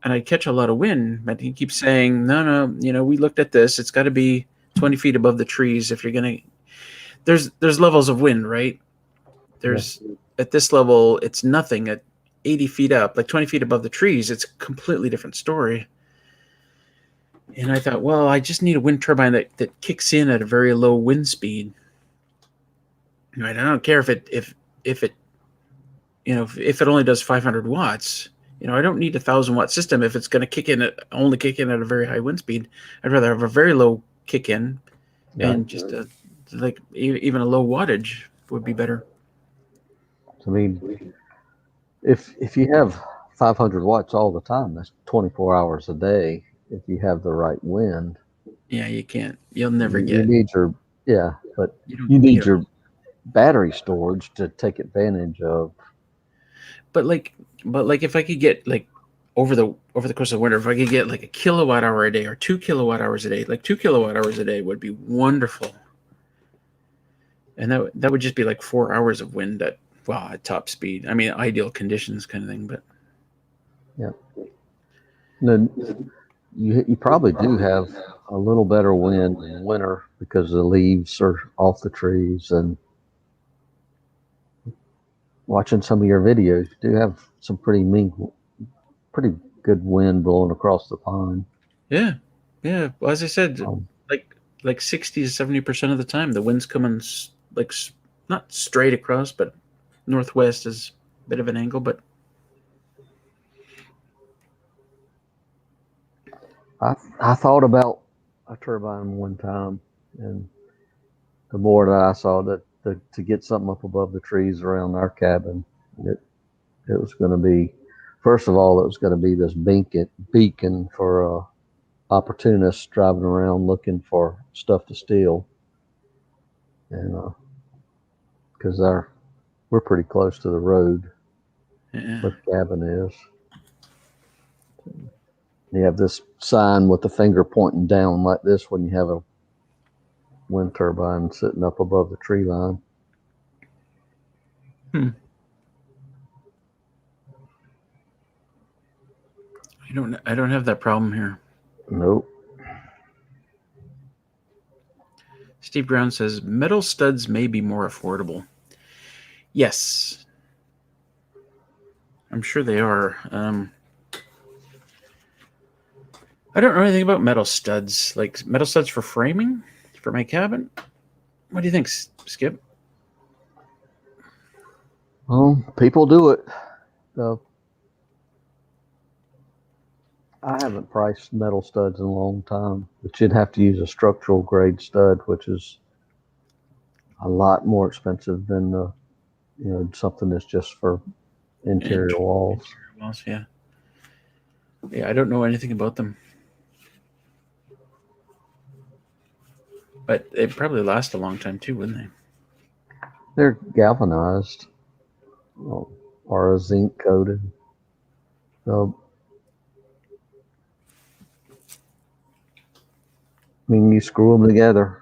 and I'd catch a lot of wind." But he keeps saying, "No, you know, we looked at this. It's got to be 20 feet above the trees if you're gonna." There's levels of wind, right? At this level, it's nothing. At 80 feet up, like 20 feet above the trees, it's a completely different story. And I thought, well, I just need a wind turbine that kicks in at a very low wind speed. Right? I don't care if it only does 500 watts. You know, I don't need a 1,000-watt system if it's going to only kick in at a very high wind speed. I'd rather have a very low kick in, and just like even a low wattage would be better. I mean, if you have 500 watts all the time, that's 24 hours a day. If you have the right wind, yeah, you can't. You'll never you get. need but you need your battery storage to take advantage of. But like if I could get like over the course of winter, if I could get like a kilowatt hour a day or 2 kilowatt hours a day, like 2 kilowatt hours a day would be wonderful. And that would just be like 4 hours of wind at top speed. I mean, ideal conditions kind of thing. But Yeah. Then you probably do have a little better wind in winter because the leaves are off the trees, and watching some of your videos, you do have some pretty good wind blowing across the pond. Yeah. Well, as I said, Um, like 60 to 70% of the time, the wind's coming not straight across, but northwest is a bit of an angle. But I thought about a turbine one time, and the more that I saw that to get something up above the trees around our cabin, it was going to be, first of all, it was going to be this beacon for opportunists driving around looking for stuff to steal, and because we're pretty close to the road yeah. where the cabin is. You have this sign with the finger pointing down like this when you have a wind turbine sitting up above the tree line. I don't have that problem here. Nope. Steve Brown says metal studs may be more affordable. Yes, I'm sure they are. I don't know anything about metal studs, like metal studs for framing for my cabin. What do you think, Skip? Well, people do it. I haven't priced metal studs in a long time, but you'd have to use a structural grade stud, which is a lot more expensive than something that's just for interior walls. Interior walls, yeah. Yeah, I don't know anything about them. But they probably last a long time too, wouldn't they? They're galvanized or zinc coated. So, I mean, you screw them together.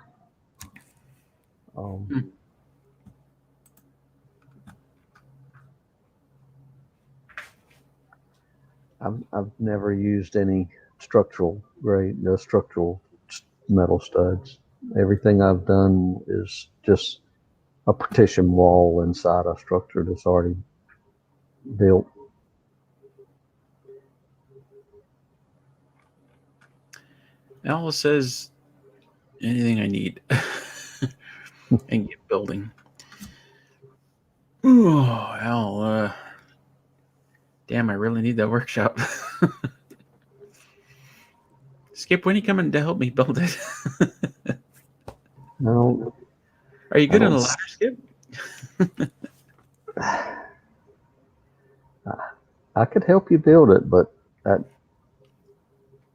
I've never used any structural metal studs. Everything I've done is just a partition wall inside a structure that's already built. Al says anything I need and get building. Oh, Al, damn, I really need that workshop. Skip, when are you coming to help me build it? No, Are you good on a ladder, Skip? I could help you build it, but I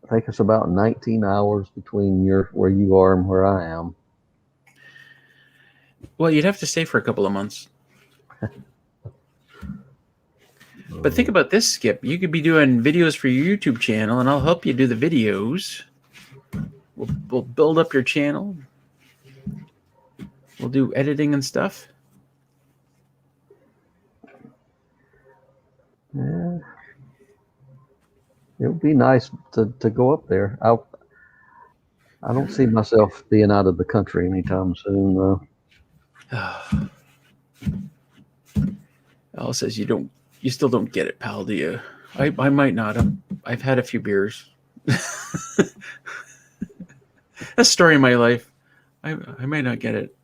think it's about 19 hours between where you are and where I am. Well, you'd have to stay for a couple of months. But think about this, Skip. You could be doing videos for your YouTube channel, and I'll help you do the videos. We'll build up your channel. We'll do editing and stuff. Yeah. It would be nice to go up there. I don't see myself being out of the country anytime soon, though. Al says you still don't get it, pal, do you? I might not. I've had a few beers. That's a story of my life. I might not get it.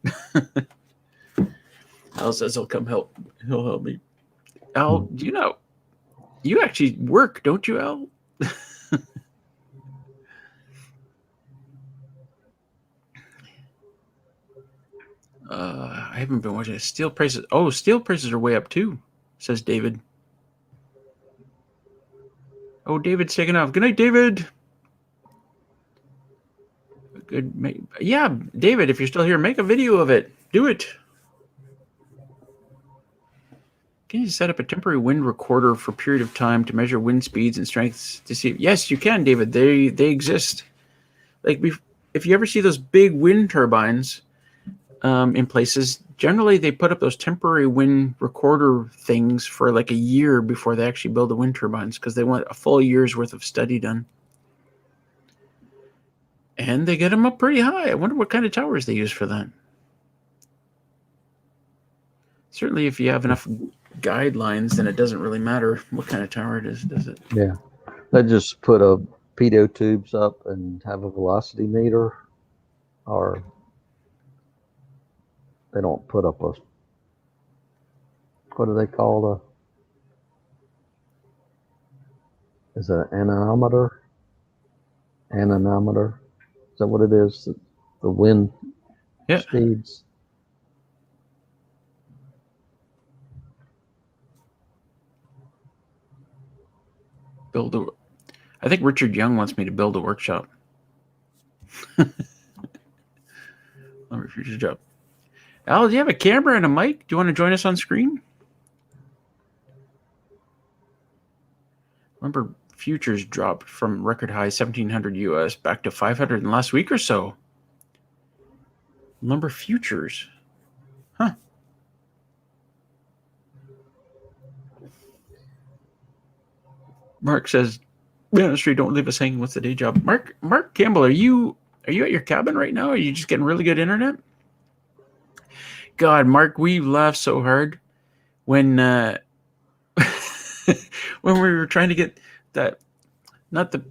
Al says he'll come help. He'll help me. Al, do you know? You actually work, don't you, Al? I haven't been watching it. Steel prices. Oh, steel prices are way up too, says David. Oh, David's taking off. Good night, David. Yeah, David, if you're still here, make a video of it. Do it. Can you set up a temporary wind recorder for a period of time to measure wind speeds and strengths to see? Yes, you can, David. They exist. Like if you ever see those big wind turbines, in places. Generally, they put up those temporary wind recorder things for like a year before they actually build the wind turbines because they want a full year's worth of study done. And they get them up pretty high. I wonder what kind of towers they use for that. Certainly, if you have enough guidelines, then it doesn't really matter what kind of tower it is, does it? Yeah. They just put a pitot tubes up and have a velocity meter, or they don't put up a, what do they call is it an anemometer? Anemometer? Is that what it is? The wind speeds? I think Richard Young wants me to build a workshop. Future job. Al, do you have a camera and a mic? Do you want to join us on screen? Remember, futures dropped from record high 1700 US back to 500 in the last week or so. Lumber futures. Huh. Mark says, ministry, don't leave us hanging. What's the day job? Mark Campbell, are you at your cabin right now? Or are you just getting really good internet? God, Mark, we laughed so hard when when we were trying to get that, not the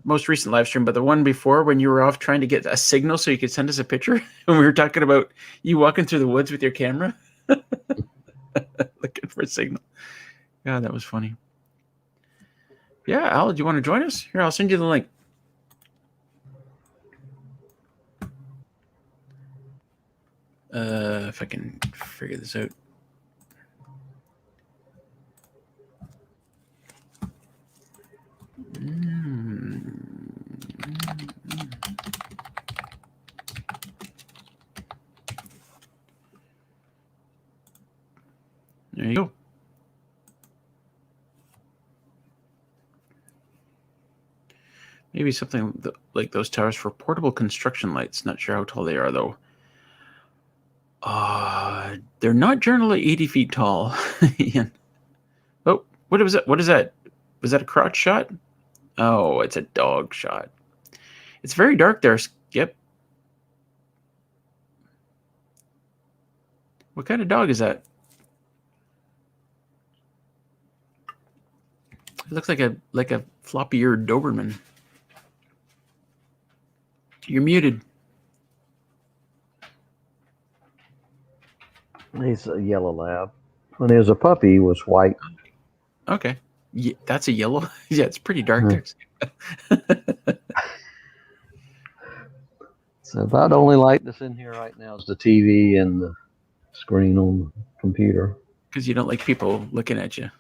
most recent live stream, but the one before when you were off trying to get a signal so you could send us a picture. And we were talking about you walking through the woods with your camera looking for a signal. Yeah, that was funny. Yeah, Al, do you want to join us? Here, I'll send you the link. If I can figure this out. There you go. Maybe something like those towers for portable construction lights. Not sure how tall they are, though. They're not generally 80 feet tall. Oh, what was that? What is that? Was that a crotch shot? Oh, it's a dog shot. It's very dark there, Skip. What kind of dog is that? It looks like a floppy-eared Doberman. You're muted. He's a yellow lab. When he was a puppy, he was white. Okay. Yeah, that's a yellow. Yeah, it's pretty dark there. So about the only light that's in here right now is the TV and the screen on the computer. Because you don't like people looking at you.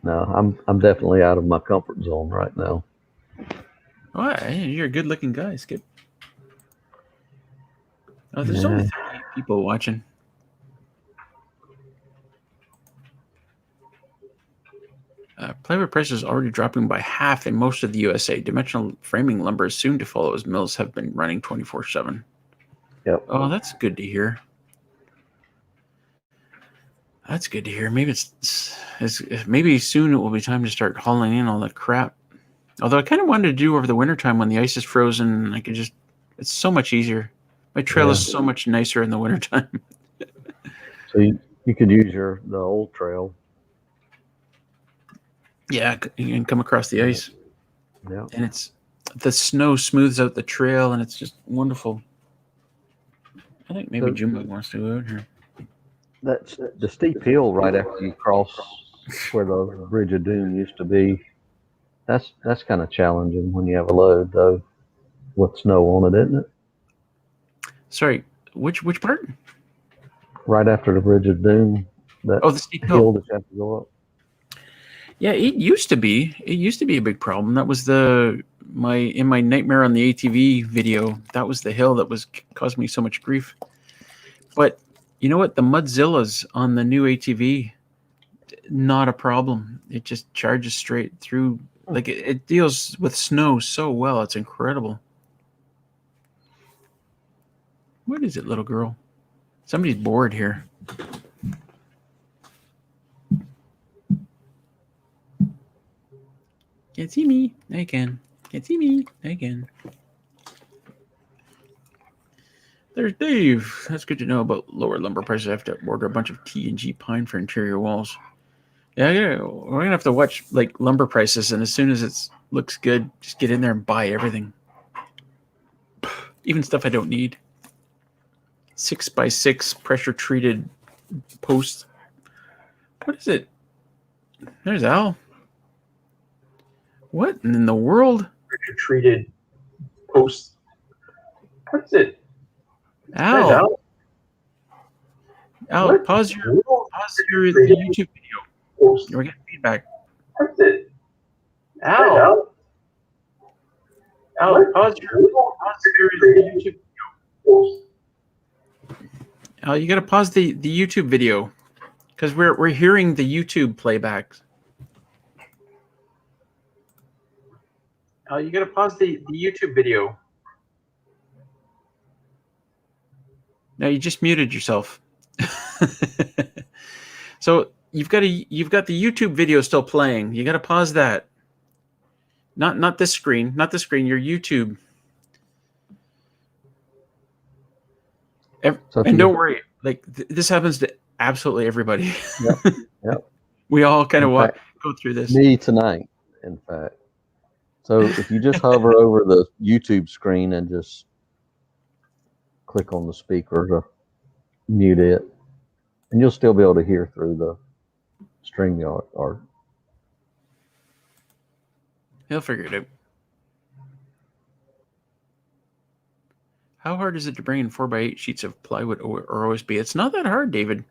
No, I'm definitely out of my comfort zone right now. Oh, you're a good-looking guy, Skip. Oh, there's only 38 people watching. Plywood prices are already dropping by half in most of the USA. Dimensional framing lumber is soon to follow as mills have been running 24/7. Yep. Oh, that's good to hear. That's good to hear. Maybe maybe soon it will be time to start hauling in all that crap. Although I kind of wanted to do over the wintertime when the ice is frozen. I could just, it's so much easier. My trail is so much nicer in the wintertime. So you could use the old trail. Yeah, you can come across the ice. Yeah. And the snow smooths out the trail and it's just wonderful. I think maybe Jimbo wants to go out here. That's the steep hill right after you cross where the Bridge of Doom used to be. That's kind of challenging when you have a load, though, with snow on it, isn't it? Sorry, which part? Right after the Bridge of Doom. The steep hill that you have to go up. Yeah, it used to be a big problem. That was in my Nightmare on the ATV video. That was the hill that was causing me so much grief. But you know what? The Mudzillas on the new ATV, not a problem. It just charges straight through. Like it deals with snow so well. It's incredible. What is it, little girl? Somebody's bored here. Can't see me. I can. Can't see me. I can. There's Dave. That's good to know about lower lumber prices. I have to order a bunch of T&G pine for interior walls. Yeah, we're gonna have to watch like lumber prices, and as soon as it looks good, just get in there and buy everything, even stuff I don't need. 6x6 pressure treated posts. What is it? There's Al. What in the world? Pressure treated posts. What is it? Al. There's Al. Al, What? pause your the YouTube video. Post. We're getting feedback. What's it? Al. Al, pause your YouTube video. Post. Al, you got to pause the YouTube video because we're hearing the YouTube playbacks. Al, you got to pause the YouTube video. No, you just muted yourself. So you've got the YouTube video still playing. You got to pause that. Not this screen. Not the screen. Your YouTube. And don't worry. Like this happens to absolutely everybody. Yep. We all kind of go through this. Me tonight, in fact. So if you just hover over the YouTube screen and just click on the speaker to mute it, and you'll still be able to hear through the StreamYard. Or He'll figure it out. How hard is it to bring in 4x8 sheets of plywood or OSB? It's not that hard, David.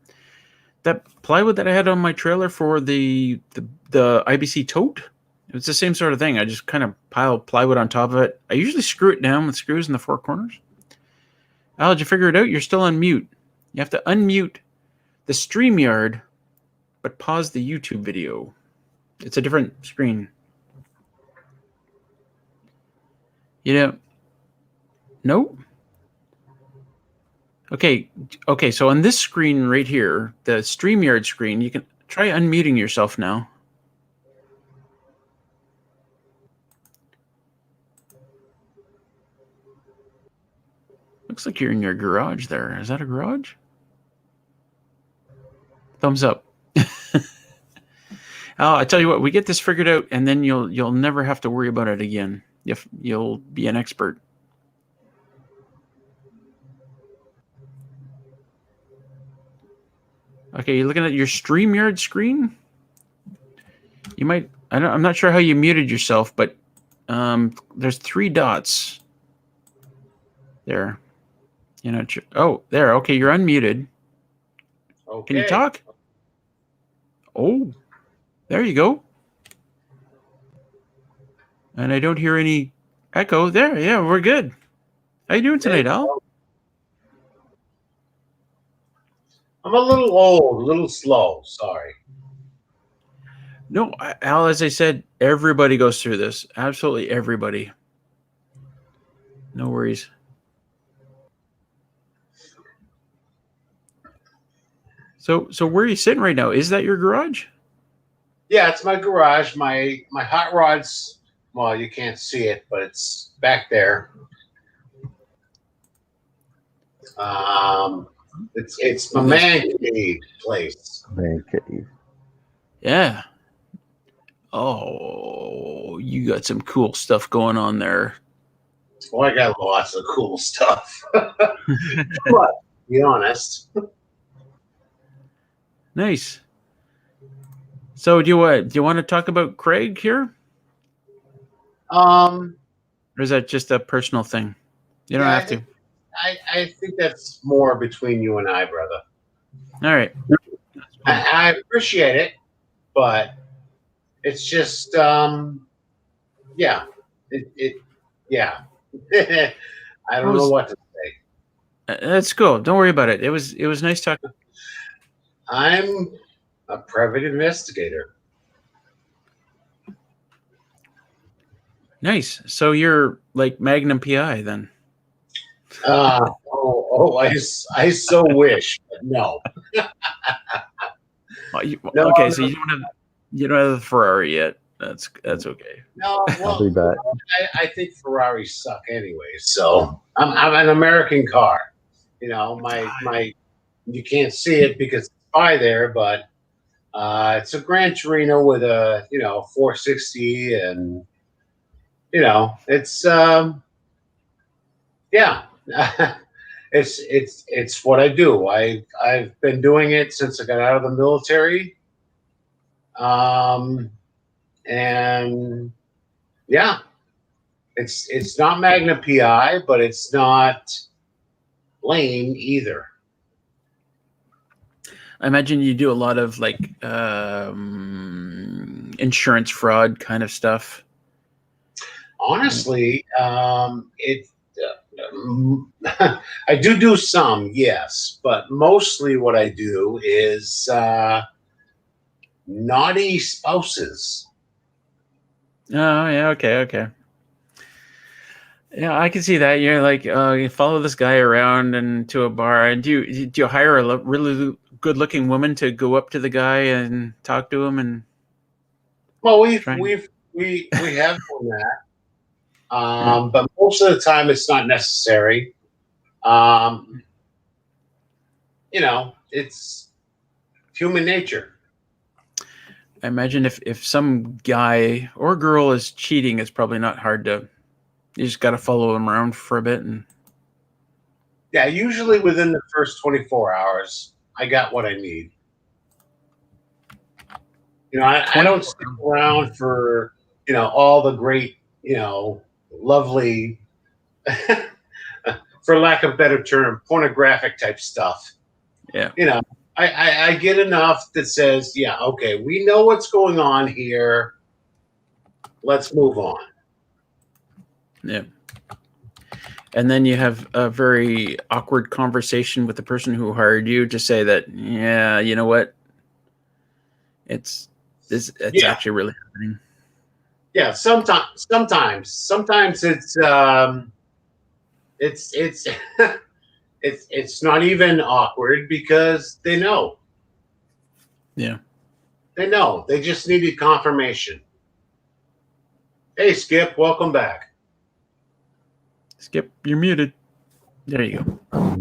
That plywood that I had on my trailer for the IBC Tote, it's the same sort of thing. I just kind of pile plywood on top of it. I usually screw it down with screws in the four corners. Al, did you figure it out? You're still on mute. You have to unmute the StreamYard, but pause the YouTube video. It's a different screen. You know, nope. Okay, so on this screen right here, the StreamYard screen, you can try unmuting yourself now. Looks like you're in your garage there. Is that a garage? Thumbs up. I tell you what, we get this figured out, and then you'll never have to worry about it again. You'll be an expert. Okay, you're looking at your StreamYard screen. You might. I'm not sure how you muted yourself, but there's 3 dots there. You're not sure. Oh, there. Okay, you're unmuted. Okay. Can you talk? Oh, there you go. And I don't hear any echo there. Yeah, we're good. How you doing tonight, Al? I'm a little old, a little slow. Sorry. No, Al, as I said, everybody goes through this. Absolutely everybody. No worries. So where are you sitting right now? Is that your garage? Yeah, it's my garage. My hot rods. Well, you can't see it, but it's back there. It's my man cave place. man cave. Yeah. Oh, you got some cool stuff going on there. Well, I got lots of cool stuff. But be honest. Nice. So do you want to talk about Craig here? Or is that just a personal thing? You don't have to. I think that's more between you and I, brother. All right. I appreciate it, but it's just yeah. Yeah. I don't know what to say. That's cool. Don't worry about it. It was nice talking. I'm a private investigator. Nice. So you're like Magnum PI then? I so wish, but no. No, Okay, no, so you don't have the Ferrari yet. That's okay. no. I'll be Well, back. I think Ferraris suck anyway. So I'm an American car. You know, my you can't see it because it's by there, but it's a Gran Torino with a 460, and it's yeah. It's what I do. I've been doing it since I got out of the military. Um, and yeah, it's not Magna PI, but it's not lame either. I imagine you do a lot of like insurance fraud kind of stuff. Honestly, it. I do some, yes, but mostly what I do is naughty spouses. Oh yeah, okay. Yeah, I can see that. You're like, you follow this guy around and to a bar, and do you hire a really good-looking woman to go up to the guy and talk to him and Well, try? we have done that, Yeah. but most of the time it's not necessary. Um, it's human nature. I imagine if some guy or girl is cheating, it's probably not hard to. You just got to follow them around for a bit, and Yeah, usually within the first 24 hours, I got what I need. I don't stick around for all the great, lovely, for lack of a better term, pornographic type stuff. yeah, I get enough that says, yeah, okay, we know what's going on here. Let's move on. yeah. And then you have a very awkward conversation with the person who hired you to say that, yeah, you know what, it's Yeah. actually really happening. Yeah, sometimes it's it's not even awkward because they know. Yeah. They know. They just needed confirmation. Hey, Skip, welcome back. Skip, you're muted. There you go.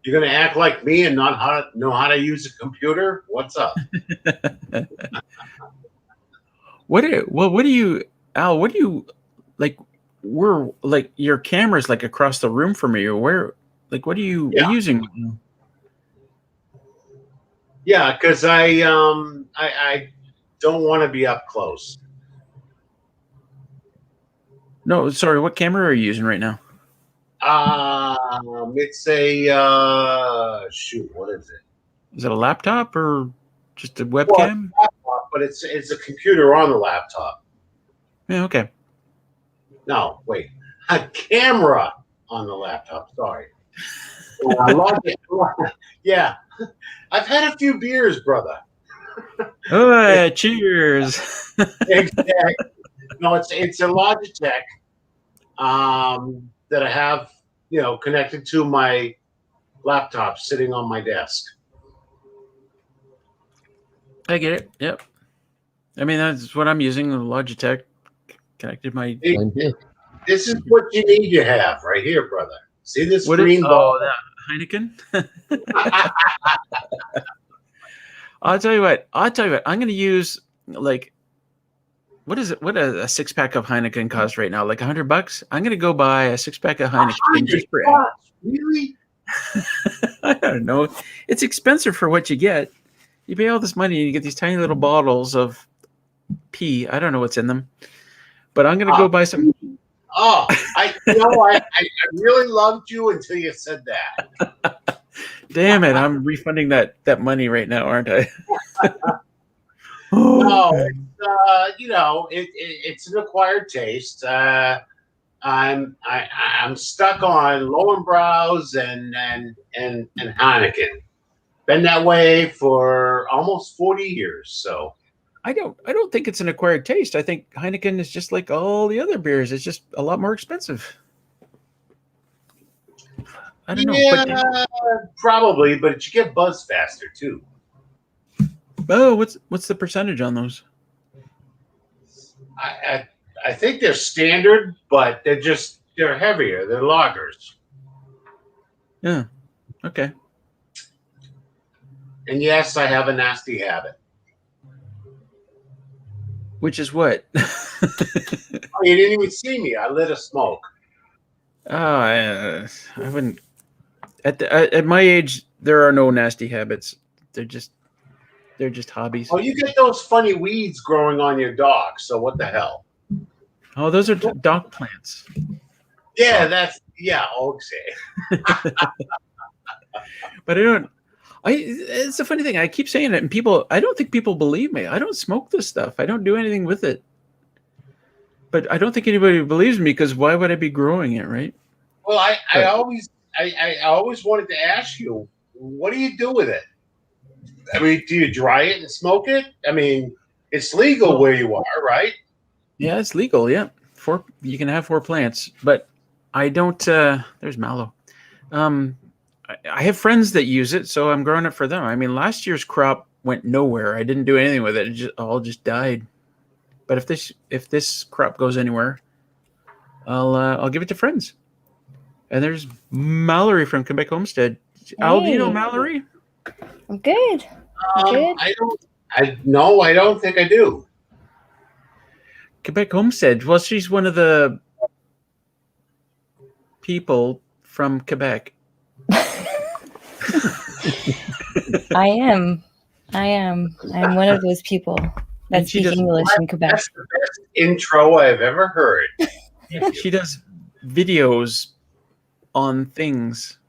You're gonna act like me and not know how to use a computer? What's up? What do you, Al? What do you like? We're like your camera's like across the room from me. Or where? Like, what are you Yeah. using? Yeah, because I don't want to be up close. No, sorry. What camera are you using right now? It's a shoot. What is it? Is it a laptop or just a Well, webcam? laptop, but it's a computer on the laptop. Yeah. Okay. No, wait, a camera on the laptop. Sorry. Yeah, I've had a few beers, brother. Oh, cheers. Exactly. No, it's a Logitech that I have, connected to my laptop sitting on my desk. I get it. Yep. I mean, that's what I'm using. The Logitech connected my. Same here. This is what you need to have right here, brother. See this What green is? ball? Oh, that Heineken. I'll tell you what. I'm going to use like. What is it? What a 6-pack of Heineken cost right now? Like $100. I'm going to go buy a 6-pack of Heineken just for. Really? I don't know. It's expensive for what you get. You pay all this money and you get these tiny little bottles of pee. I don't know what's in them, but I'm going to go buy some. Oh, I really loved you until you said that. Damn it! I'm refunding that money right now, aren't I? No, it's an acquired taste. I'm stuck on Lowenbrau's and Heineken. Been that way for almost 40 years. So I don't think it's an acquired taste. I think Heineken is just like all the other beers. It's just a lot more expensive. I don't know. Yeah, probably, but you get buzz faster too. Oh, what's the percentage on those? I think they're standard, but they're heavier. They're lagers. Yeah. Okay. And yes, I have a nasty habit. Which is what? Oh, you didn't even see me. I lit a smoke. I wouldn't. At my age, there are no nasty habits. They're just hobbies. Oh, you get those funny weeds growing on your dog. So what the hell? Oh, those are dog plants. Yeah, okay. But I don't. It's a funny thing. I keep saying it, and I don't think people believe me. I don't smoke this stuff. I don't do anything with it. But I don't think anybody believes me because why would I be growing it, right? Well, I always wanted to ask you, what do you do with it? I mean, do you dry it and smoke it? I mean, it's legal where you are, right? Yeah, it's legal. Yeah, you can have 4 plants, but I don't. There's mallow. I have friends that use it, so I'm growing it for them. I mean, last year's crop went nowhere. I didn't do anything with it. It all just died. But if this crop goes anywhere, I'll give it to friends. And there's Mallory from Quebec Homestead. Al, do you know Mallory? I'm good. Good. I don't think I do. Quebec Homestead. Well, she's one of the people from Quebec. I am one of those people that speak English in Quebec. That's the best intro I've ever heard. She does videos on things.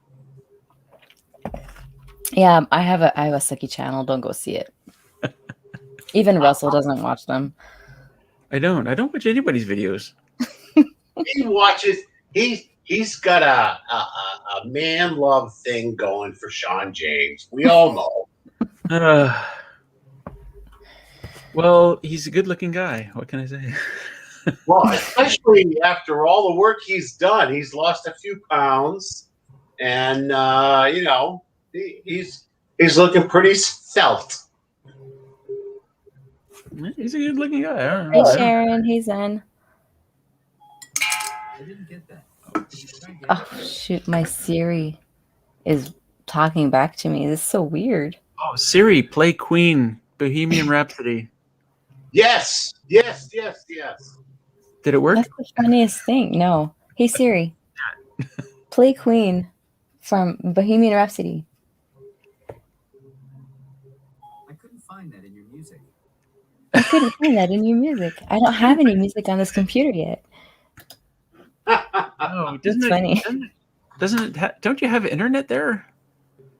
Yeah, I have a sucky channel. Don't go see it. Even Russell doesn't watch them. I don't watch anybody's videos. He watches. He's got a man love thing going for Sean James. We all know. Well, he's a good-looking guy. What can I say? Well, especially after all the work he's done, he's lost a few pounds, and he's looking pretty svelte. He's a good-looking guy. I don't Hey, know. Sharon. Hey, Zen. I didn't get that. Oh, shoot. My Siri is talking back to me. This is so weird. Oh, Siri, play Queen, Bohemian Rhapsody. Yes. Did it work? That's the funniest thing. No. Hey, Siri. Play Queen from Bohemian Rhapsody. I couldn't find that in your music. I couldn't find that in your music. I don't have any music on this computer yet. Oh, It's funny. Don't you have internet there?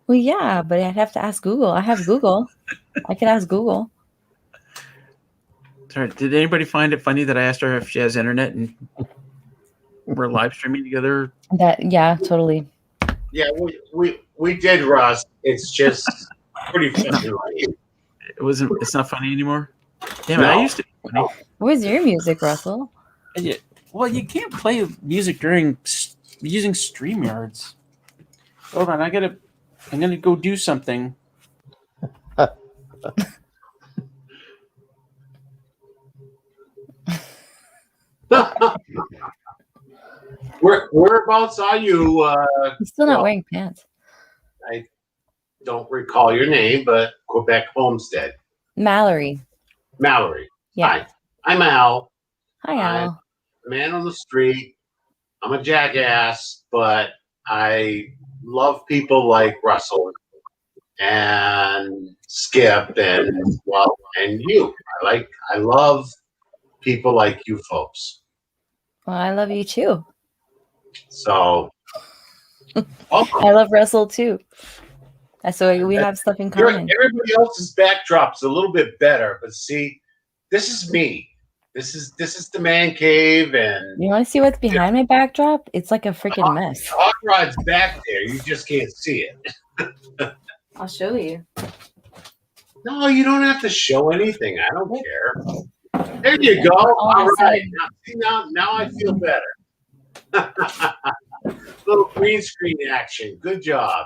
Well, yeah, but I'd have to ask Google. I have Google. I could ask Google. Sorry, did anybody find it funny that I asked her if she has internet and we're live streaming together? Yeah, totally. Yeah, we did, Russ. It's just pretty funny. It's not funny anymore. Damn it! No. I used to be funny. Where's your music, Russell? Well, you can't play music during using StreamYards. Hold on, I'm gonna go do something. Whereabouts are you? He's still not wearing pants. I don't recall your name, but Quebec Homestead. Mallory. Mallory. Yeah. Hi. I'm Al. Hi, Al. Man on the street. I'm a jackass, but I love people like Russell and Skip and you. I love people like you folks. Well, I love you too. So welcome. I love Russell too. So we have stuff in common. Everybody else's backdrop's a little bit better, but see, this is me. This is the man cave, and You want to see what's behind my backdrop? It's like a freaking mess. Hot Rod's back there. You just can't see it. I'll show you. No, you don't have to show anything. I don't care. There you go. All right. Now I feel better. Little green screen action. Good job.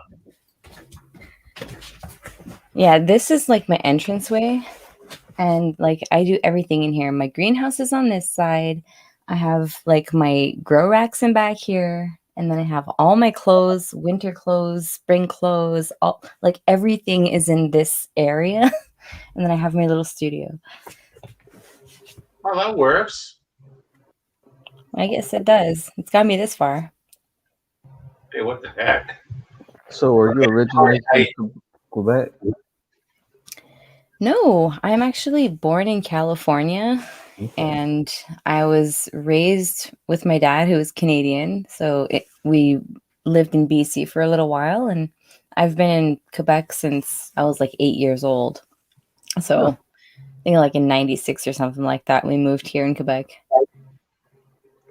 Yeah, this is like my entranceway. And like I do everything in here. My greenhouse is on this side. I have like my grow racks in back here. And then I have all my clothes, winter clothes, spring clothes, all like everything is in this area. And then I have my little studio. Well, that works. I guess it does. It's got me this far. Hey, what the heck? So are you originally from Quebec? No, I'm actually born in California. Okay. And I was raised with my dad, who was Canadian. So we lived in BC for a little while, and I've been in Quebec since I was like 8 years old. So I think like in '96 or something like that, we moved here in Quebec.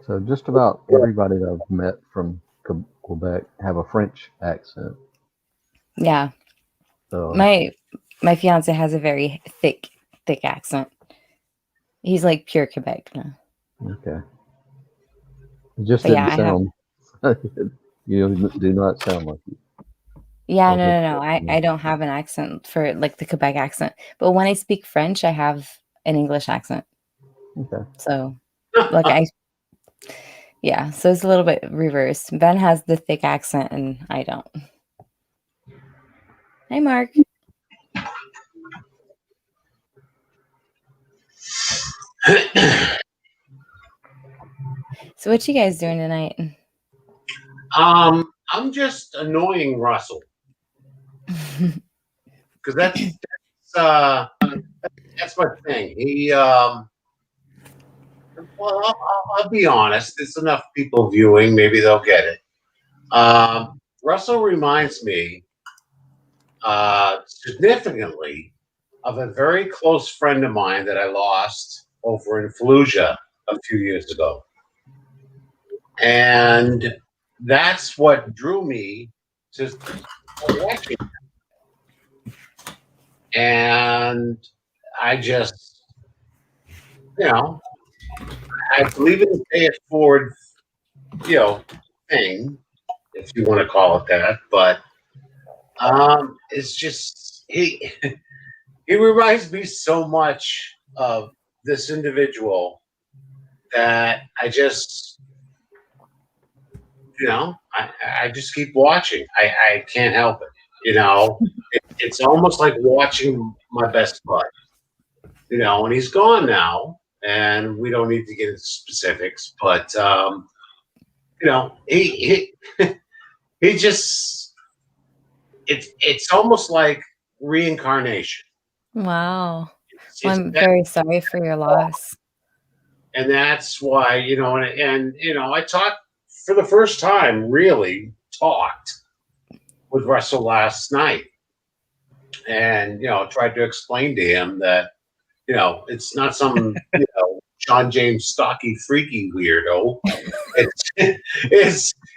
So just about everybody that I've met from Quebec have a French accent. Yeah, So my fiance has a very thick accent. He's like pure Quebec now. okay, it just But didn't yeah, sound. You do not sound like you. Yeah, Okay. no. I don't have an accent for like the Quebec accent. But when I speak French, I have an English accent. Okay. So like yeah, so it's a little bit reversed. Ben has the thick accent and I don't. Hey Mark. So what you guys doing tonight? I'm just annoying Russell because that's my thing. Well, I'll be honest. It's enough people viewing. Maybe they'll get it. Russell reminds me significantly of a very close friend of mine that I lost over in Fallujah a few years ago. And that's what drew me to watching. And I just, I believe in the pay it forward, thing, if you want to call it that. But it's just he reminds me so much of this individual that I just, I just keep watching. I can't help it. It's almost like watching my best bud. And he's gone now, and we don't need to get into specifics, but he he just it's almost like reincarnation. Wow. It's Well, I'm very sorry for your loss. And that's why, and I talked for the first time, really talked with Russell last night, and tried to explain to him that it's not some John James stocky freaky weirdo.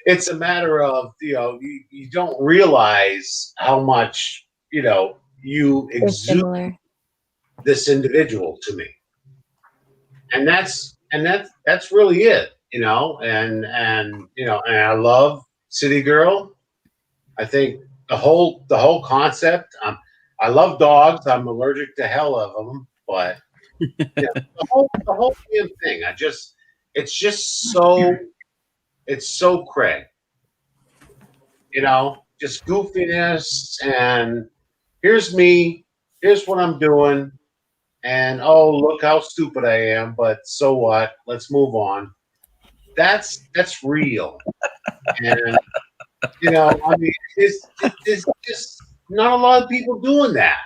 It's a matter of you don't realize how much you We're exude similar. this individual to me, and that's really it. And I love City Girl. I think the whole concept. I love dogs. I'm allergic to hell of them, but the whole damn thing. It's so Craig. Just goofiness, and here's me. Here's what I'm doing, and oh, look how stupid I am. But so what? Let's move on. That's real, and I mean, it's just not a lot of people doing that.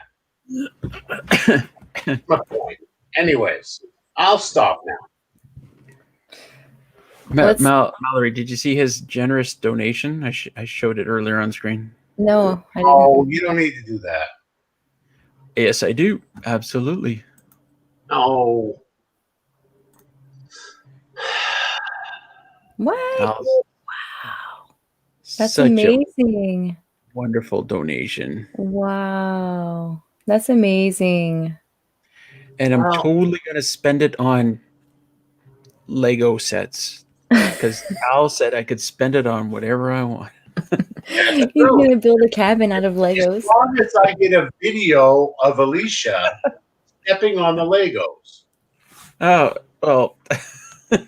My point. Anyways, I'll stop now. Mallory, did you see his generous donation? I showed it earlier on screen. No, I didn't. Oh, you don't need to do that. Yes, I do. Absolutely. No. What? Wow. That's Such amazing. a wonderful donation. Wow. That's amazing. And I'm Wow. totally going to spend it on Lego sets. because Al said I could spend it on whatever I want. He's gonna build a cabin out of Legos. As long as I get a video of Alicia stepping on the Legos. Oh, well, That's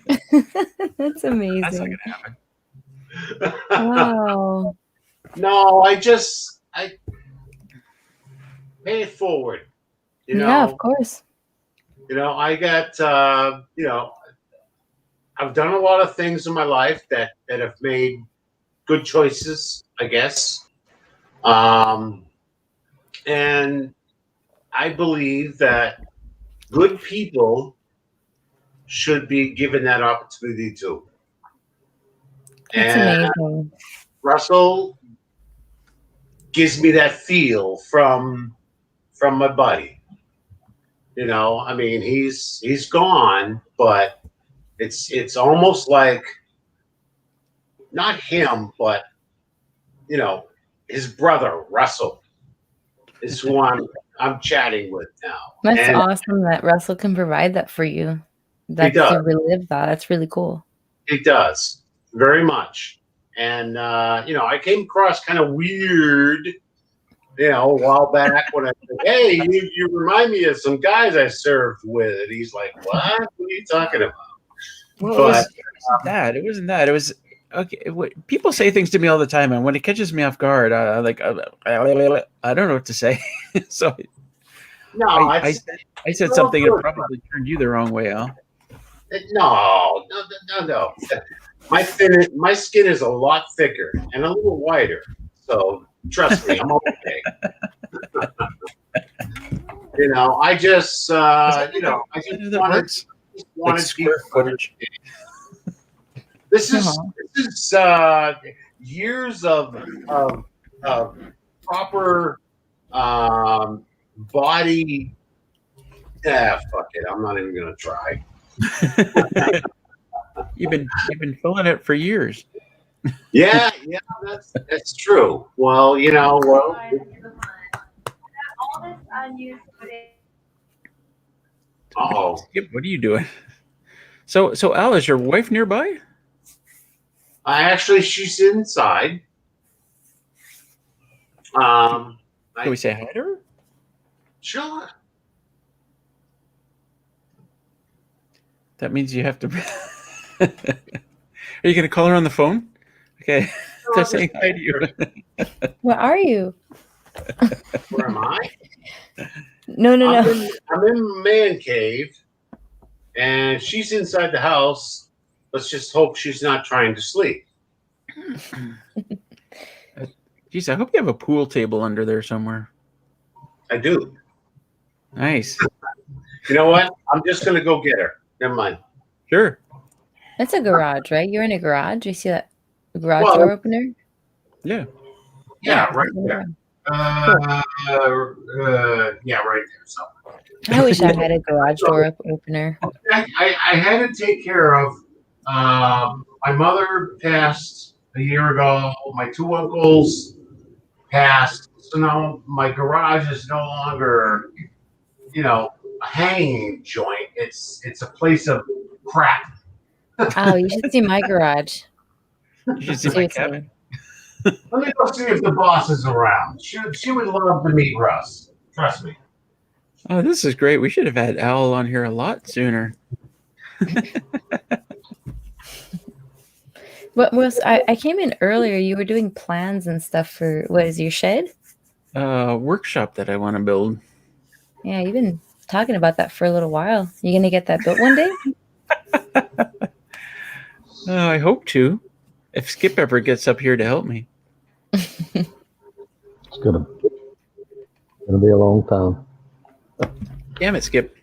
that's not amazing. going to happen. Wow. No, I pay it forward. You know, Yeah, of course. I got I've done a lot of things in my life that have made good choices, I guess. And I believe that good people should be given that opportunity too. That's And amazing. Russell gives me that feel from my buddy. I mean, he's gone, but it's almost like not him, but his brother Russell is who I'm chatting with now. That's And awesome that Russell can provide that for you. That's does. to relive that. That's really cool. He does very much. And I came across kind of weird, a while back when I said, "Hey, you remind me of some guys I served with." And he's like, "What? What are you talking about?" Well, But it wasn't that. It was okay. People say things to me all the time, and when it catches me off guard, I don't know what to say. So no, I said something that probably turned you the wrong way, Al. No. My skin is a lot thicker and a little whiter, so trust me, I'm okay. I just wanted Like square footage. This is years of proper body. Fuck it, I'm not even gonna try. You've been filling it for years. Yeah, that's true. Well, uh-oh. Skip, what are you doing? So Al, is your wife nearby? Actually, she's inside. Can we say hi to her? Sure. That means you have to. Are you going to call her on the phone? Okay, they're saying hi to you. Where are you? Where am I? No. I'm in the man cave, and she's inside the house. Let's just hope she's not trying to sleep. Geez, I hope you have a pool table under there somewhere. I do. Nice. You know what? I'm just going to go get her. Never mind. Sure. That's a garage, right? You're in a garage. You see that garage door opener? Yeah. Yeah, right there. Yeah, right there. So. I wish I had a garage door opener. I had to take care of. My mother passed a year ago. My two uncles passed. So now my garage is no longer, a hanging joint. It's a place of crap. Oh, you should see my garage. You should see my cabin. Let me go see if the boss is around. She would love to meet Russ. Trust me. Oh, this is great. We should have had Al on here a lot sooner. What was I came in earlier. You were doing plans and stuff for what is your shed? Workshop that I want to build. Yeah, you've been talking about that for a little while. You gonna get that built one day? I hope to. If Skip ever gets up here to help me. It's gonna be a long time. Damn it, Skip.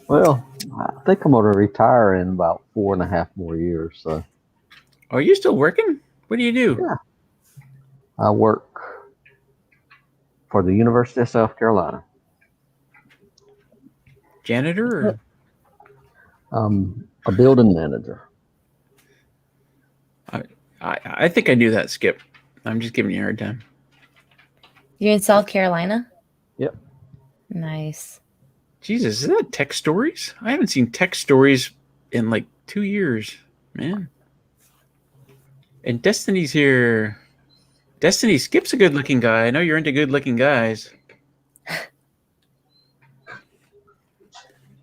Well, I think I'm gonna retire in about 4.5 more years. So. Are you still working? What do you do? Yeah. I work for the University of South Carolina. Janitor? Or? I'm a building manager. I think I knew that, Skip. I'm just giving you a hard time. You're in South Carolina? Yep. Nice. Jesus, is that Tech Stories? I haven't seen Tech Stories in like 2 years. Man. And Destiny's here. Destiny, Skip's a good-looking guy. I know you're into good-looking guys.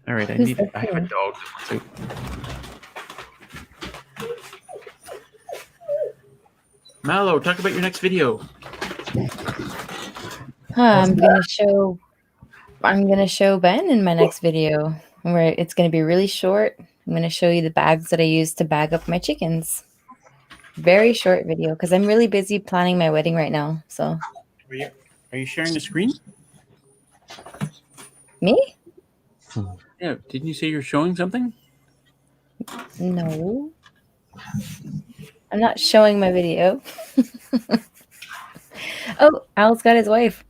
All right, I Who's have a listening? dog. So, Mallow, talk about your next video. I'm gonna show Ben in my next video where it's gonna be really short. I'm gonna show you the bags that I use to bag up my chickens. Very short video because I'm really busy planning my wedding right now. So Are you sharing the screen? me? Yeah. Didn't you say you're showing something? No. I'm not showing my video. Oh, Al's got his wife.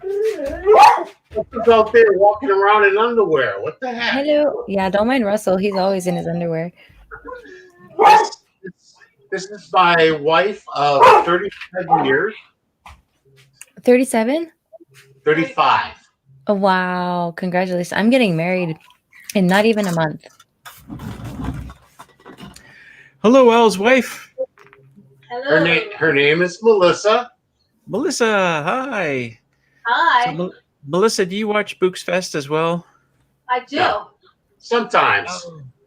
Who's out there walking around in underwear? What the heck? Hello. Yeah, don't mind Russell. He's always in his underwear. This is my wife of 37 years. 37? 35. Oh, wow. Congratulations. I'm getting married in not even a month. Hello, Al's wife. Hello. Her name is Melissa. Melissa, hi. Hi. So, Melissa, do you watch Books Fest as well? I do. Yeah. Sometimes.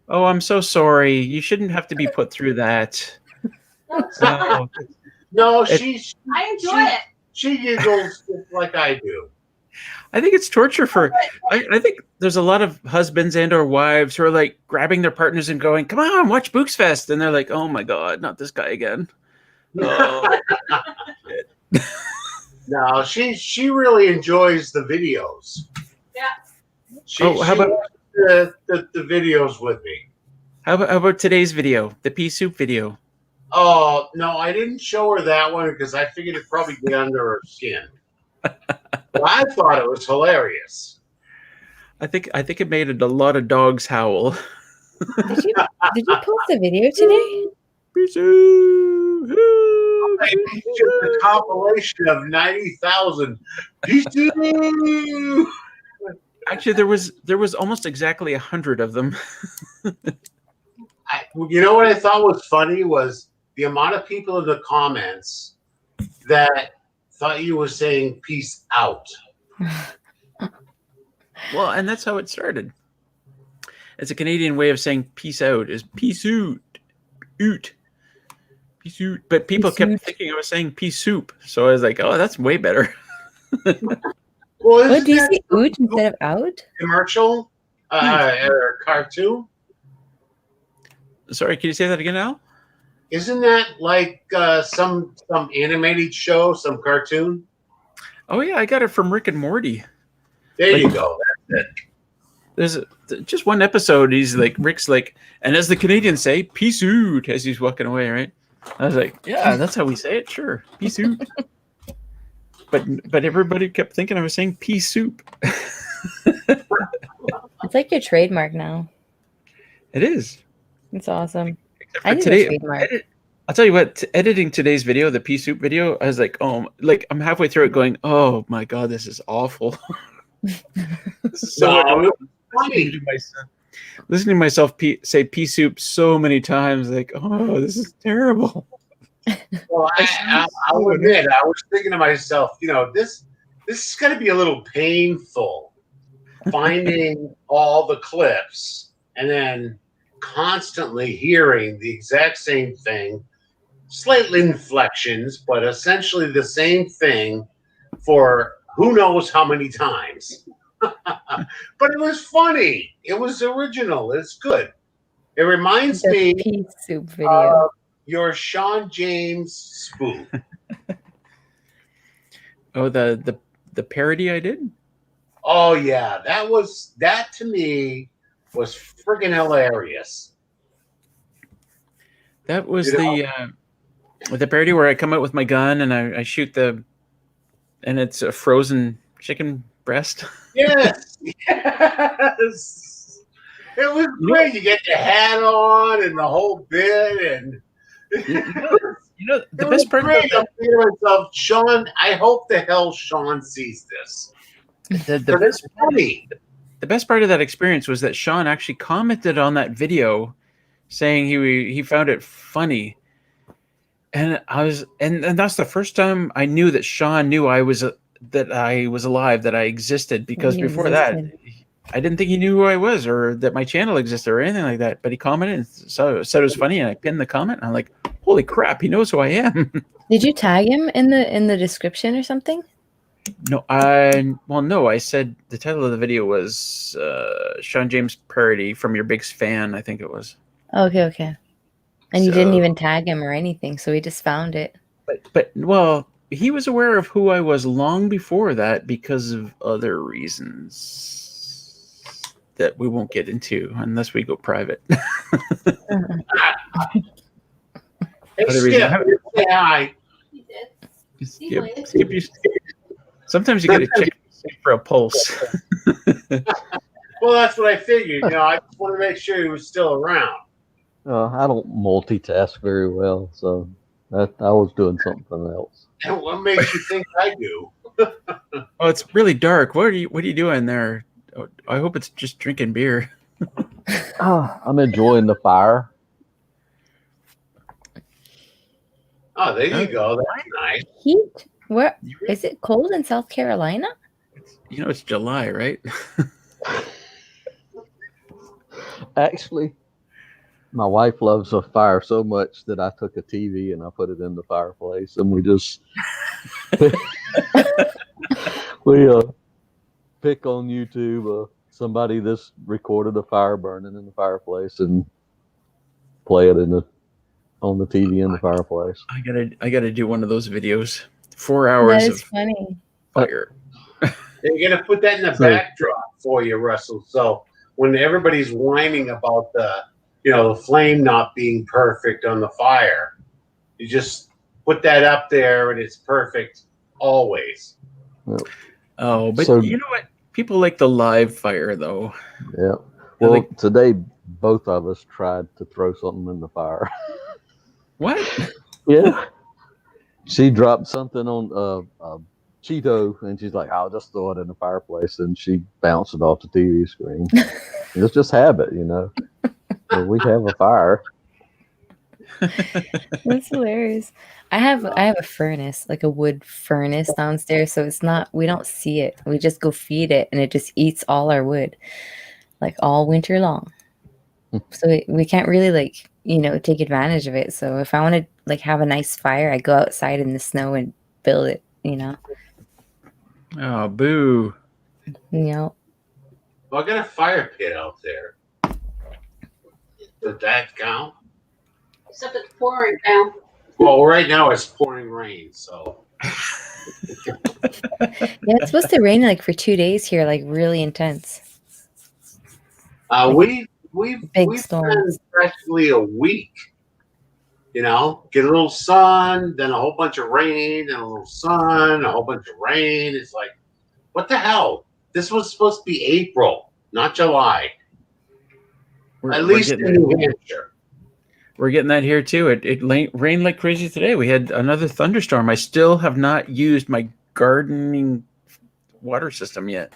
Oh, I'm so sorry. You shouldn't have to be put through that. No. No, It- I enjoy it. she giggles just like I do. I think it's torture for. I think there's a lot of husbands and or wives who are like grabbing their partners and going, "Come on, watch Books Fest," and they're like, "Oh my god, not this guy again." Oh. No, she really enjoys the videos. Yeah. She How about- watches the videos with me. How about today's video, the pea soup video? Oh no, I didn't show her that one because I figured it'd probably get under her skin. But I thought it was hilarious. I think it made a lot of dogs howl. Did you post a video today? Pea soup. It's just a compilation of 90,000 pieces. Actually, there was almost exactly 100 of them. You know what I thought was funny was the amount of people in the comments that thought you were saying peace out. Well, and that's how it started. It's a Canadian way of saying peace out is peace out. Oot. Peace out. But people Peace kept out. thinking I was saying peace soup. So I was like, oh, that's way better. Well, What, do you isn't say that oot instead of out? commercial or cartoon? Sorry, can you say that again, Al? Isn't that like some animated show, some cartoon? Oh yeah, I got it from Rick and Morty. There you Like- go. That's it. There's just one episode. He's like, Rick's like, and as the Canadians say, peace out as he's walking away, right? I was like, yeah, that's how we say it. Sure, peace out. But everybody kept thinking I was saying pea soup. It's like your trademark now. It is. It's awesome. Except I for need today, a trademark. I'll tell you what. Editing today's video, the pea soup video, I was like, oh, like I'm halfway through it, going, oh my god, this is awful. So No, annoying. it was funny. Listening to myself say pea soup so many times, like, oh, this is terrible. Well, I'll admit, I was thinking to myself, you know, this is going to be a little painful, finding all the clips and then constantly hearing the exact same thing, slight inflections, but essentially the same thing for who knows how many times. But it was funny. It was original. It's good. It reminds The me pea soup video. your Sean James spoof. Oh, the parody I did. Oh yeah, that to me was friggin' hilarious. That was You the parody where I come out with my gun and I shoot and it's a frozen chicken breast. Yes, yes. It was great. You get the hat on and the whole bit, and You know, the it best was part great. about I'm thinking to myself, Sean. I hope the hell Sean sees this. the 'Cause it's funny. best part of that experience was that Sean actually commented on that video saying he found it funny. And I was, and that's the first time I knew that Sean knew I was alive, that I existed. Because You before that, existed. I didn't think he knew who I was or that my channel existed or anything like that. But he commented and said it was funny, and I pinned the comment. And I'm like, holy crap, he knows who I am. Did you tag him in the description or something? No, no. I said the title of the video was Sean James Parody from your big fan. I think it was. Okay. And you didn't So- even tag him or anything, so he just found it. But well, he was aware of who I was long before that because of other reasons that we won't get into unless we go private. Hey, Other Skip, reason- say hi. He did. Sometimes you get to check for a pulse. Well, that's what I figured. I just want to make sure he was still around. I don't multitask very well, so I was doing something else. And what makes you think I do? Oh, it's really dark. What are you doing there? Oh, I hope it's just drinking beer. I'm enjoying the fire. Oh, there you go. That's nice. Heat? Where is it cold in South Carolina? It's July, right? Actually, my wife loves a fire so much that I took a TV and I put it in the fireplace, and we just we pick on YouTube somebody that's recorded a fire burning in the fireplace and play it on the TV in the fireplace. I gotta do one of those videos. 4 hours That of is funny. fire. You're going to put that in the So- backdrop for you, Russell. So when everybody's whining about the flame not being perfect on the fire, you just put that up there and it's perfect always. Oh, but So- you know what? People like the live fire, though. Yeah. Well, like- today both of us tried to throw something in the fire. What? Yeah. She dropped something on Cheeto, and she's like, "I'll just throw it in the fireplace," and she bounced it off the TV screen. It's just habit, So we have a fire. That's hilarious. I have a furnace, like a wood furnace downstairs, so we don't see it. We just go feed it and it just eats all our wood, like all winter long. So we can't really take advantage of it. So if I want to have a nice fire, I go outside in the snow and build it, Oh, boo. Well, I got a fire pit out there. Does that count? Except it's pouring down. Well, right now it's pouring rain, so Yeah, it's supposed to rain for 2 days here, really intense. we've Big storms. been practically a week. Get a little sun, then a whole bunch of rain, then a little sun, a whole bunch of rain. It's like, what the hell? This was supposed to be April, not July. At least in New Hampshire. We're getting that here too. It rained like crazy today. We had another thunderstorm. I still have not used my gardening water system yet.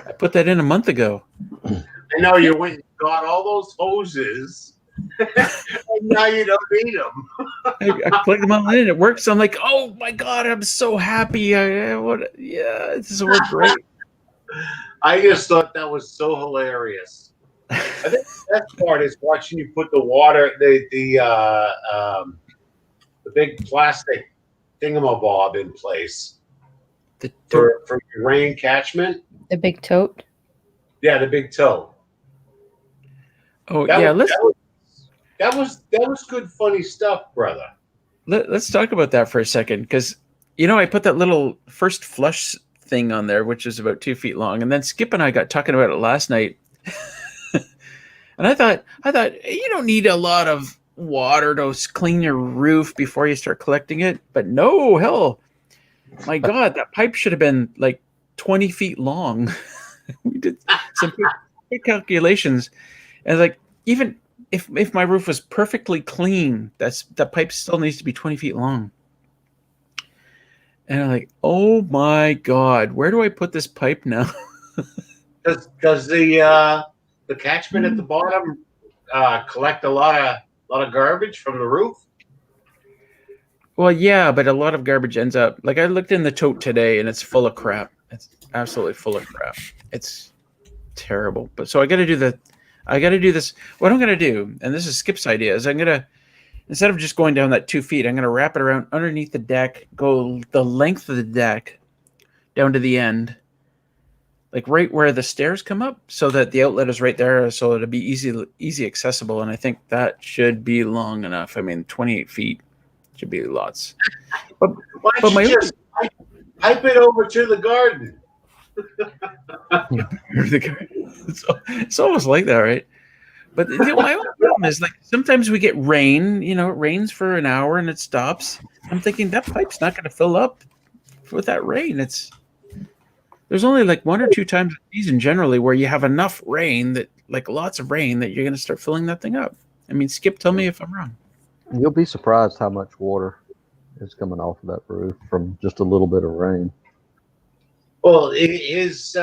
I put that in a month ago. I know you went and got all those hoses, and now you don't need them. I plugged them all in. It works. I'm like, oh my god, I'm so happy. This has worked great. I just thought that was so hilarious. I think the best part is watching you put the water, the big plastic thingamabob in place for your rain catchment. The big tote. Yeah, the big toe. Oh yeah, that was good, funny stuff, brother. let's talk about that for a second, because I put that little first flush thing on there, which is about 2 feet long, and then Skip and I got talking about it last night. And I thought you don't need a lot of water to clean your roof before you start collecting it. But no, hell, my God, that pipe should have been 20 feet long. We did some quick calculations, and even if my roof was perfectly clean, that pipe still needs to be 20 feet long. And I'm oh my God, where do I put this pipe now? Does the catchment at the bottom collect a lot of garbage from the roof? Well, yeah, but a lot of garbage ends up like I looked in the tote today, and it's full of crap. It's absolutely full of crap. It's terrible. But so I got to do this. What I'm gonna do, and this is Skip's idea, is I'm gonna instead of just going down that 2 feet, I'm gonna wrap it around underneath the deck, go the length of the deck down to the end, like right where the stairs come up, so that the outlet is right there, so it'll be easy accessible. And I think that should be long enough. I mean, 28 feet should be lots. But Why don't my you just pipe it over to the garden? it's almost like that, right? But my own problem is like sometimes we get rain. It rains for an hour and it stops. I'm thinking that pipe's not going to fill up with that rain. There's only like 1 or 2 times a season generally where you have enough rain that like lots of rain that you're going to start filling that thing up. I mean, Skip, tell me if I'm wrong. You'll be surprised how much water is coming off of that roof from just a little bit of rain. Well, his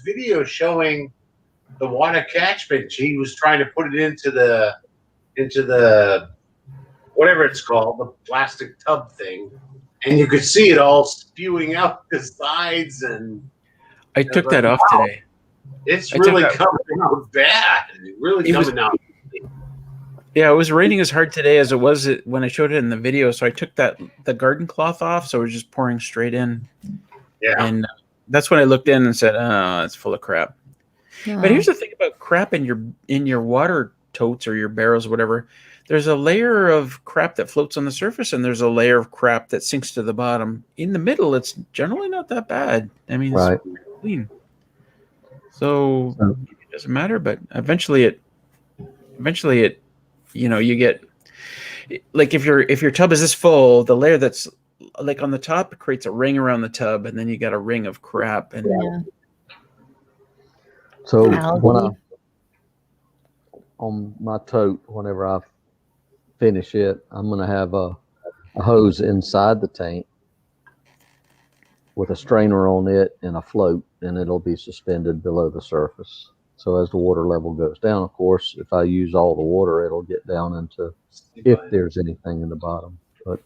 video showing the water catchment, he was trying to put it into the whatever it's called, the plastic tub thing, and you could see it all spewing out the sides. And I took that off today. It's really coming out bad. Really coming out. Yeah, it was raining as hard today as it was when I showed it in the video. So I took the garden cloth off, so it was just pouring straight in. Yeah, and that's when I looked in and said, "Oh, it's full of crap." Yeah. But here's the thing about crap in your water totes or your barrels or whatever. There's a layer of crap that floats on the surface, and there's a layer of crap that sinks to the bottom. In the middle, it's generally not that bad. I mean, it's pretty clean. So it doesn't matter. But eventually it, you get like if your tub is this full, the layer that's like on the top creates a ring around the tub, and then you got a ring of crap. And So on my tote, whenever I finish it, I'm going to have a hose inside the tank with a strainer on it and a float, and it'll be suspended below the surface. So as the water level goes down, of course, if I use all the water, it'll get down into if there's anything in the bottom. But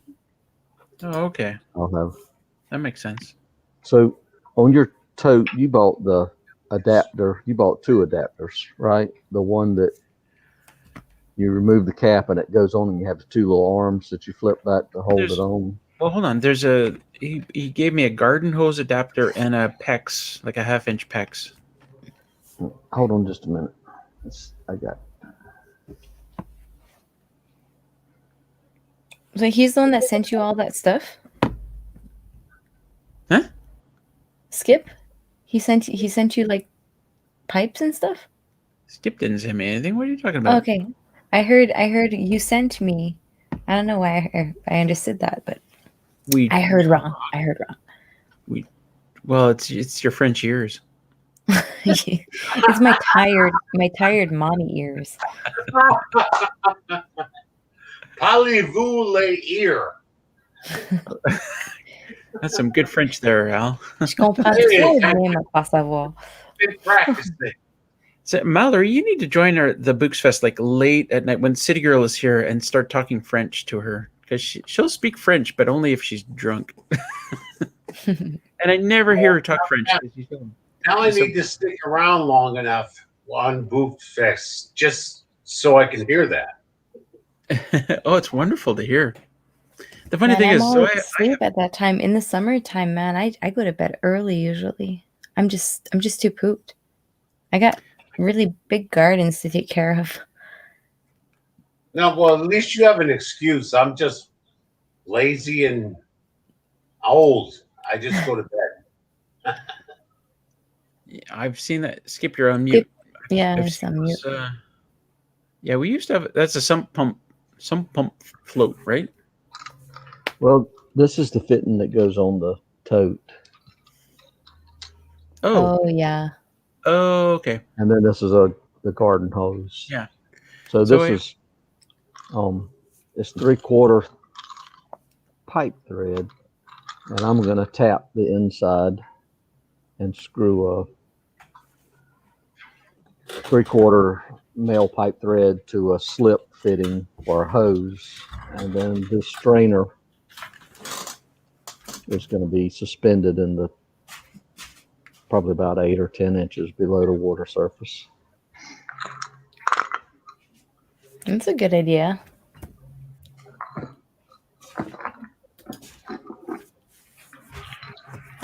okay, that makes sense. So on your tote, you bought the adapter. You bought 2 adapters, right? The one that you remove the cap and it goes on, and you have the 2 little arms that you flip back to hold it on. Well, hold on. He gave me a garden hose adapter and a PEX, like a 1/2-inch PEX. Hold on just a minute. I got So he's the one that sent you all that stuff? Huh? Skip? He sent you like pipes and stuff? Skip didn't send me anything. What are you talking about? Okay. I heard you sent me. I don't know why I understood that, but I heard wrong. Well, it's your French ears. It's my tired mommy ears. Parlez-vous les ears? That's some good French there, Al. Je comprends très bien, ma pas savoir. Been practicing. So, Mallory, you need to join the Books Fest like late at night when City Girl is here and start talking French to her, because she'll speak French, but only if she's drunk. And I never hear her talk French. Now I need to stick around long enough on Boot Fest just so I can hear that. Oh, it's wonderful to hear. The funny thing I'm is, always asleep at that time. In the summertime, man, I go to bed early usually. I'm just too pooped. I got really big gardens to take care of. No, well, at least you have an excuse. I'm just lazy and old. I just go to bed. I've seen that. Skip, you're on mute. Yeah, I've it's seen on mute. those, yeah, we used to have. That's a sump pump float, right? Well, this is the fitting that goes on the tote. Oh yeah. Oh, okay. And then this is the garden hose. Yeah. So this is it's 3/4 pipe thread, and I'm gonna tap the inside and screw a 3/4 male pipe thread to a slip fitting or a hose, and then this strainer is going to be suspended in the probably about 8 or 10 inches below the water surface. That's a good idea.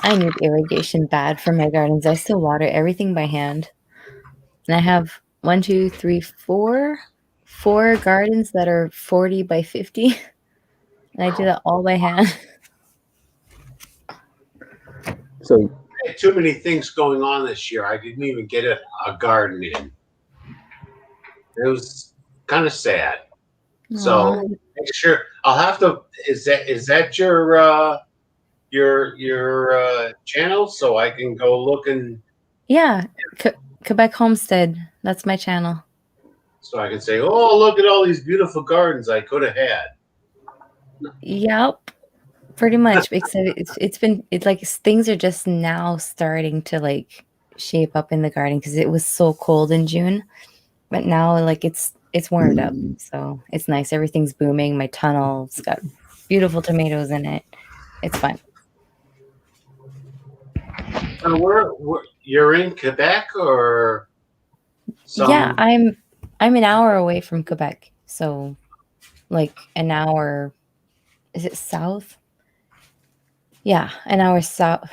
I need irrigation bad for my gardens. I still water everything by hand. And I have 1, 2, 3, 4 gardens that are 40 by 50. And I do that all by hand. So I had too many things going on this year. I didn't even get a garden in. It was kind of sad. So Aw. make sure I'll have to. Is that your channel? So I can go look and Yeah, Quebec Homestead. That's my channel. so I can say, oh, look at all these beautiful gardens I could have had. Yep, pretty much. Except it's like things are just now starting to like shape up in the garden because it was so cold in June, but now like it's warmed up, so it's nice. Everything's booming. My tunnel's got beautiful tomatoes in it. It's fun. And you're in Quebec or? Yeah, I'm an hour away from Quebec, so like an hour. Is it south? Yeah, an hour south.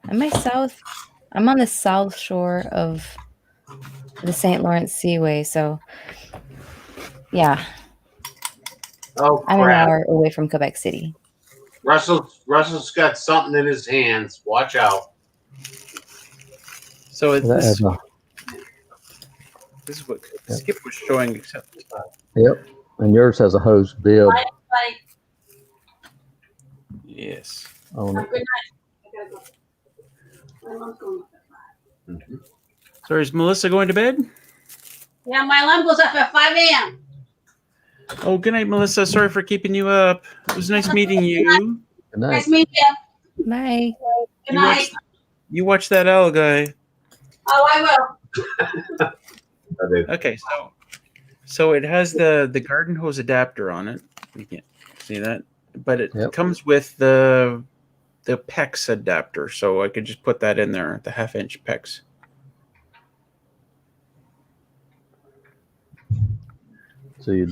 Am I south? I'm on the south shore of the St. Lawrence Seaway, so yeah, Oh I'm an crap! hour away from Quebec City. Russell's got something in his hands. Watch out. So that has a, this is what Skip was showing. Except yep, and yours has a hose bib Bye, bye. yes. on it. Good night. I gotta go. My mom's going. So is Melissa going to bed? Yeah, my alarm goes off at 5 a.m. Oh, good night, Melissa. Sorry for keeping you up. It was nice meeting you. Good night. Nice meeting you. Bye. Good night. You watch that owl guy. Oh, I will. Okay, so it has the garden hose adapter on it. You can't see that, but it comes with the PEX adapter, so I could just put that in there, the 1/2-inch PEX. So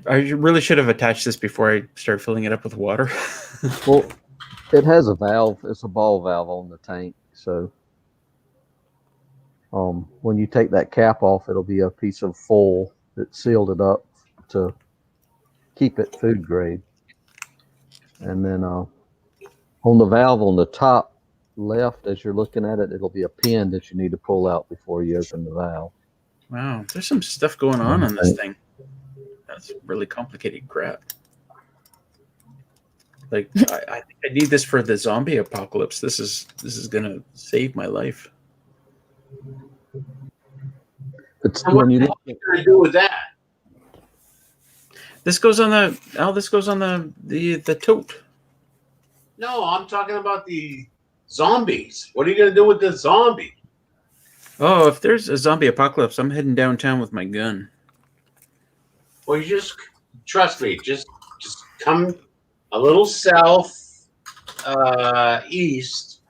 I really should have attached this before I start filling it up with water. well, it has a valve. It's a ball valve on the tank. So when you take that cap off, it'll be a piece of foil that sealed it up to keep it food grade. And then on the valve on the top left, as you're looking at it, it'll be a pin that you need to pull out before you open the valve. Wow, there's some stuff going on this thing. That's really complicated crap. Like I think I need this for the zombie apocalypse. This is gonna save my life. It's And what when you are look you going to do with that? This goes on the tote. No, I'm talking about the zombies. What are you going to do with the zombie? Oh, if there's a zombie apocalypse, I'm heading downtown with my gun. Well, you just trust me. Just come a little south east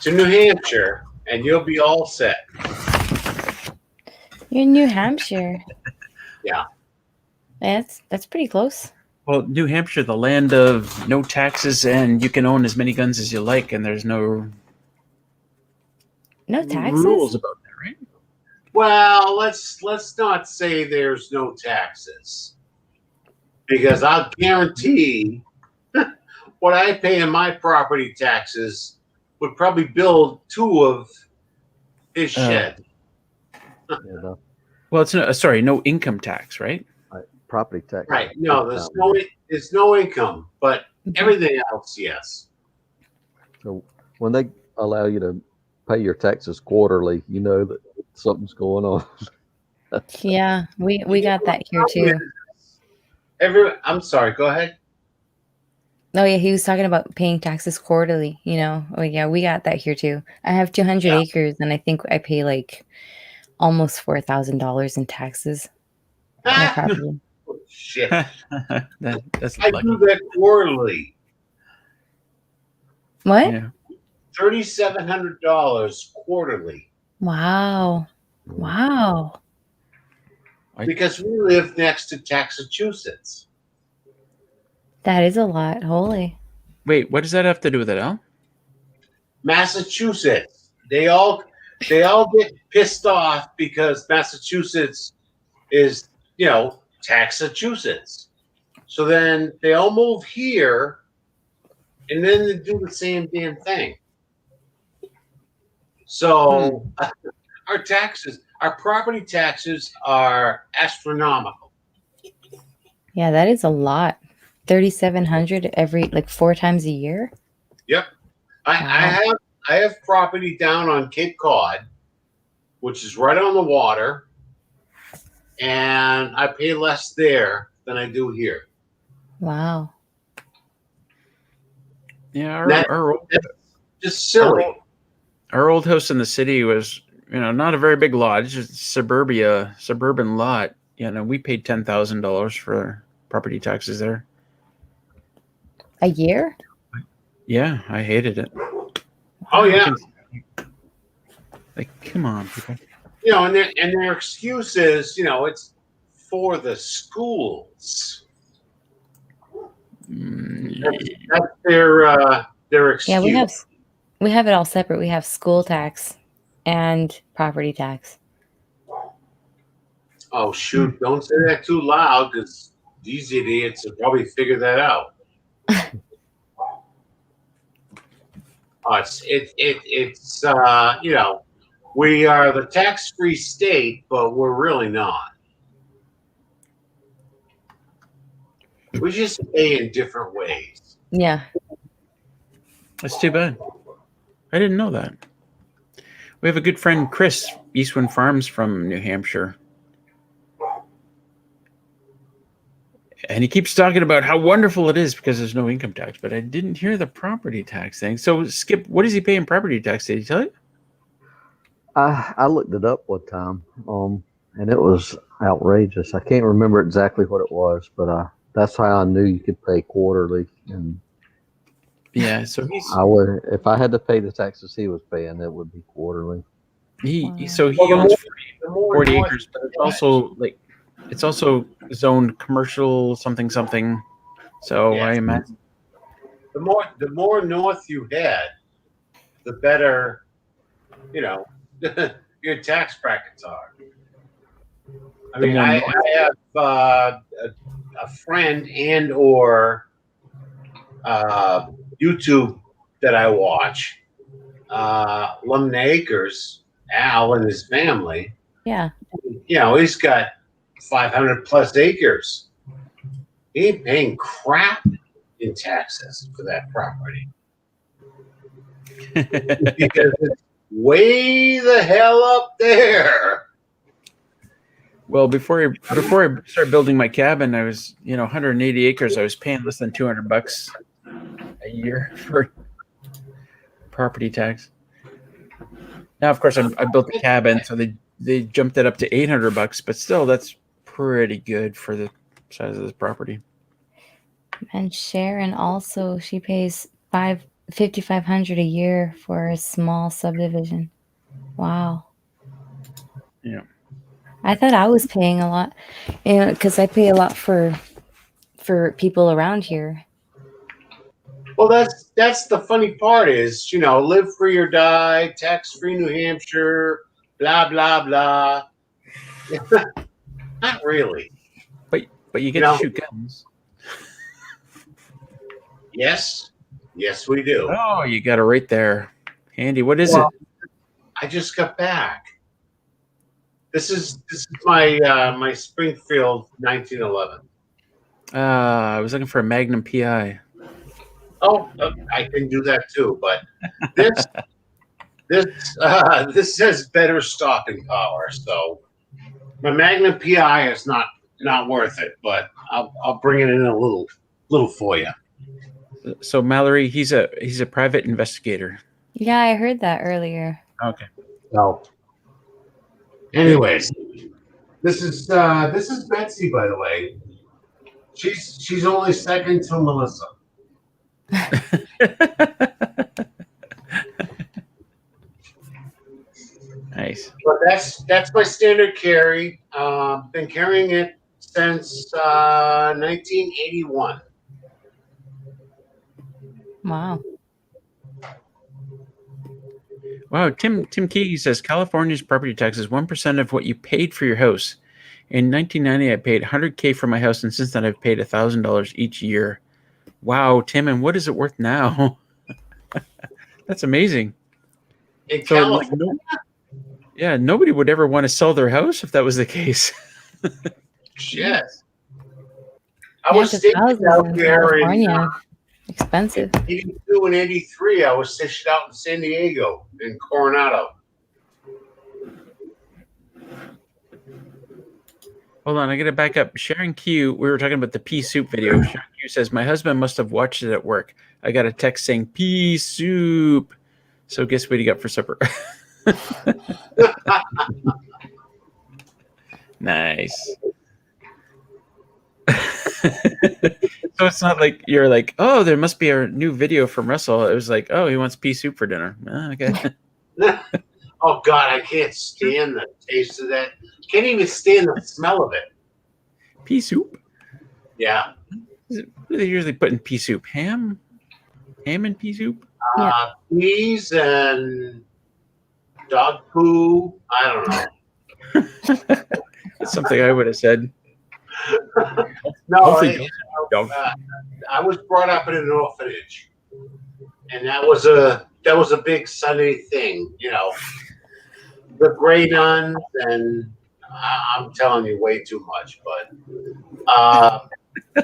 to New Hampshire, and you'll be all set. You're in New Hampshire. Yeah. That's pretty close. Well, New Hampshire, the land of no taxes, and you can own as many guns as you like, and there's no taxes. rules about that, right? Well, let's not say there's no taxes, because I'll guarantee what I pay in my property taxes would probably build 2 of his shed. well, it's no income tax, right? Property tax. Right. No, there's no income, but everything else, yes. So when they allow you to pay your taxes quarterly, you know that something's going on. Yeah, we got that here too. I'm sorry, go ahead. Oh yeah, he was talking about paying taxes quarterly, Oh yeah, we got that here too. I have 200 acres and I think I pay like almost $4,000 in taxes on my property. Shit. That's I lucky. do that quarterly. What? Yeah. $3,700 quarterly. Wow. Wow. Because we live next to Massachusetts. That is a lot. Holy. Wait, what does that have to do with it, Al? Massachusetts. They all get pissed off because Massachusetts is, Massachusetts. So then they all move here, and then they do the same damn thing. So our property taxes are astronomical. Yeah, that is a lot. 3,700 every 4 times a year. Yep. I have property down on Cape Cod, which is right on the water, and I pay less there than I do here. Wow. Yeah, That's just silly. our old house in the city was, not a very big lot. It's just suburban lot. We paid $10,000 for property taxes there. A year? Yeah, I hated it. Oh yeah. Like, come on, people. And their excuse is, it's for the schools. That's their excuse. Yeah, we have it all separate. We have school tax and property tax. Oh shoot! Don't say that too loud, because these idiots will probably figure that out. It's we are the tax-free state, but we're really not. We just pay in different ways. Yeah. That's too bad. I didn't know that. We have a good friend, Chris, Eastwind Farms from New Hampshire. And he keeps talking about how wonderful it is because there's no income tax, but I didn't hear the property tax thing. So, Skip, what does he pay in property tax? Did he tell you? I looked it up one time, and it was outrageous. I can't remember exactly what it was, but that's how I knew you could pay quarterly. And Yeah, so I would, if I had to pay the taxes he was paying, it would be quarterly. he Well, owns the more 40 north acres, but you it's also zoned commercial something. So Yeah. I imagine the more north you head, the better, your tax brackets are. I The mean, more I have a friend and or YouTube that I watch, Lumna Acres, Al and his family. Yeah. He's got 500 plus acres. He ain't paying crap in taxes for that property. Because it's way the hell up there. Well, before I started building my cabin, I was 180 acres. I was paying less than $200 a year for property tax. Now, of course, I built a cabin, so they jumped it up to $800, but still, that's pretty good for the size of this property. And Sharon also, she pays $5,500 a year for a small subdivision. Wow. Yeah. I thought I was paying a lot, because I pay a lot for people around here. Well, that's the funny part is, live free or die, tax-free New Hampshire, blah, blah, blah. Not really. But you get to shoot guns. Yes, we do. Oh, you got it right there. Andy, what is it? I just got back. This is my my Springfield 1911. I was looking for a Magnum PI. Oh, I can do that too, but this has better stopping power. So my Magnum PI is not worth it, but I'll bring it in a little for you. So Mallory, he's a private investigator. Yeah, I heard that earlier. Okay. No. Anyways, this is Betsy, by the way. She's only second to Melissa. Nice. But that's my standard carry. Been carrying it since 1981. Wow. Wow, Tim Key says California's property tax is 1% of what you paid for your house. In 1990, I paid $100K for my house, and since then, I've paid $1,000 each year. Wow, Tim, and what is it worth now? That's amazing. In So, like, California, nobody would ever want to sell their house if that was the case. shit. I Yeah, was 'cause stationed houses out in there in California expensive. 82 and 83. I was stationed out in San Diego in Coronado. Hold on, I gotta back up. Sharon Q, we were talking about the pea soup video. Sharon Q says, my husband must have watched it at work. I got a text saying pea soup. So guess what he got for supper? Nice. So it's not like you're like, oh, there must be a new video from Russell. It was like, oh, he wants pea soup for dinner. Oh, okay. Oh God, I can't stand the taste of that. Can't even stand the smell of it. Pea soup? Yeah. What do they usually put in pea soup? Ham? Ham and pea soup? Peas and dog poo. I don't know. That's something I would have said. No, Hopefully don't. I was brought up in an orphanage, and that was a big Sunday thing. You know, the gray nuns, and I'm telling you way too much, but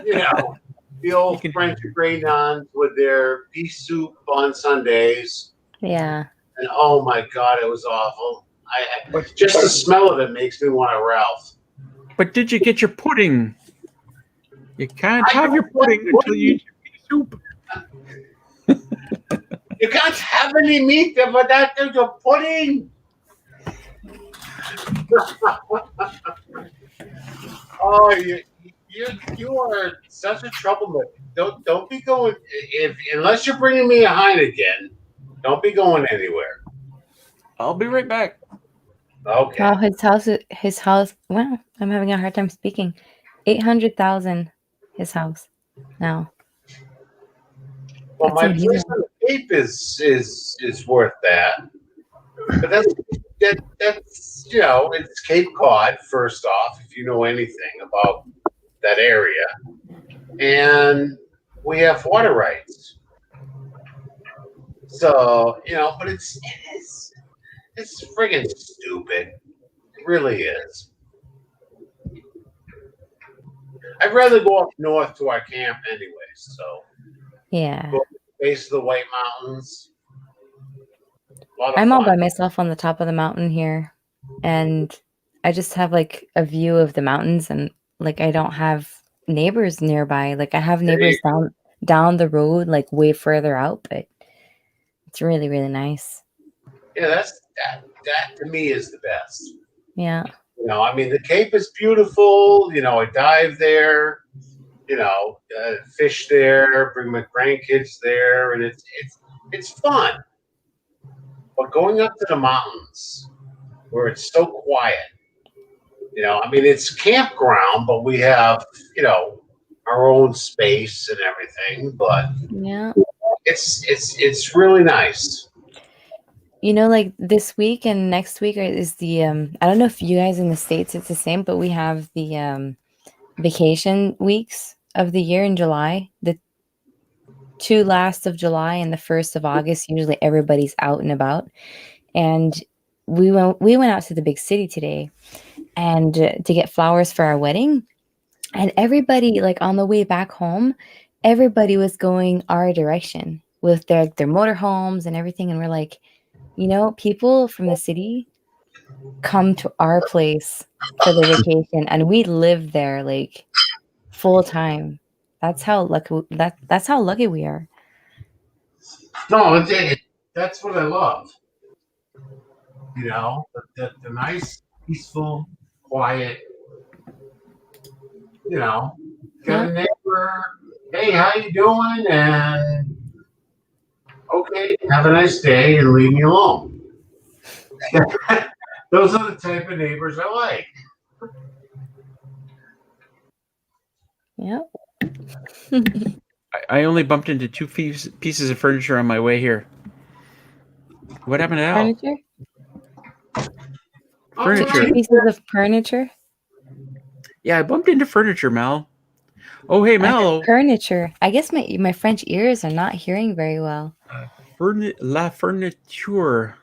you know, the old French gray nuns with their pea soup on Sundays. Yeah. And oh my God, it was awful. Just the smell of it makes me want to Ralph. But did you get your pudding? You can't have your pudding until you eat your pea soup. You can't have any meat without your pudding. Oh, you are such a troublemaker. Don't be going unless you're bringing me a Heineken. Don't be going anywhere. I'll be right back. Okay. Wow, his house. Wow, I'm having a hard time speaking. 800,000. His house now. Well, That's my amazing. place on the Cape is worth that. But that's you know, it's Cape Cod first off, if you know anything about that area, and we have water rights. So you know, but it's friggin' stupid. It really is. I'd rather go up north to our camp anyways. So Yeah. go to the base of the White Mountains. A lot of I'm all by fun. myself on the top of the mountain here, and I just have like a view of the mountains, and like I don't have neighbors nearby. Like I have neighbors down the road, like way further out, but it's really, really nice. Yeah, that to me is the best. Yeah. You know, I mean, the Cape is beautiful. You know, I dive there. You know, fish there. Bring my grandkids there, and it's fun. But going up to the mountains, where it's so quiet, you know, I mean, it's campground, but we have, you know, our own space and everything. But Yeah. it's really nice. You know, like this week and next week is the I don't know if you guys in the States it's the same, but we have the vacation weeks of the year in July. The 2 last of July and the 1st of August, usually everybody's out and about. And we went out to the big city today and to get flowers for our wedding. And everybody, like on the way back home, everybody was going our direction with their motorhomes and everything. And we're like, you know, people from the city come to our place for the vacation, and we live there like full time. That's how lucky we are. No, that's what I love. You know, the nice peaceful, quiet. You know, got Yeah. a neighbor. Hey, how you doing? And okay, have a nice day, and leave me alone. Those are the type of neighbors I like. Yep. I only bumped into two pieces of furniture on my way here. What happened to Al? Furniture. Furniture. Two pieces of furniture. Yeah, I bumped into furniture, Mal. Oh, hey, I heard Mal. furniture. I guess my French ears are not hearing very well. La furniture.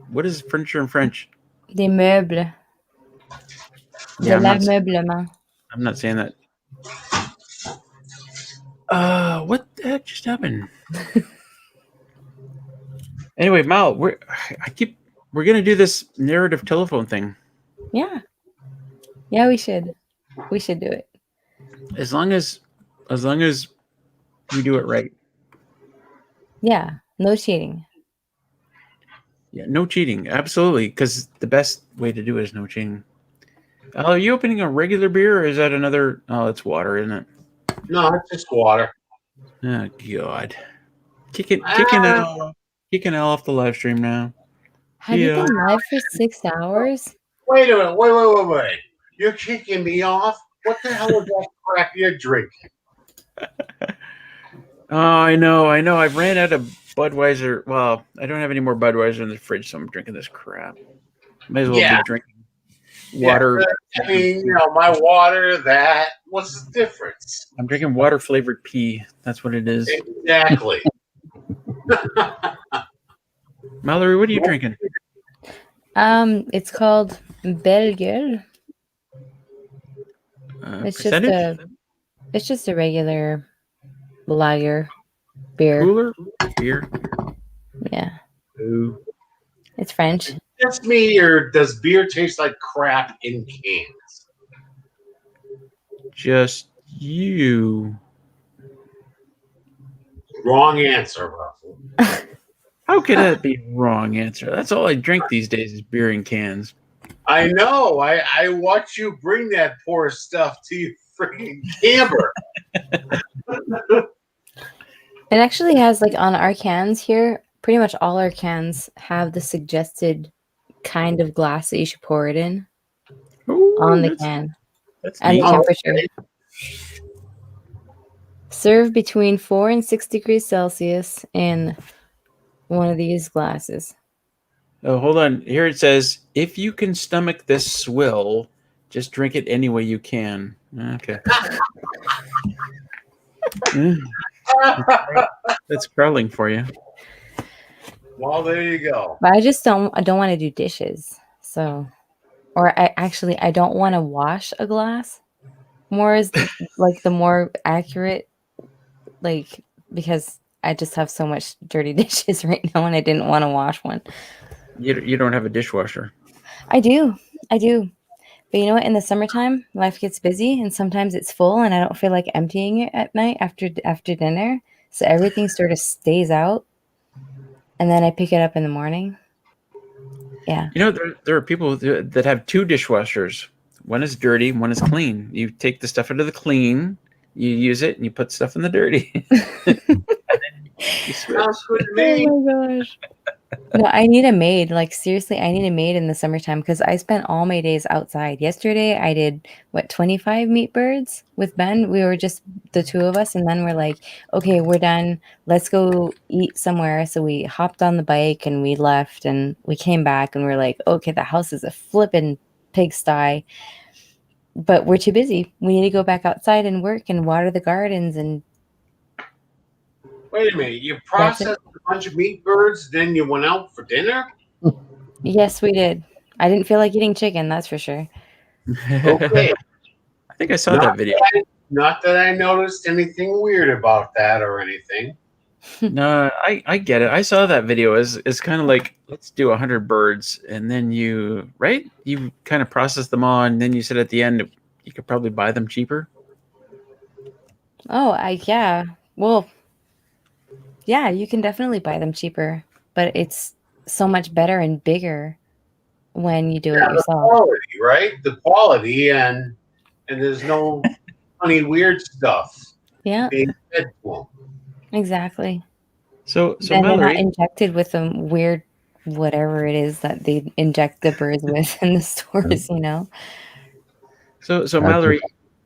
What is furniture in French? Des meubles. Yeah, De l'ameublement. I'm not saying that. What the heck just happened? Anyway, Mal, we're gonna do this narrative telephone thing. Yeah. Yeah, we should. We should do it. As long as we do it right. Yeah. No cheating. Yeah, no cheating. Absolutely, because the best way to do it is no cheating. Al, are you opening a regular beer, or is that another? Oh, it's water, isn't it? No, it's just water. Oh God, kicking Al off the live stream now. Have you been live for 6 hours? Wait a minute. Wait. You're kicking me off? What the hell is that crap you're drinking? Oh, I know. I've ran out of Budweiser. Well, I don't have any more Budweiser in the fridge, so I'm drinking this crap. Might as well be drinking water. I mean, my water, that. What's the difference? I'm drinking water flavored pee. That's what it is. Exactly. Mallory, what are you drinking? It's called Belgueule. It's just a regular lager beer. Cooler beer. Yeah. Ooh. It's French. Just me, or does beer taste like crap in cans? Just you. Wrong answer, Russell. How could that be wrong answer? That's all I drink these days is beer in cans. I know. I watch you bring that poor stuff to your freaking camper. It actually has, like, on our cans here, pretty much all our cans have the suggested kind of glass that you should pour it in. Ooh, on the can. That's And the neat. temperature. Serve between 4 and 6 degrees Celsius in one of these glasses. Oh, hold on. Here it says, if you can stomach this swill, just drink it any way you can. Okay. That's curling for you. Well, there you go. But I don't want to do dishes. So, or I don't want to wash a glass. More is like the more accurate, like, because I just have so much dirty dishes right now and I didn't want to wash one. You don't have a dishwasher. I do. But you know what? In the summertime, life gets busy and sometimes it's full and I don't feel like emptying it at night after dinner. So everything sort of stays out. And then I pick it up in the morning. Yeah. You know, there are people that have two dishwashers. One is dirty, one is clean. You take the stuff into the clean, you use it, and you put stuff in the dirty. And then you switch. Sounds good to me. Oh my gosh. No, I need a maid. Like, seriously, I need a maid in the summertime because I spent all my days outside. Yesterday, I did, 25 meat birds with Ben? We were just the two of us. And then we're like, okay, we're done. Let's go eat somewhere. So we hopped on the bike and we left and we came back and we're like, okay, the house is a flippin' pigsty. But we're too busy. We need to go back outside and work and water the gardens and Wait a minute. You processed a bunch of meat birds, then you went out for dinner? yes, we did. I didn't feel like eating chicken, that's for sure. Okay. I think I saw that video. Not that I noticed anything weird about that or anything. No, I get it. I saw that video as kind of like, let's do 100 birds, and then you kind of process them all, and then you said at the end you could probably buy them cheaper. Oh, yeah. Well, yeah, you can definitely buy them cheaper, but it's so much better and bigger. when you do it The yourself. quality, right? The quality, and there's no funny, weird stuff Yeah, being fed to them. exactly. So And they're not Mallory, injected with a weird whatever it is that they inject the birds with in the stores, you know? so I Mallory,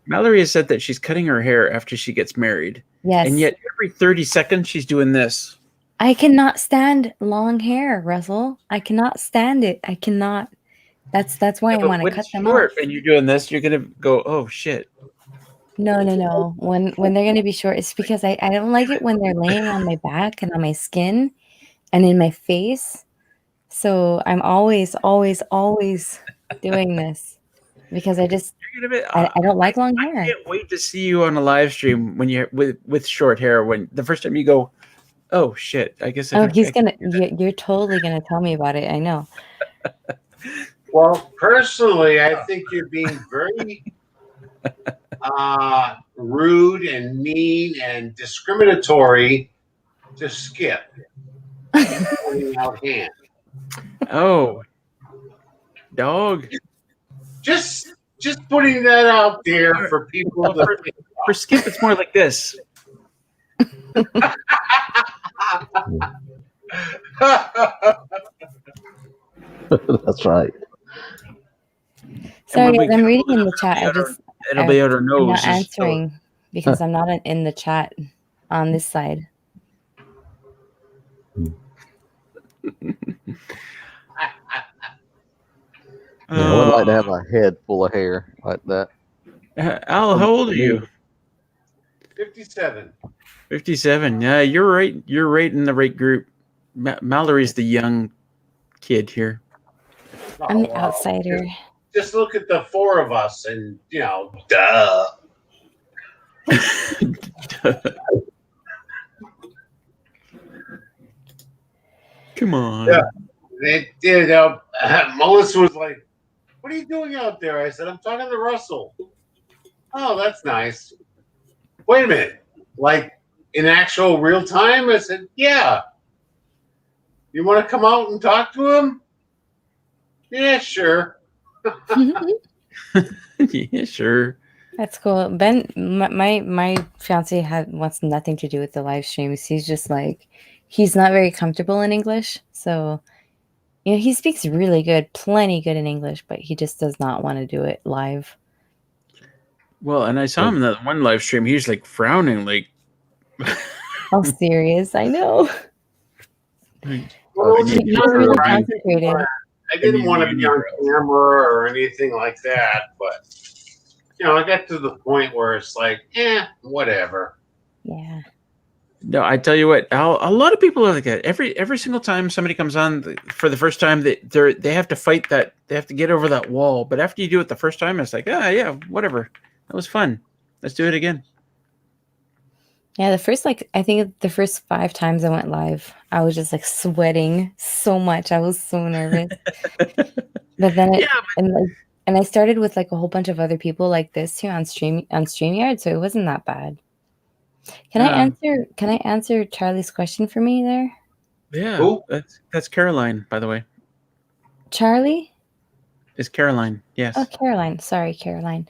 Mallory has said that she's cutting her hair after she gets married, and Yes. yet every 30 seconds she's doing this. I cannot stand long hair, Russell. I cannot stand it. I cannot. That's why Yeah, I but want to when cut it's them short off. and you're doing this, you're gonna go, oh shit. No. When they're gonna be short, it's because I don't like it when they're laying on my back and on my skin and in my face. So I'm always doing this because You're gonna be, I don't like long hair. I can't wait to see you on a live stream when you're with short hair. When the first time you go, oh shit, I guess I Oh, don't. he's I gonna. can't do that. You're totally gonna tell me about it. I know. Well, personally, I think you're being very rude and mean and discriminatory to Skip pointing out hand. Oh, dog. Just putting that out there for people Well, to for Skip, it's more like this. That's right. Sorry, when we guys, I'm get reading old in enough, the chat. it'll be out our I'm nose. not answering because I'm not in the chat on this side. Yeah, I would like to have a head full of hair like that. Al, how old are you? 57. 57. Yeah, you're right. You're right in the right group. Mallory's the young kid here. I'm the wow. outsider. Just look at the four of us and, duh. Come on. Yeah. They did. Melissa was like, what are you doing out there? I said, I'm talking to Russell. Oh, that's nice. Wait a minute. Like in actual real time? I said, yeah. You want to come out and talk to him? Yeah, sure. Yeah, sure. That's cool. Ben, my fiance wants nothing to do with the live streams. He's just like, he's not very comfortable in English. So, he speaks really good, plenty good in English, but he just does not want to do it live. Well, and I saw him in that one live stream. He was like frowning, like. How serious? I know. Well, He's really concentrated. I didn't want to be on camera or anything like that, but I got to the point where it's like, whatever. Yeah. No, I tell you what, Al, a lot of people are like that. Every single time somebody comes on for the first time, they have to fight that. They have to get over that wall. But after you do it the first time, it's like, yeah, whatever. That was fun. Let's do it again. Yeah, I think the first 5 times I went live, I was just like sweating so much. I was so nervous. But then and I started with like a whole bunch of other people like this too on StreamYard, so it wasn't that bad. Can I answer Charlie's question for me there? Yeah. Who? That's Caroline, by the way. Charlie? It's Caroline, yes. Oh, Caroline. Sorry, Caroline.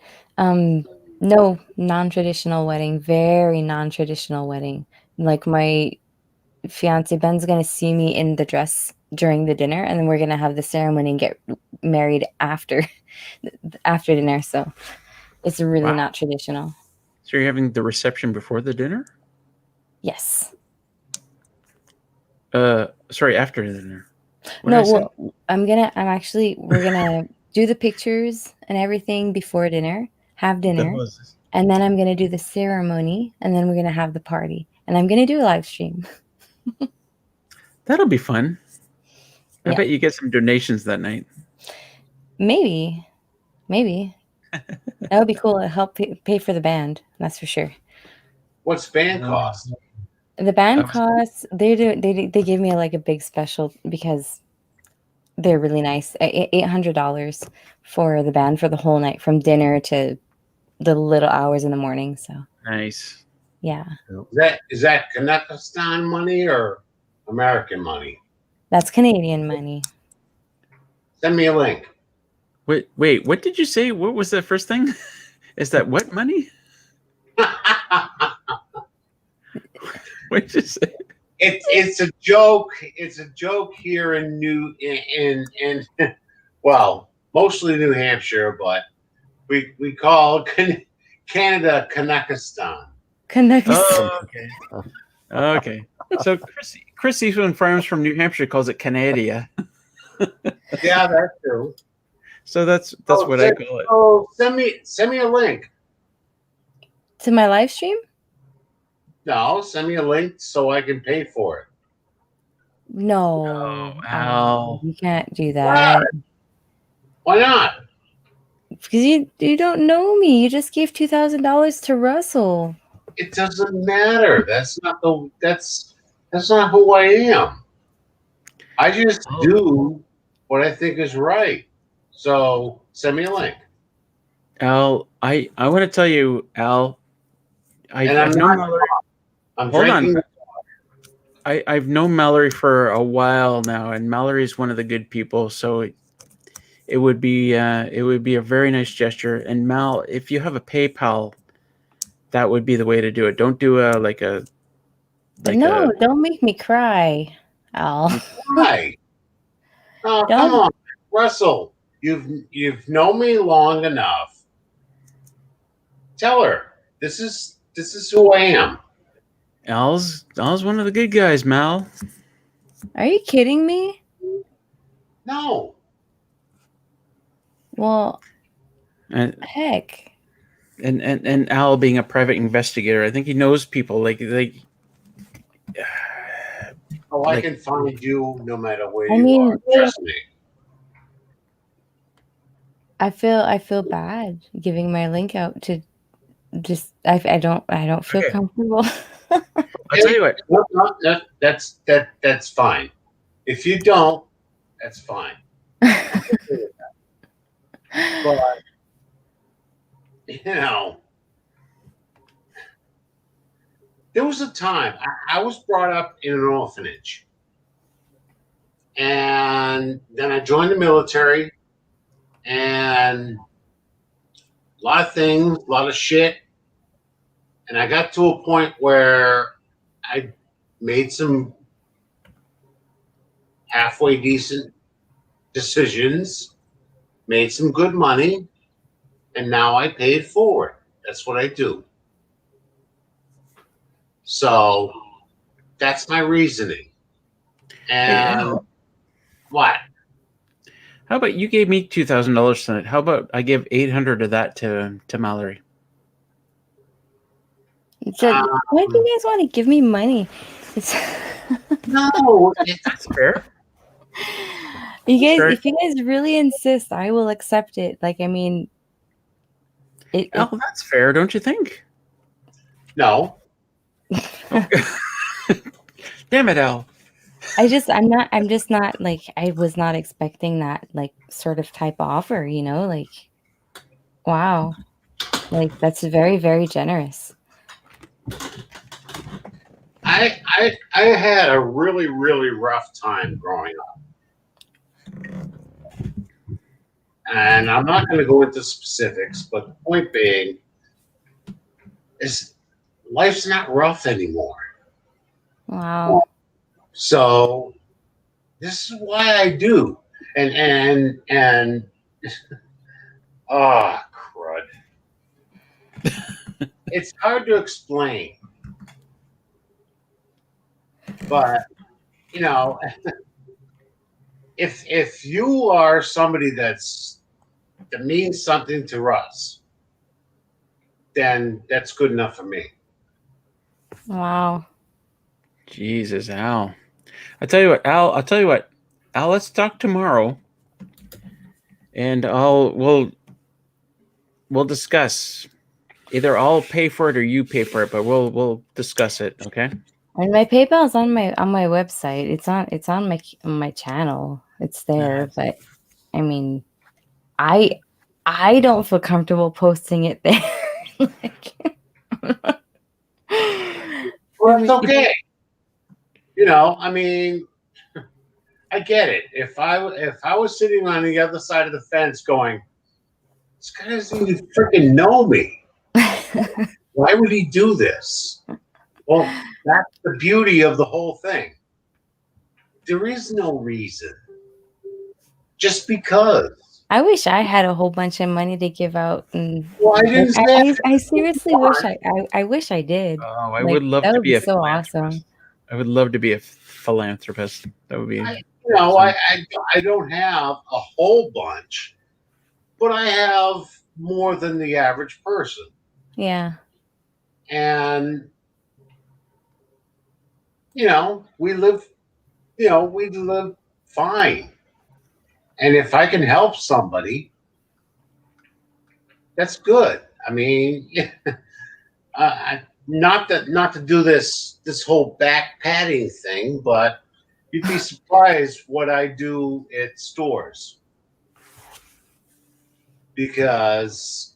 No, non-traditional wedding, very non-traditional wedding. Like my fiance Ben's gonna see me in the dress during the dinner, and then we're gonna have the ceremony and get married after dinner. So it's really not traditional. So you're having the reception before the dinner? Yes. Sorry, after the dinner. We're gonna do the pictures and everything before dinner, have dinner, and then I'm gonna do the ceremony, and then we're gonna have the party, and I'm gonna do a live stream. That'll be fun. I Yeah. bet you get some donations that night. Maybe. That would be cool. It'll help pay for the band. That's for sure. What's band cost? The band costs. They give me like a big special because they're really nice. $800 for the band for the whole night, from dinner to the little hours in the morning. So nice. Yeah. Is that Kazakhstan money or American money? That's Canadian money. Send me a link. Wait, what did you say? What was the first thing? Is that what money? What did you say? It's a joke. It's a joke here in in well, mostly New Hampshire, but we call Canada Kanakistan. Connect. Oh, okay. Okay. So Chris Eastman Farms from New Hampshire calls it Canadia. Yeah, that's true. So that's what I call it. Oh, send me a link. To my live stream? No, send me a link so I can pay for it. No. Oh, Al. You can't do that. Why not? Because you don't know me. You just gave $2,000 to Russell. It doesn't matter. That's not who I am. I just do what I think is right. So send me a link. Al, I want to tell you, Al. And I've known Mallory. I'm Hold on. drinking. I've known Mallory for a while now, and Mallory's one of the good people. So it would be a very nice gesture. And Mal, if you have a PayPal, that would be the way to do it. Don't do No, don't make me cry, Al. Why? Oh, Don't- come on, Russell. You've known me long enough. Tell her this is who I am. Al's one of the good guys, Mal. Are you kidding me? No. Well, And heck. and Al being a private investigator, I think he knows people like Oh, I Like- can find you no matter where I you mean- are. Trust me. I feel bad giving my link out to just I don't feel Okay. comfortable. I'll tell you what. No, that's fine. If you don't, that's fine. But there was a time I was brought up in an orphanage, and then I joined the military, and a lot of things, a lot of shit, and I got to a point where I made some halfway decent decisions, made some good money, and now I pay it forward. That's what I do. So that's my reasoning. And Al. what? How about you gave me $2,000 tonight? How about I give 800 of that to Mallory? So, why do you guys want to give me money? It's No, That's fair. you guys, Sorry. if you guys really insist, I will accept it. Like, I mean, Al, that's fair, don't you think? no. Damn it, Al. I'm just not like, I was not expecting that like sort of type offer, you know, like, wow. Like, that's very, very generous. I had a really, really rough time growing up. And I'm not going to go into specifics, but the point being is life's not rough anymore. Wow. So this is why I do. And oh, crud. It's hard to explain. But, you know, if you are somebody that means something to us, then that's good enough for me. Wow. Jesus, Al. I'll tell you what, Al, let's talk tomorrow. And we'll discuss. Either I'll pay for it or you pay for it, but we'll discuss it, okay? And my PayPal is on my website. It's on my channel. It's there, Nice. but I mean, I don't feel comfortable posting it there. Like, Well, that's okay. You know, I mean, I get it. If I was sitting on the other side of the fence going, this guy doesn't even freaking know me. Why would he do this? Well, that's the beauty of the whole thing. There is no reason. Just because. I wish I had a whole bunch of money to give out, and Well, I didn't say I seriously wish I wish I did. Oh, I Like, would love that to would be a so philanthropist. awesome. I would love to be a philanthropist. That would be. I don't have a whole bunch, but I have more than the average person. Yeah. And we live fine. And if I can help somebody, that's good. I mean, not to do this whole back patting thing, but you'd be surprised what I do at stores. Because,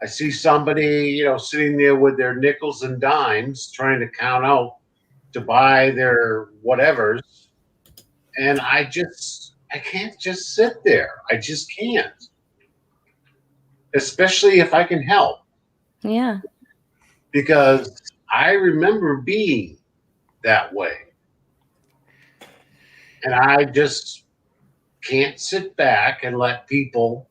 I see somebody, sitting there with their nickels and dimes trying to count out to buy their whatevers. And I can't just sit there. I just can't. Especially if I can help. Yeah. Because I remember being that way. And I just can't sit back and let people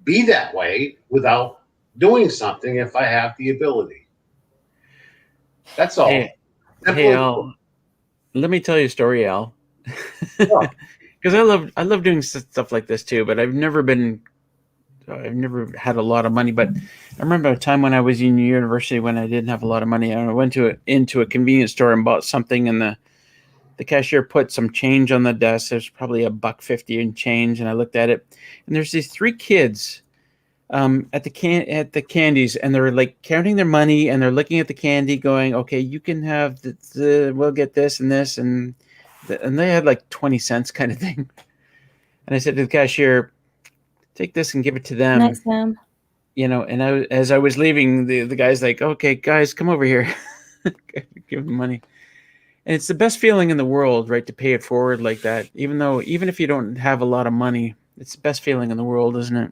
be that way without doing something if I have the ability. That's all. Hey, Al, let me tell you a story, Al. Sure. Because I love doing stuff like this too, but I've never had a lot of money. But I remember a time when I was in university when I didn't have a lot of money. I went into a convenience store and bought something, and the cashier put some change on the desk. There's probably $1.50 in change, and I looked at it, and there's these 3 kids at the candies, and they're like counting their money, and they're looking at the candy, going, "Okay, you can have we'll get this and this," and they had like 20 cents kind of thing. And I said to the cashier, "Take this and give it to them." Nice, Sam. And as I was leaving, the guy's like, "Okay, guys, come over here." Give them money. And it's the best feeling in the world, right, to pay it forward like that. Even if you don't have a lot of money, it's the best feeling in the world, isn't it?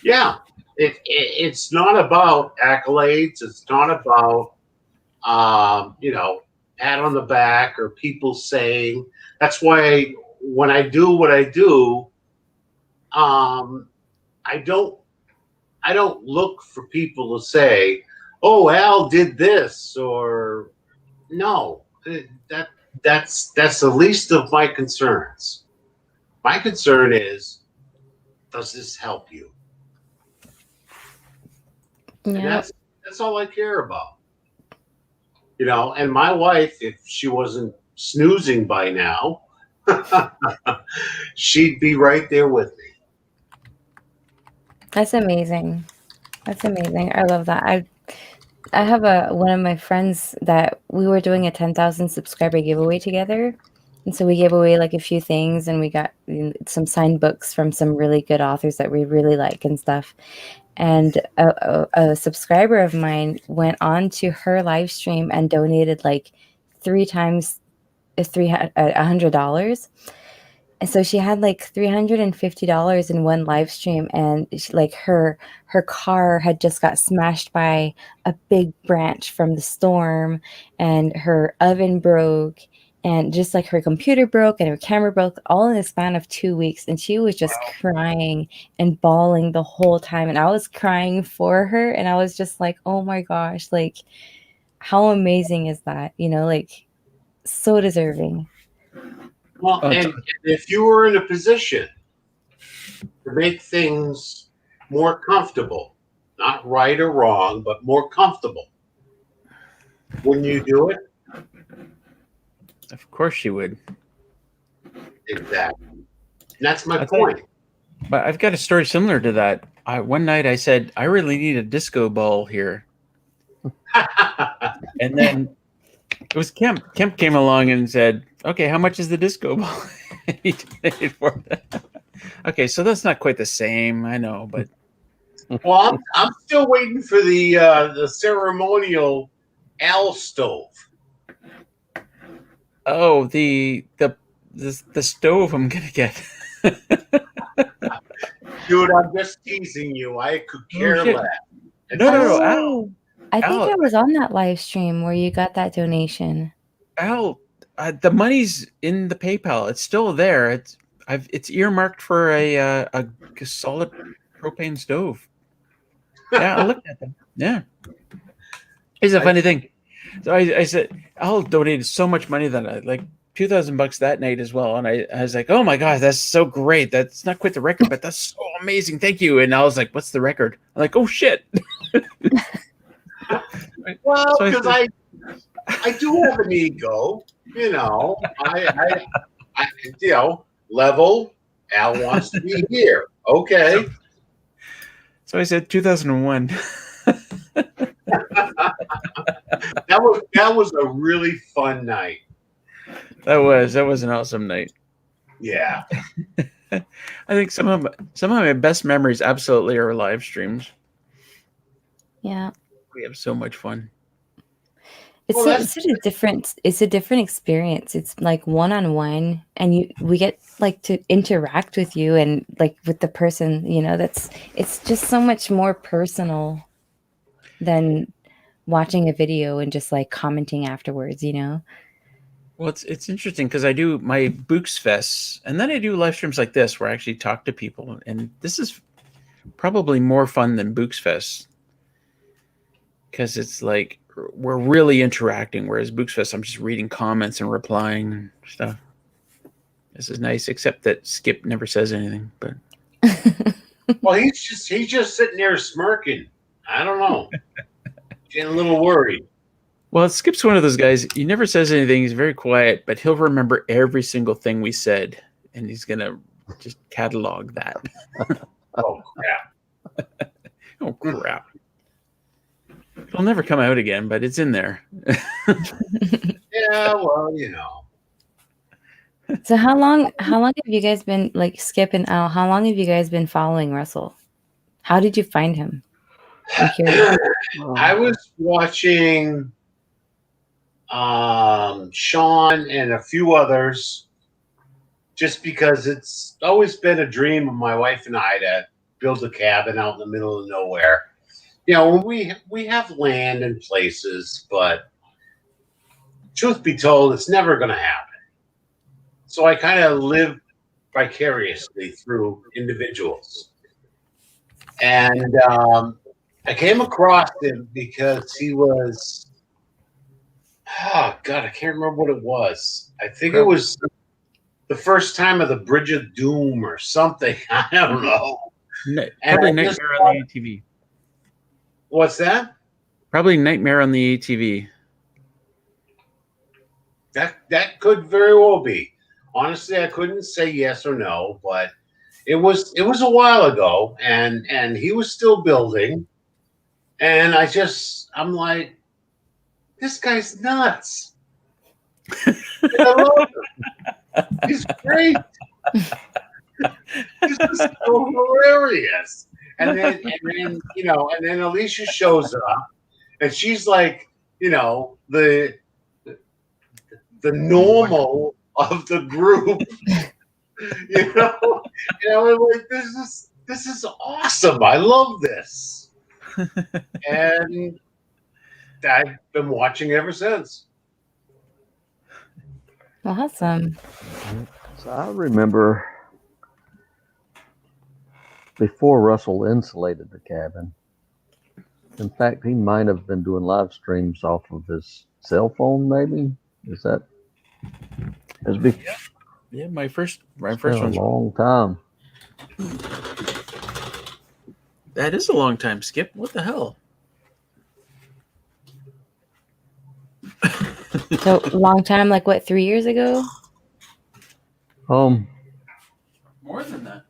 Yeah. It's not about accolades. It's not about, pat on the back or people saying. That's why when I do what I do, I don't look for people to say, "Oh, Al did this," or no. That's the least of my concerns. My concern is, does this help you? And Yeah. that's all I care about. And my wife, if she wasn't snoozing by now, she'd be right there with me. That's amazing. That's amazing. I love that. I have one of my friends that we were doing a 10,000 subscriber giveaway together. And so we gave away like a few things, and we got some signed books from some really good authors that we really like and stuff. And a subscriber of mine went on to her live stream and donated like 3 times $100. And so she had like $350 in one live stream, and like her car had just got smashed by a big branch from the storm, and her oven broke, and just like her computer broke and her camera broke, all in the span of 2 weeks. And she was just crying and bawling the whole time, and I was crying for her, and I was just like, oh my gosh, like how amazing is that? Like so deserving. Well, and if you were in a position to make things more comfortable, not right or wrong, but more comfortable, wouldn't you do it? Of course she would. Exactly. And that's my point. But I've got a story similar to that. One night I said, I really need a disco ball here. And then it was Kemp. Kemp came along and said, okay, how much is the disco ball? He donated for that. Okay, so that's not quite the same, I know, but Well, I'm still waiting for the ceremonial Al stove. Oh, the stove I'm gonna get. Dude, I'm just teasing you. I could Oh, care shit. less. No, Al, Oh, I think Al, I was on that live stream where you got that donation. Al, the money's in the PayPal. It's still there. It's earmarked for a solid propane stove. Yeah, I looked at them. Yeah, it's a funny thing. So I said Al donated so much money that I like $2,000 that night as well, and I was like, oh my gosh, that's so great. That's not quite the record, but that's so amazing. Thank you. And I was like, what's the record? I'm like, oh shit. Well, So I because said, I do have an ego, you know. I you know, level. Al wants to be here. Okay. so I said 2001. That was a really fun night. That was an awesome night. Yeah. I think some of my best memories absolutely are live streams. Yeah. We have so much fun. It's Well, that's- such a different experience. It's like one-on-one, and we get like to interact with you and like with the person, it's just so much more personal than watching a video and just like commenting afterwards. Well, it's interesting because I do my Books Fests, and then I do live streams like this where I actually talk to people, and this is probably more fun than Books Fest because it's like we're really interacting, whereas Books Fest I'm just reading comments and replying and stuff. This is nice, except that Skip never says anything. But Well, he's just sitting there smirking. I don't know. Getting a little worried. well, Skip's one of those guys. He never says anything. He's very quiet, but he'll remember every single thing we said, and he's gonna just catalog that. Oh crap. Oh crap! It'll never come out again, but it's in there. Yeah, well, you know. So how long have you guys been, like, Skip and Al, how long have you guys been following Russell? How did you find him? I'm curious. I was watching Sean and a few others just because it's always been a dream of my wife and I to build a cabin out in the middle of nowhere. You know, we have land and places, but truth be told, it's never going to happen. So I kind of live vicariously through individuals. And I came across him because he was, oh God, I can't remember what it was. I think it was the first time of the Bridge of Doom or something. I don't know. Probably I just Nightmare on the ATV. What's that? Probably Nightmare on the ATV. That could very well be. Honestly, I couldn't say yes or no, but it was a while ago, and he was still building, and I'm like, this guy's nuts. And I love him. He's great. He's just so hilarious. And then Alicia shows up, and she's like, the normal of the group, and I'm like, this is awesome. I love this, and I've been watching ever since. Awesome. So I remember before Russell insulated the cabin. In fact, he might have been doing live streams off of his cell phone, maybe. Is that? Yeah, my first A one's long time. That is a long time, Skip. What the hell? So long time, like what, 3 years ago? More than that.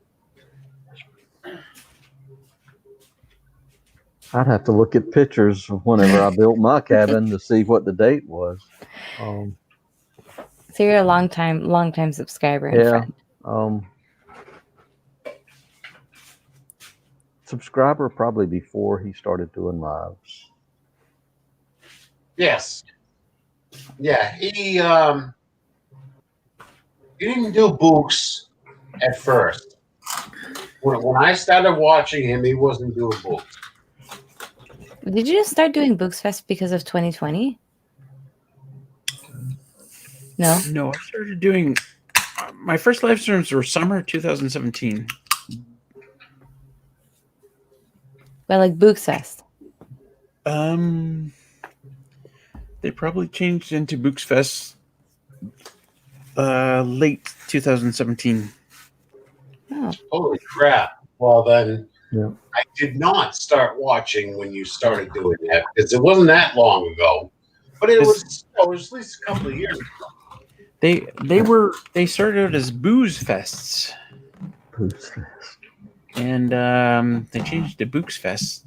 I'd have to look at pictures of whenever I built my cabin to see what the date was. So you're a long time subscriber and Yeah. friend. Subscriber probably before he started doing lives. Yes. Yeah, he didn't do books at first. When I started watching him, he wasn't doing books. Did you just start doing Books Fest because of 2020? No. No, I started doing my first live streams were summer 2017. But like Books Fest. They probably changed into Books Fest late 2017. Oh. Holy crap. Well, then Yeah. I did not start watching when you started doing that because it wasn't that long ago. But it was at least a couple of years ago. They started out as booze fests, Booze Fest. and they changed to Books Fest.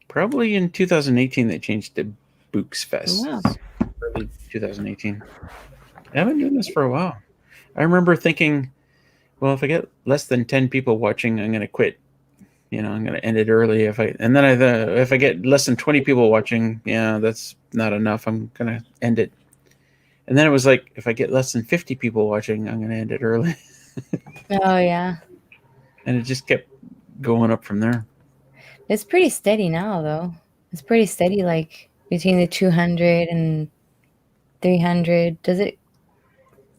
Probably in 2018 they changed to Books Fest. Wow. Early 2018. I've been doing this for a while. I remember thinking, well, if I get less than 10 people watching, I'm going to quit. I'm going to end it early. If I get less than 20 people watching, that's not enough. I'm going to end it. And then it was like, if I get less than 50 people watching, I'm going to end it early. Oh yeah. And it just kept going up from there. It's pretty steady now though. It's pretty steady, like between the 200 and 300. Does it?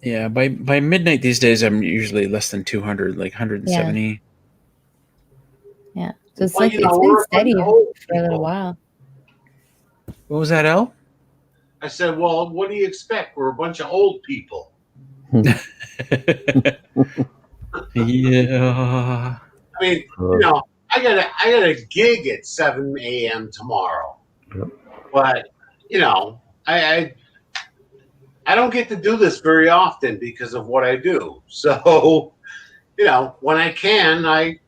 Yeah, by midnight these days, I'm usually less than 200, like 170. Yeah. So it's Well, like you know, it's we're been steady a bunch of old for a little people. while. What was that, Al? I said, well, what do you expect? We're a bunch of old people. Yeah. I mean, I got a gig at 7 a.m. tomorrow. Yep. But, I don't get to do this very often because of what I do. So, when I can, I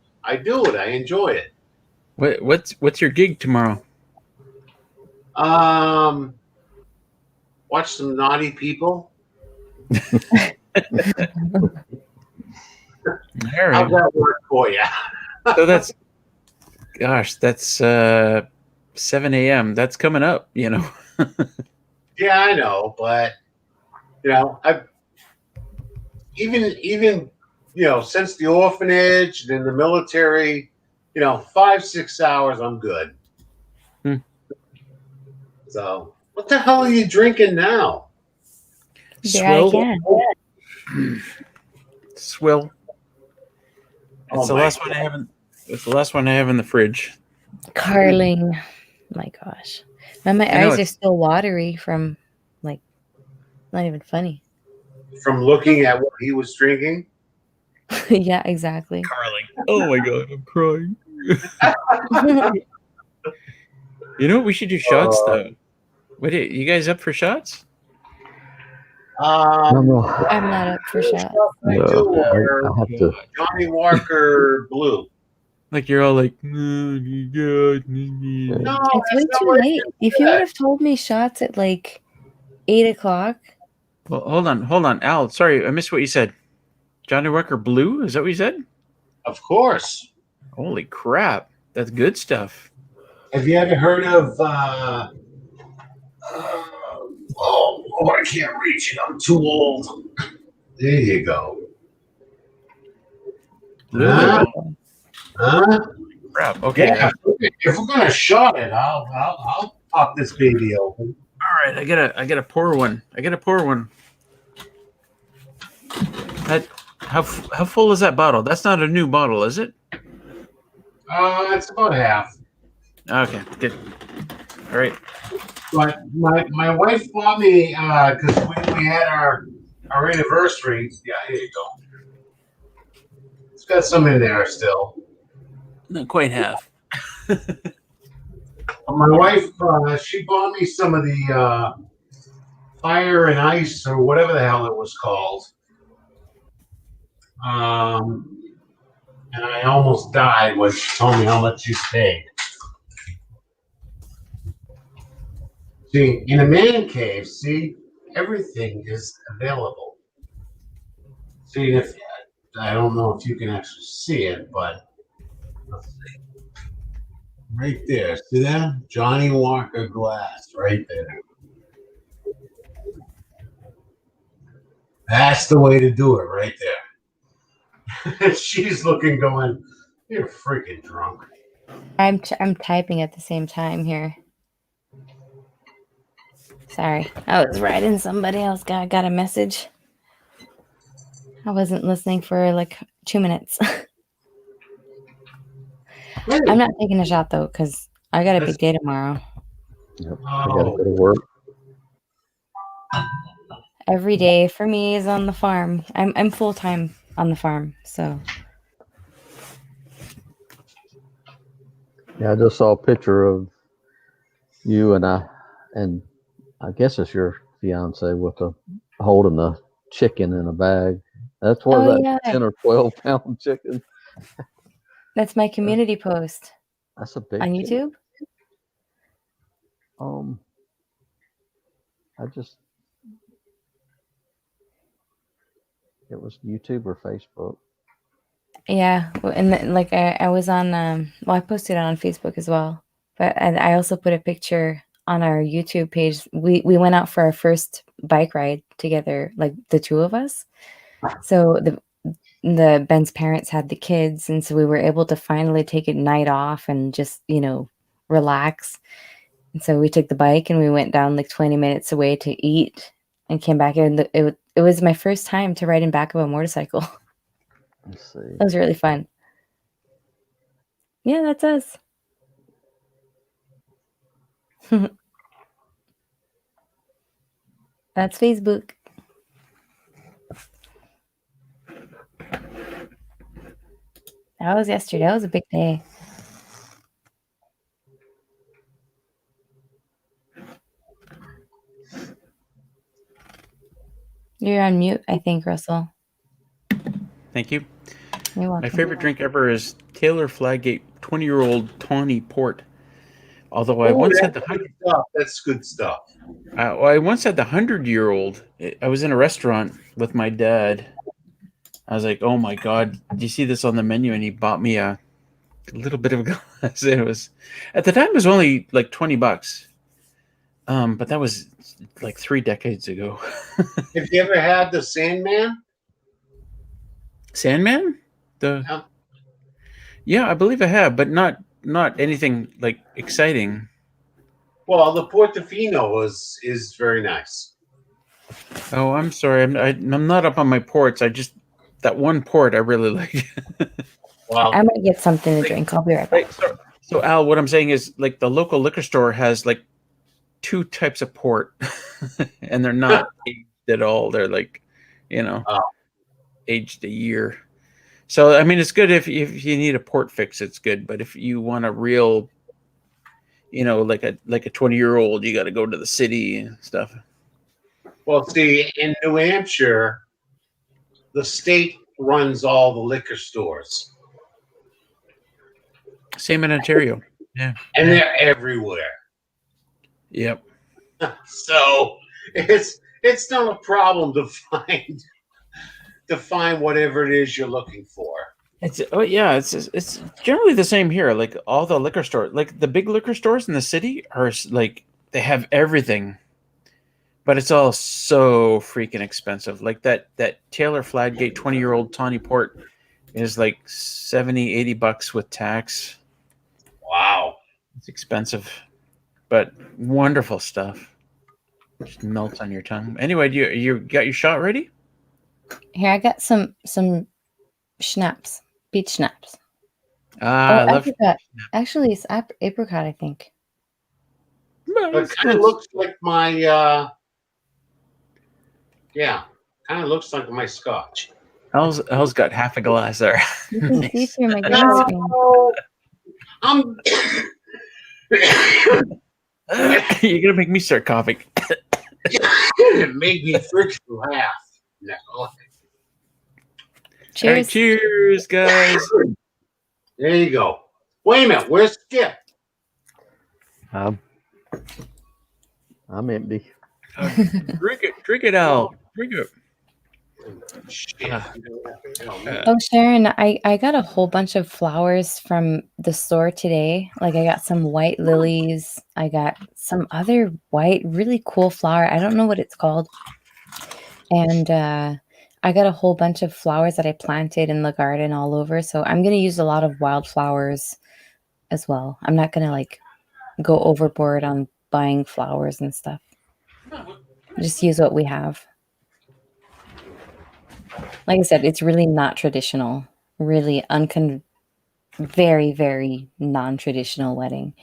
do it. I enjoy it. What's your gig tomorrow? Watch some naughty people. All right. How's that work for you? So that's 7 a.m. That's coming up, Yeah, I know, but I've even since the orphanage and in the military, 5-6 hours, I'm good. So, what the hell are you drinking now? There I can. Swill. Oh It's the my last one I haven't. It's the last one I have in the fridge. Carling. My gosh. And my I know eyes are it's- still watery from not even funny. From looking at what he was drinking. Yeah, exactly. Carling. Oh my god, I'm crying. You know what? We should do shots though. What? You guys up for shots? No, I'm not up for shots. I do I have to. Johnny Walker Blue. Like you're all like, No, It's way that's not too what I late. If you would have told me shots at like 8 o'clock, well, hold on, Al. Sorry, I missed what you said. Johnny Walker Blue? Is that what you said? Of course. Holy crap, that's good stuff. Have you ever heard of? Oh, I can't reach it. I'm too old. There you go. Huh? Crap. Okay. Yeah. If we're gonna shot it, I'll pop this baby open. All right. I gotta pour one. How full is that bottle? That's not a new bottle, is it? It's about half. Okay. Good. All right. But my wife bought me because we had our anniversary. Yeah, here you go. It's got some in there still. Not quite half. My wife, she bought me some of the fire and ice or whatever the hell it was called. And I almost died when she told me how much she paid. See, in a man cave, everything is available. See, if I don't know if you can actually see it, but let's see. Right there, see that? Johnny Walker glass, right there. That's the way to do it right there. She's looking going, you're freaking drunk. I'm typing at the same time here. Sorry, I was writing. Somebody else got a message. I wasn't listening for like 2 minutes. I'm not taking a shot though because I got a big day tomorrow. Yep. I gotta go to work. Every day for me is on the farm. I'm full time on the farm, so Yeah, I just saw a picture of you and I guess it's your fiance with holding a chicken in a bag. That's what Oh, that yeah. 10 or 12 pound chicken. that's my community post That's a big on chicken. YouTube. It was YouTube or Facebook. Yeah, and like I was on I posted it on Facebook as well, but I also put a picture on our YouTube page. We went out for our first bike ride together, like the two of us. So the Ben's parents had the kids, and so we were able to finally take a night off and just relax. And so we took the bike and we went down like 20 minutes away to eat and came back. And it was my first time to ride in back of a motorcycle. Let's see. That was really fun. Yeah, that's us. That's Facebook. That was yesterday. That was a big day. You're on mute, I think, Russell. Thank you. You're welcome. My favorite drink ever is Taylor Flaggate 20-year-old tawny port. Although I once had the That's good stuff. I once had the 100-year-old. I was in a restaurant with my dad. I was like, "Oh my God, do you see this on the menu?" And he bought me a little bit of a glass. It was at the time it was only like $20. But that was like 3 decades ago. Have you ever had the Sandman? Sandman? Yeah, I believe I have, but not anything like exciting. Well, the Portofino is very nice. Oh, I'm sorry. I'm not up on my ports. That one port I really like. Well, I might get something to drink. I'll be right back. So Al, what I'm saying is like the local liquor store has like 2 types of port, and they're not aged at all. They're like, aged a year. So I mean, it's good if you need a port fix. It's good, but if you want a real, like a 20-year-old, you got to go to the city and stuff. Well, see, in New Hampshire, the state runs all the liquor stores. Same in Ontario. Yeah. And they're everywhere. Yep. So it's not a problem to find whatever it is you're looking for. It's generally the same here. Like all the liquor stores, like the big liquor stores in the city are like they have everything, but it's all so freaking expensive. Like that Taylor Flaggate 20-year-old tawny port is like $70-$80 with tax. Wow. It's expensive, but wonderful stuff. Just melts on your tongue. Anyway, you got your shot ready? Here, I got some schnapps, peach schnapps. I love apricot. Actually, it's apricot, I think. It kind of looks like my kind of looks like my scotch. Elle's got half a glass there. You can see Nice. through my green screen. I'm You're gonna make me start coughing. it made me freaking laugh. No. Cheers. All right, cheers, guys. There you go. Wait a minute, where's Skip? I'm empty. Drink it, Al. Drink it. Shit. Oh, Sharon, I got a whole bunch of flowers from the store today. Like I got some white lilies. I got some other white, really cool flower. I don't know what it's called. And I got a whole bunch of flowers that I planted in the garden all over. So I'm going to use a lot of wildflowers as well. I'm not going to like go overboard on buying flowers and stuff. Just use what we have. Like I said, it's really not traditional. Really very, very non-traditional wedding.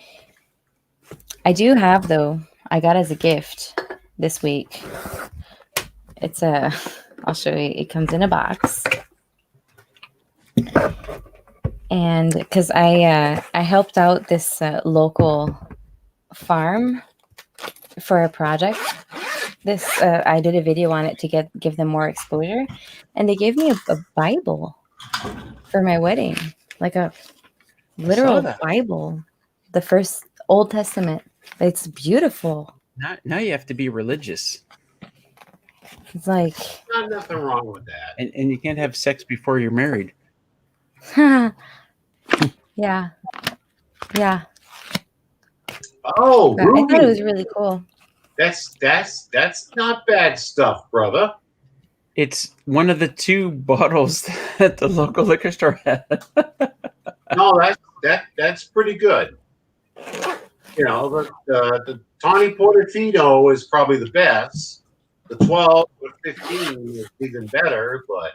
I do have, though, I got as a gift this week. It's I'll show you. It comes in a box. And because I helped out this local farm for a project. This I did a video on it to give them more exposure, and they gave me a Bible for my wedding, like a literal that. Bible, the first Old Testament. It's beautiful. Now you have to be religious, It's like, Not nothing wrong with that. and you can't have sex before you're married. yeah, yeah. Oh, But I thought it Ruby, was really cool. that's not bad stuff, brother. It's one of the 2 bottles that the local liquor store had. No, that's pretty good. You know, the Tawny Portofino is probably the best. The 12 or 15 is even better, but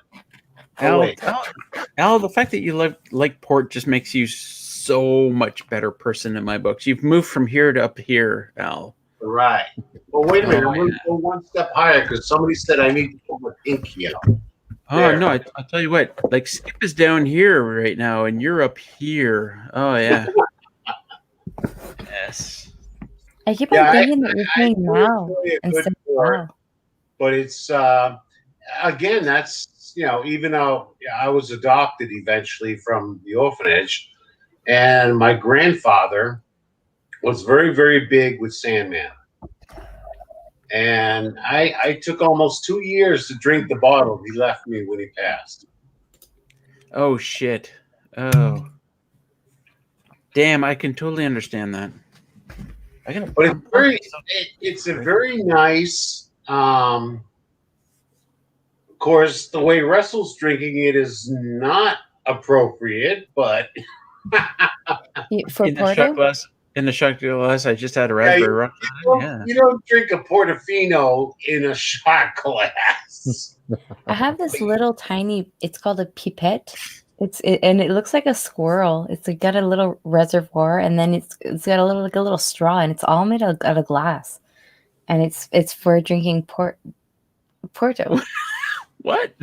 Al, the fact that you like port just makes you so much better person in my books. You've moved from here to up here, Al. right. Well, wait a minute. Oh, I'm going to go one step higher because somebody said I need to put my pinky out. Oh There. no, I'll tell you what. Like Skip is down here right now, and you're up here. Oh yeah. Yes. I keep Yeah, on thinking that you're saying do now enjoy a good instead of port, wow. but it's again, that's, you know, even though I was adopted eventually from the orphanage, and my grandfather was very, very big with Sandman. And I took almost 2 years to drink the bottle he left me when he passed. Oh shit. Oh. Damn, I can totally understand that. But it's a very nice, of course, the way Russell's drinking it is not appropriate, but For in the shot Porto? glass. In the shot glass, I just had a yeah, raspberry rock. Yeah. you don't drink a Portofino in a shot glass. I have this little tiny, it's called a pipette. And it looks like a squirrel. It's like got a little reservoir, and then it's got a little straw, and it's all made out of glass. And it's for drinking Porto. What?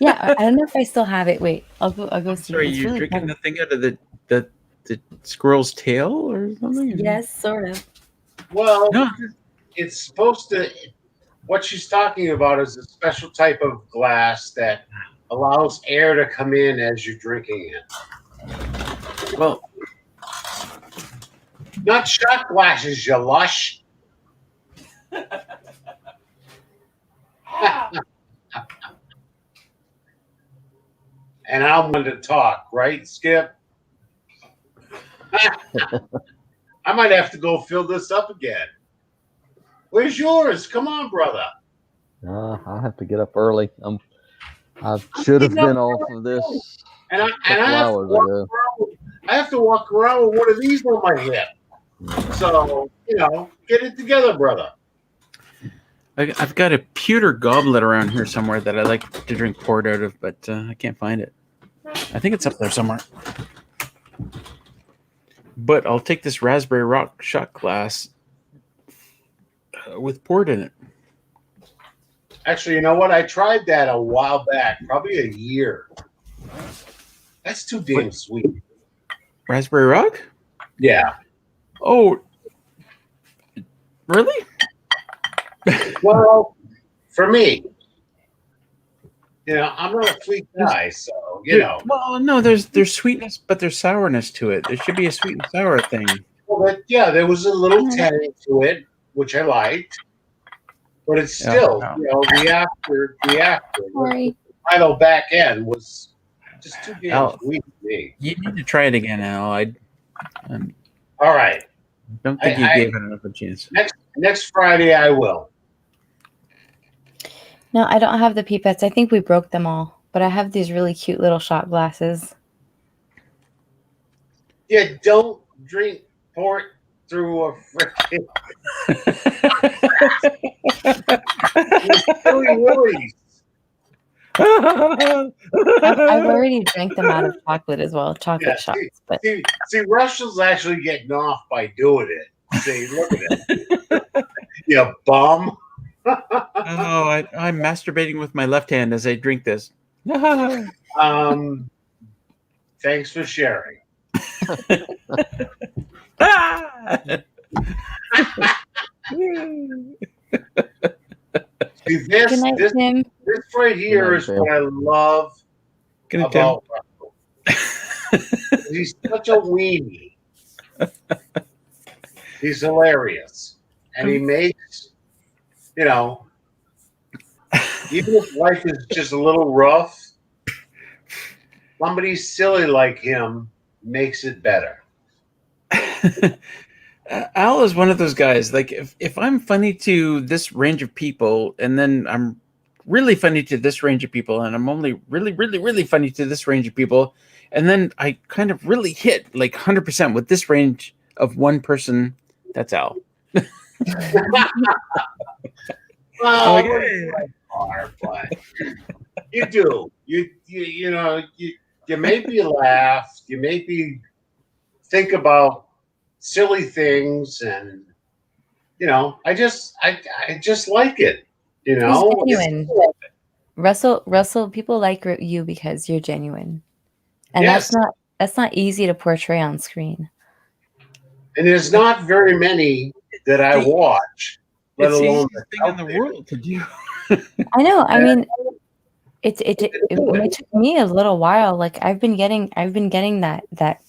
Yeah, I don't know if I still have it. Wait, I'll go see. Sorry, It's you're really drinking pretty. the thing out of the squirrel's tail or something? Yes, sort of. Well, No. it's supposed to. What she's talking about is a special type of glass that allows air to come in as you're drinking it. Well, Not shot glasses, you lush. And I'm one to talk, right, Skip? I might have to go fill this up again. Where's yours? Come on, brother. I have to get up early. I should have been off of this And I a couple have to hours walk ago. around. I have to walk around with one of these on my hip. So, you know, get it together, brother. I've got a pewter goblet around here somewhere that I like to drink port out of, but I can't find it. I think it's up there somewhere. But I'll take this raspberry rock shot glass with port in it. Actually, you know what? I tried that a while back, probably a year. That's too damn sweet. Raspberry rock? Yeah. Oh, really? Well, for me, you know, I'm not a sweet guy, so you know. Well, no, there's sweetness, but there's sourness to it. There should be a sweet and sour thing. Well, but yeah, there was a little tangy to it, which I liked. But it's still, Yeah. you know, the Sorry. final back end was just too damn Al. sweet to me. You need to try it again, Al. I All right, don't think you I- gave it enough of a chance. next Friday I will. No, I don't have the pipettes. I think we broke them all. But I have these really cute little shot glasses. Yeah, don't drink port through a freaking silly willies. I've already drank them out of chocolate as well, chocolate Yeah, shots. But see, Russell's actually getting off by doing it. See, look at it. You bum. I'm masturbating with my left hand as I drink this. Thanks for sharing. See, good night, Tim. this right here Good is night, what I love Good night, about Russell. He's such a weenie. He's hilarious. And he makes, you know, even if life is just a little rough, somebody silly like him makes it better. Al is one of those guys. Like if I'm funny to this range of people, and then I'm really funny to this range of people, and I'm only really, really, really funny to this range of people, and then I kind of really hit like 100% with this range of one person, that's Al. Well, Okay. but you do. You know, you make me laugh. You make me think about silly things, and you know, I just like it. You know, He's genuine. Russell, people like you because you're genuine, and Yes. that's not easy to portray on screen. And there's not very many that I watch, let It's the alone easiest thing in the world to do. I know. I mean, it took me a little while. Like I've been getting that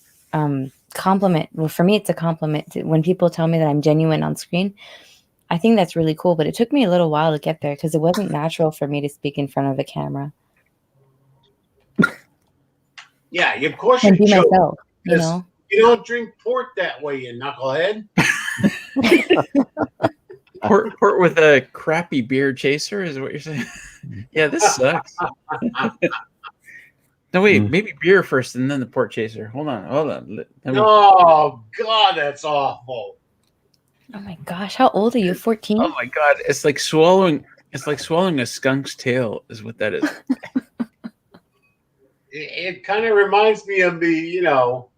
compliment. Well, for me, it's a compliment when people tell me that I'm genuine on screen. I think that's really cool, but it took me a little while to get there because it wasn't natural for me to speak in front of a camera. Yeah, of course And you be choke. myself, you know. You don't drink port that way, you knucklehead. Port with a crappy beer chaser is what you're saying. Yeah, this sucks. No, wait, maybe beer first and then the port chaser. Hold on. Oh God, that's awful. Oh my gosh, how old are you? 14? Oh my god, it's like swallowing a skunk's tail is what that is. It kind of reminds me of the, you know,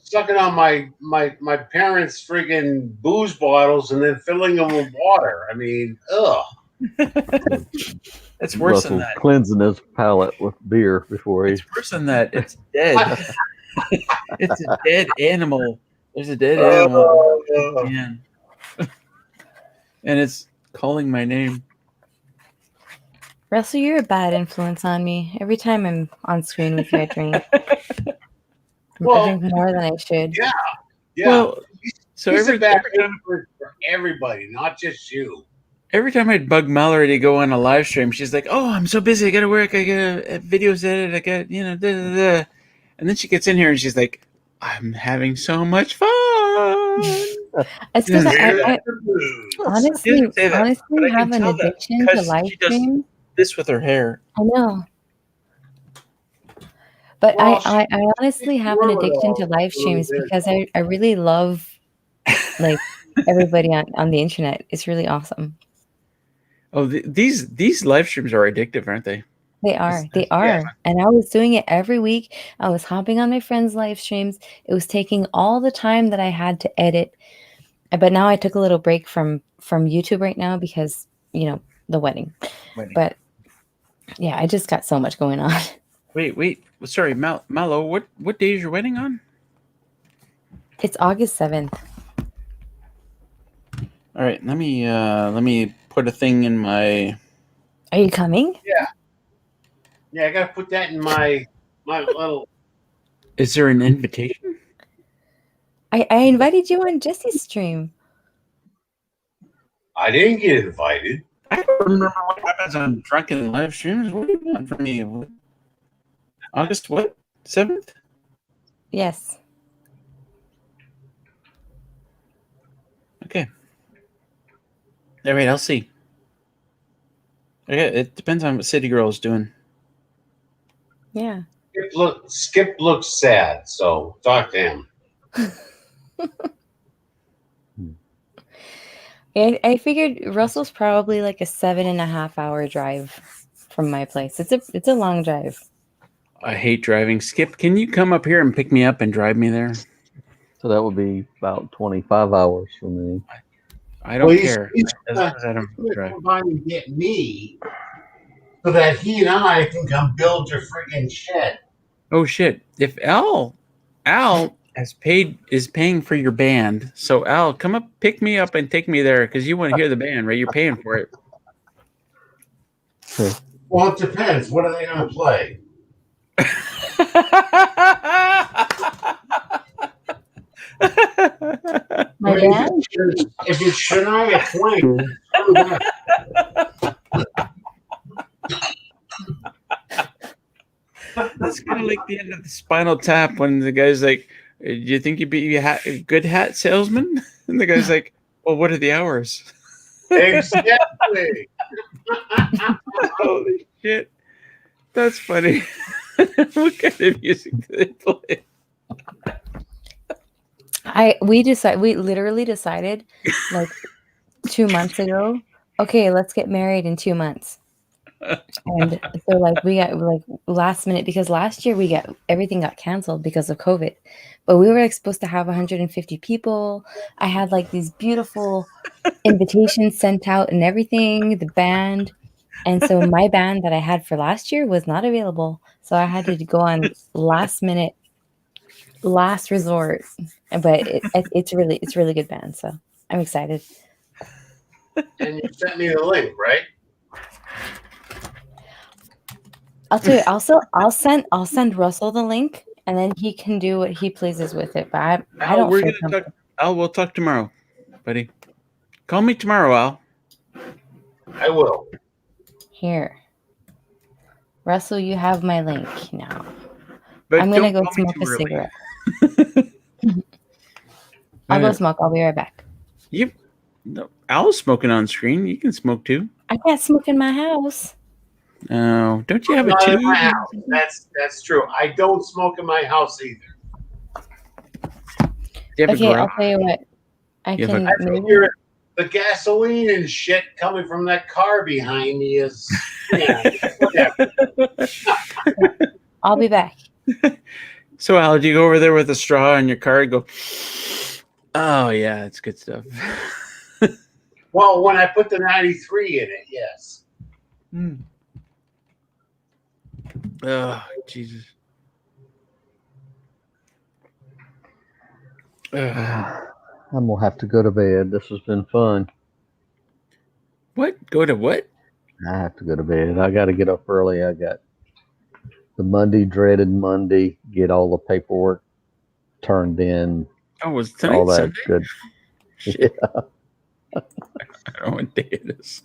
sucking on my parents' friggin' booze bottles and then filling them with water. I mean, ugh. It's worse than Russell's that. cleansing his palate with beer before he. It's worse than that. It's dead. It's a dead animal. There's a dead animal. Man. And it's calling my name. Russell, you're a bad influence on me. Every time I'm on screen with you, I drink. Well, I drink more than I should. Yeah. Well, so He's a bad every time influence for everybody, not just you. every time I'd bug Mallory to go on a live stream, she's like, "Oh, I'm so busy. I got to work. I got videos edit. I got da, da, da." And then she gets in here and she's like, "I'm having so much fun." It's because I honestly but I have can an tell that addiction to because live she does streams. this with her hair. I know. But Well, I honestly have an addiction to live streams because I really love like everybody on the internet. It's really awesome. Oh, these live streams are addictive, aren't they? They are. And I was doing it every week. I was hopping on my friends' live streams. It was taking all the time that I had to edit. But now I took a little break from YouTube right now because, you know, the wedding. But yeah, I just got so much going on. Wait. Sorry, Mallow, what day is your wedding on? It's August 7th. All right, let me put a thing in my. Are you coming? Yeah, I gotta put that in my little. Is there an invitation? I invited you on Jesse's stream. I didn't get invited. I don't remember what happens on drunken live streams. What do you want from me? August what? 7th? Yes. Okay. All right, I'll see. Okay, it depends on what City Girl is doing. Yeah. Skip looks sad, so talk to him. I figured Russell's probably like a 7.5 hour drive from my place. It's a long drive. I hate driving. Skip, can you come up here and pick me up and drive me there? So that would be about 25 hours for me. I don't care. As long as I don't gonna drive. come by and get me so that he and I can come build your freaking shed. Oh shit! If Al is paying for your band, so Al, come up, pick me up, and take me there because you want to hear the band, right? You're paying for it. Well, it depends. What are they going to play? My band? If it's Shania Twain, screw that. That's kind of like the end of the Spinal Tap when the guy's like, "Do you think you'd be a good hat salesman?" And the guy's like, "Well, what are the hours?" Exactly. Holy shit, that's funny. What kind of music do they play? We literally decided like 2 months ago, okay, let's get married in 2 months. And so like we got like last minute because last year everything got canceled because of COVID. But we were like supposed to have 150 people. I had like these beautiful invitations sent out and everything, the band. And so my band that I had for last year was not available. So I had to go on last minute, last resort. But it's really good band. So I'm excited. And you sent me the link, right? I'll tell you. Also, I'll send Russell the link, and then he can do what he pleases with it. But I don't. We're feel gonna talk. Al, we'll talk tomorrow, buddy. Call me tomorrow, Al. I will. Here, Russell, you have my link now. But I'm gonna don't go call me smoke too a early. cigarette. I'll go smoke. I'll be right back. Yep. No, Al's smoking on screen. You can smoke too. I can't smoke in my house. Oh, don't you have a Not in tube? my house. That's true. I don't smoke in my house either. Do you have a Okay, garage? I'll tell you what. I You have can. I maybe- figure the gasoline and shit coming from that car behind me is, whatever. I'll be back. So, Al, do you go over there with a straw in your car and go, "Oh yeah, it's good stuff." Well, when I put the 93 in it, yes. Oh, Jesus. Ugh. I'm going to have to go to bed. This has been fun. What? Go to what? I have to go to bed. I got to get up early. I got the dreaded Monday, get all the paperwork turned in, Oh, was all tonight that Sunday? good. Yeah, I don't know what day it is.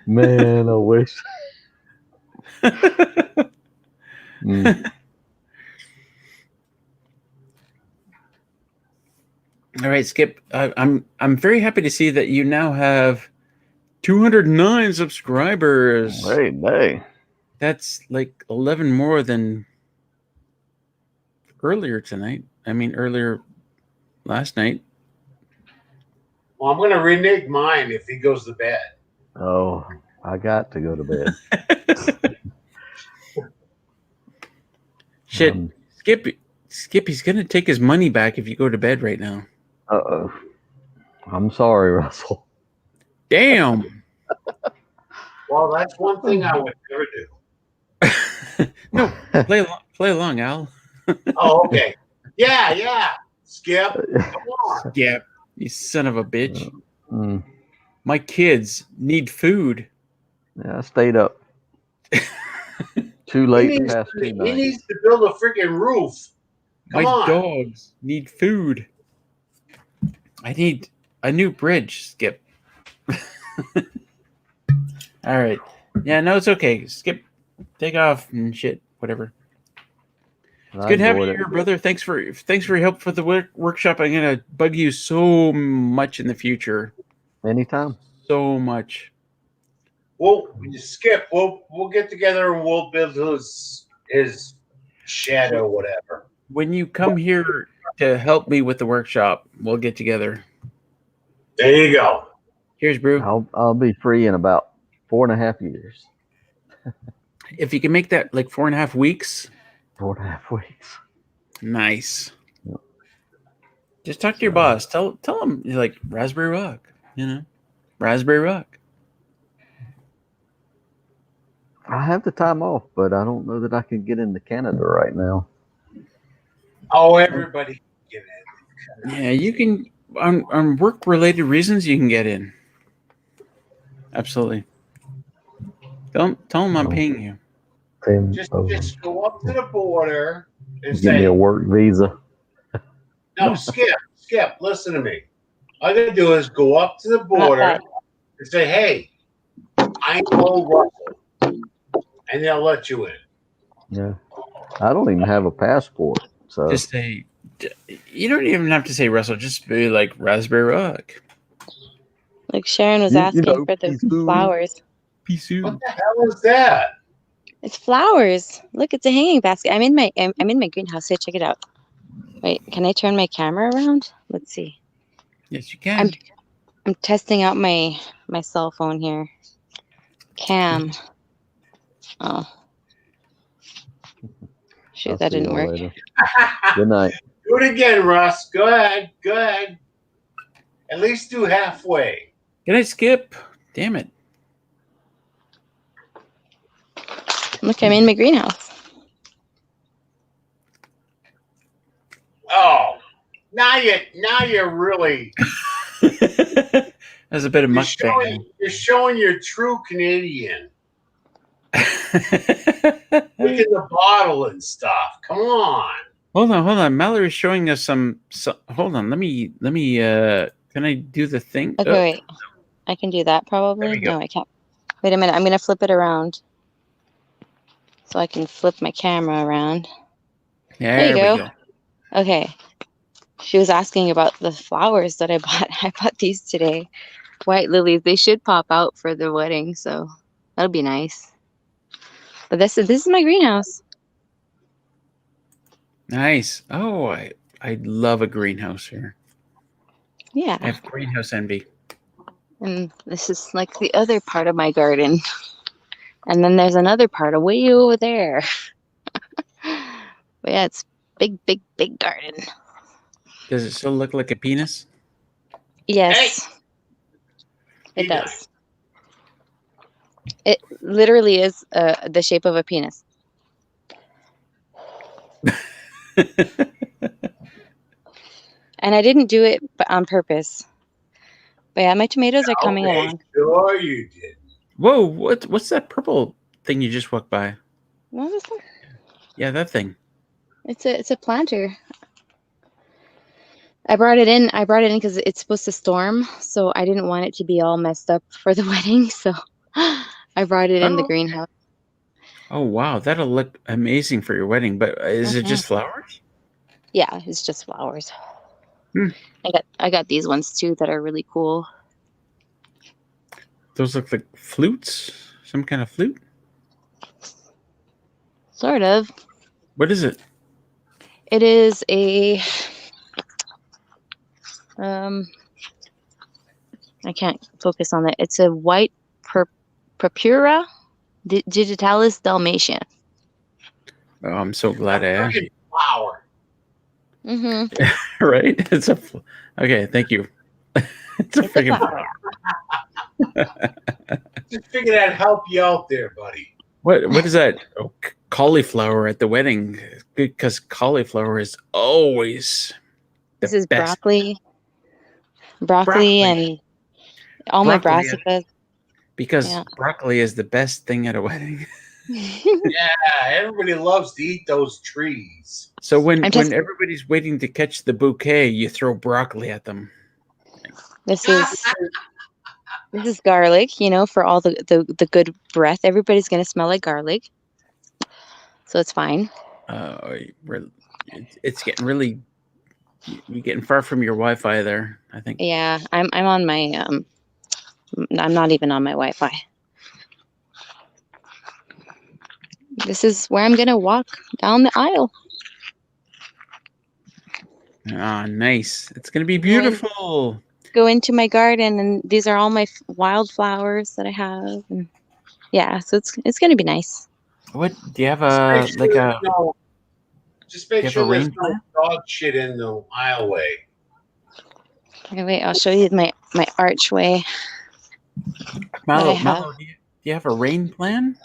man, I wish. Mm. All right, Skip. I'm very happy to see that you now have 209 subscribers. Hey. That's like 11 more than earlier tonight. I mean, earlier last night. Well, I'm going to renege mine if he goes to bed. Oh, I got to go to bed. Shit, Skip, he's gonna take his money back if you go to bed right now. Uh-oh. I'm sorry, Russell. Damn. Well, that's one thing I would never do. No, play along, Al. Oh, okay. Yeah. Skip, come on. Yeah, you son of a bitch. Mm. My kids need food. Yeah, I stayed up. Too late past He 2 nights. needs to build a freaking roof. Come My on. dogs need food. I need a new bridge, Skip. All right. Yeah, no, it's okay. Skip, take off and shit, whatever. It's good having you here, brother. Thanks for your help for the workshop. I'm gonna bug you so much in the future. Anytime. So much. Skip. We'll get together and we'll build his shed or whatever. When you come here to help me with the workshop, we'll get together. There you go. Cheers, brew. I'll be free in about 4.5 years. If you can make that like 4.5 weeks, 4.5 weeks. nice. Just talk to your boss. Tell him you're like Raspberry Rock. Raspberry Rock. I have the time off, but I don't know that I can get into Canada right now. Oh, everybody can get in. Yeah, you can on work-related reasons. You can get in. Absolutely. Tell him I'm paying you. Just go up to the border and Give me a work visa. No, Skip. Listen to me. All you gotta do is go up to the border and say, "Hey, I know Russell," and they'll let you in. Yeah, I don't even have a passport, so Just say. You don't even have to say Russell. Just be like Raspberry Rock. Like Sharon was asking for the flowers. What the hell is that? It's flowers. Look, it's a hanging basket. I'm in my greenhouse. Here, check it out. Wait, can I turn my camera around? Let's see. Yes, you can. I'm testing out my cell phone here. Cam. Oh. Shoot, that didn't work. Good night. Do it again, Russ. Go ahead. At least do halfway. Can I skip? Damn it. Look, I'm in my greenhouse. Oh, now you're really. There's a bit of mukbang. You're showing your true Canadian. Look at the bottle and stuff. Come on. Hold on. Mallory's showing us some. Hold on. Let me. Can I do the thing? Okay, wait. I can do that probably. No, I can't. Wait a minute. I'm gonna flip it around, so I can flip my camera around. There you go. Okay. She was asking about the flowers that I bought. I bought these today. White lilies. They should pop out for the wedding, so that'll be nice. But this is my greenhouse. Nice. Oh, I love a greenhouse here. Yeah. I have greenhouse envy. And this is like the other part of my garden. And then there's another part way over there. But yeah, it's big garden. Does it still look like a penis? Yes. It does. It literally is the shape of a penis. And I didn't do it on purpose. But yeah, my tomatoes are coming along. Sure you did. Whoa, what's that purple thing you just walked by? What was that? Yeah, that thing. It's a planter. I brought it in because it's supposed to storm, so I didn't want it to be all messed up for the wedding, so I brought it in the greenhouse. Oh wow, that'll look amazing for your wedding. But is it just flowers? Yeah, it's just flowers. Hmm. I got these ones too that are really cool. Those look like flutes? Some kind of flute? Sort of. What is it? It is a I can't focus on it. It's a white Purpura digitalis dalmatian. Oh, I'm so glad I asked. Flower. Mm-hmm. Right? Okay, thank you. It's a freaking flower. Just figured I'd help you out there, buddy. What is that? Oh, cauliflower at the wedding. Because cauliflower is always This is best. broccoli and all my brassicas. Because broccoli is the best thing at a wedding. Yeah, everybody loves to eat those trees. So when everybody's waiting to catch the bouquet, you throw broccoli at them. This is garlic, for all the good breath. Everybody's gonna smell like garlic, so it's fine. It's getting really. You're getting far from your Wi-Fi there, I think. Yeah, I'm on my I'm not even on my Wi-Fi. this is where I'm gonna walk down the aisle. Ah, nice. It's gonna be Go in- beautiful. Go into my garden, and these are all my wildflowers that I have, and yeah, so it's gonna be nice. What do you have Just make sure a just make you have sure a there's rain no plan? dog shit in the aisleway. Okay, wait, I'll show you my archway. that I have. Mallow, do you have a rain plan?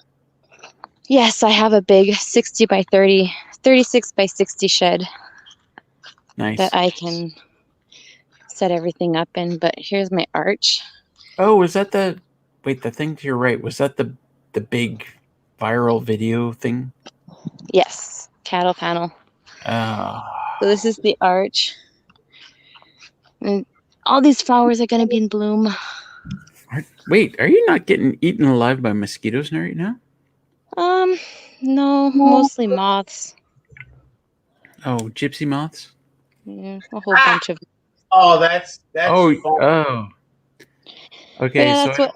Yes, I have a big 60 by 30, 36 by 60 shed Nice. that I can set everything up in. But here's my arch. Oh, was that the thing to your right? Was that the big viral video thing? Yes, cattle panel. Uh, So this is the arch. And all these flowers are going to be in bloom. wait, are you not getting eaten alive by mosquitoes right now? No, mostly moths. Oh, gypsy moths? Yeah, a whole bunch of. Oh, that's Oh, fun. Okay, Yeah, so that's what.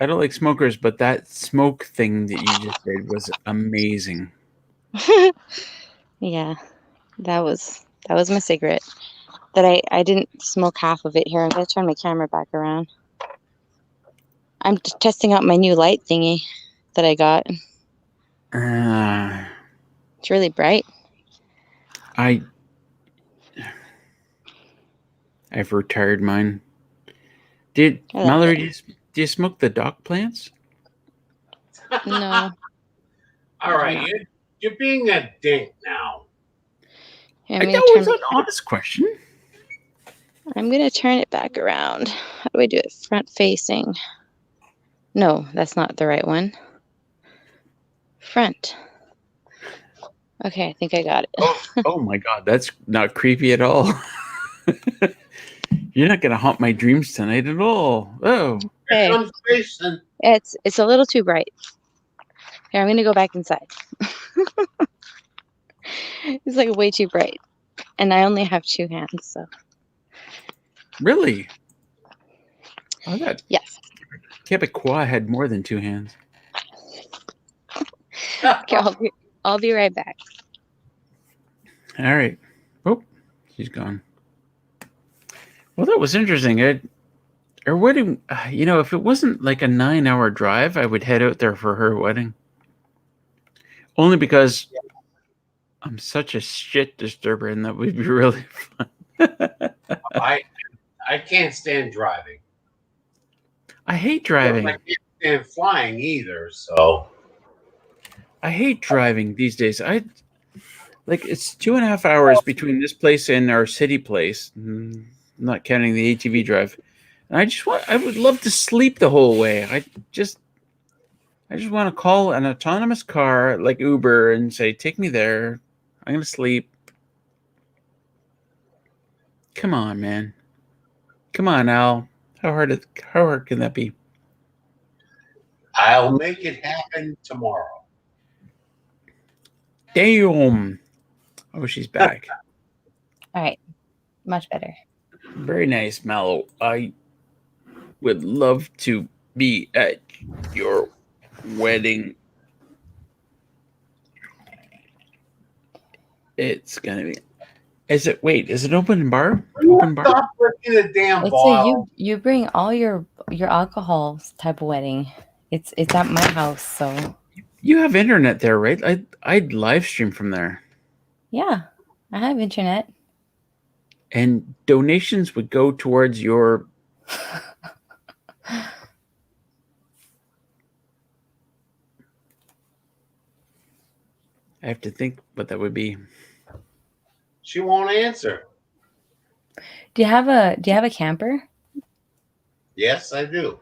I don't like smokers, but that smoke thing that you just did was amazing. Yeah, that was my cigarette. That I didn't smoke half of it. Here, I'm gonna turn my camera back around. I'm testing out my new light thingy that I got. It's really bright. I've retired mine. Mallory, do you smoke the dock plants? No. All right, you're being a dink now. Here, That was an honest question. I'm gonna turn it back around. How do I do it? Front facing. No, that's not the right one. Front. Okay, I think I got it. Oh my god, that's not creepy at all. You're not gonna haunt my dreams tonight at all. Oh. Okay. It's a little too bright. Here, I'm gonna go back inside. It's like way too bright. And I only have 2 hands, so. Really? Oh, that. Yes. Quebecois had more than 2 hands. Okay, I'll be right back. All right. Oh, she's gone. Well, that was interesting. Her wedding, if it wasn't like a 9-hour drive, I would head out there for her wedding. Only because I'm such a shit disturber, and that would be really fun. I can't stand driving. I hate driving. I can't stand flying either. So I hate driving these days. It's 2.5 hours between this place and our city place, not counting the ATV drive. And I would love to sleep the whole way. I just want to call an autonomous car like Uber and say, take me there. I'm going to sleep. Come on, man. Come on, Al. How hard can that be? I'll make it happen tomorrow. Damn. Oh, she's back. All right. Much better. Very nice, Mallow. I would love to be at your wedding. It's gonna be. Is it open bar? Open bar? Stop breaking the damn It's bottle. you bring all your alcohol type of wedding. It's at my house, so. You have internet there, right? I'd live stream from there. Yeah, I have internet. And donations would go towards your. I have to think what that would be. She won't answer. Do you have a camper? Yes, I do.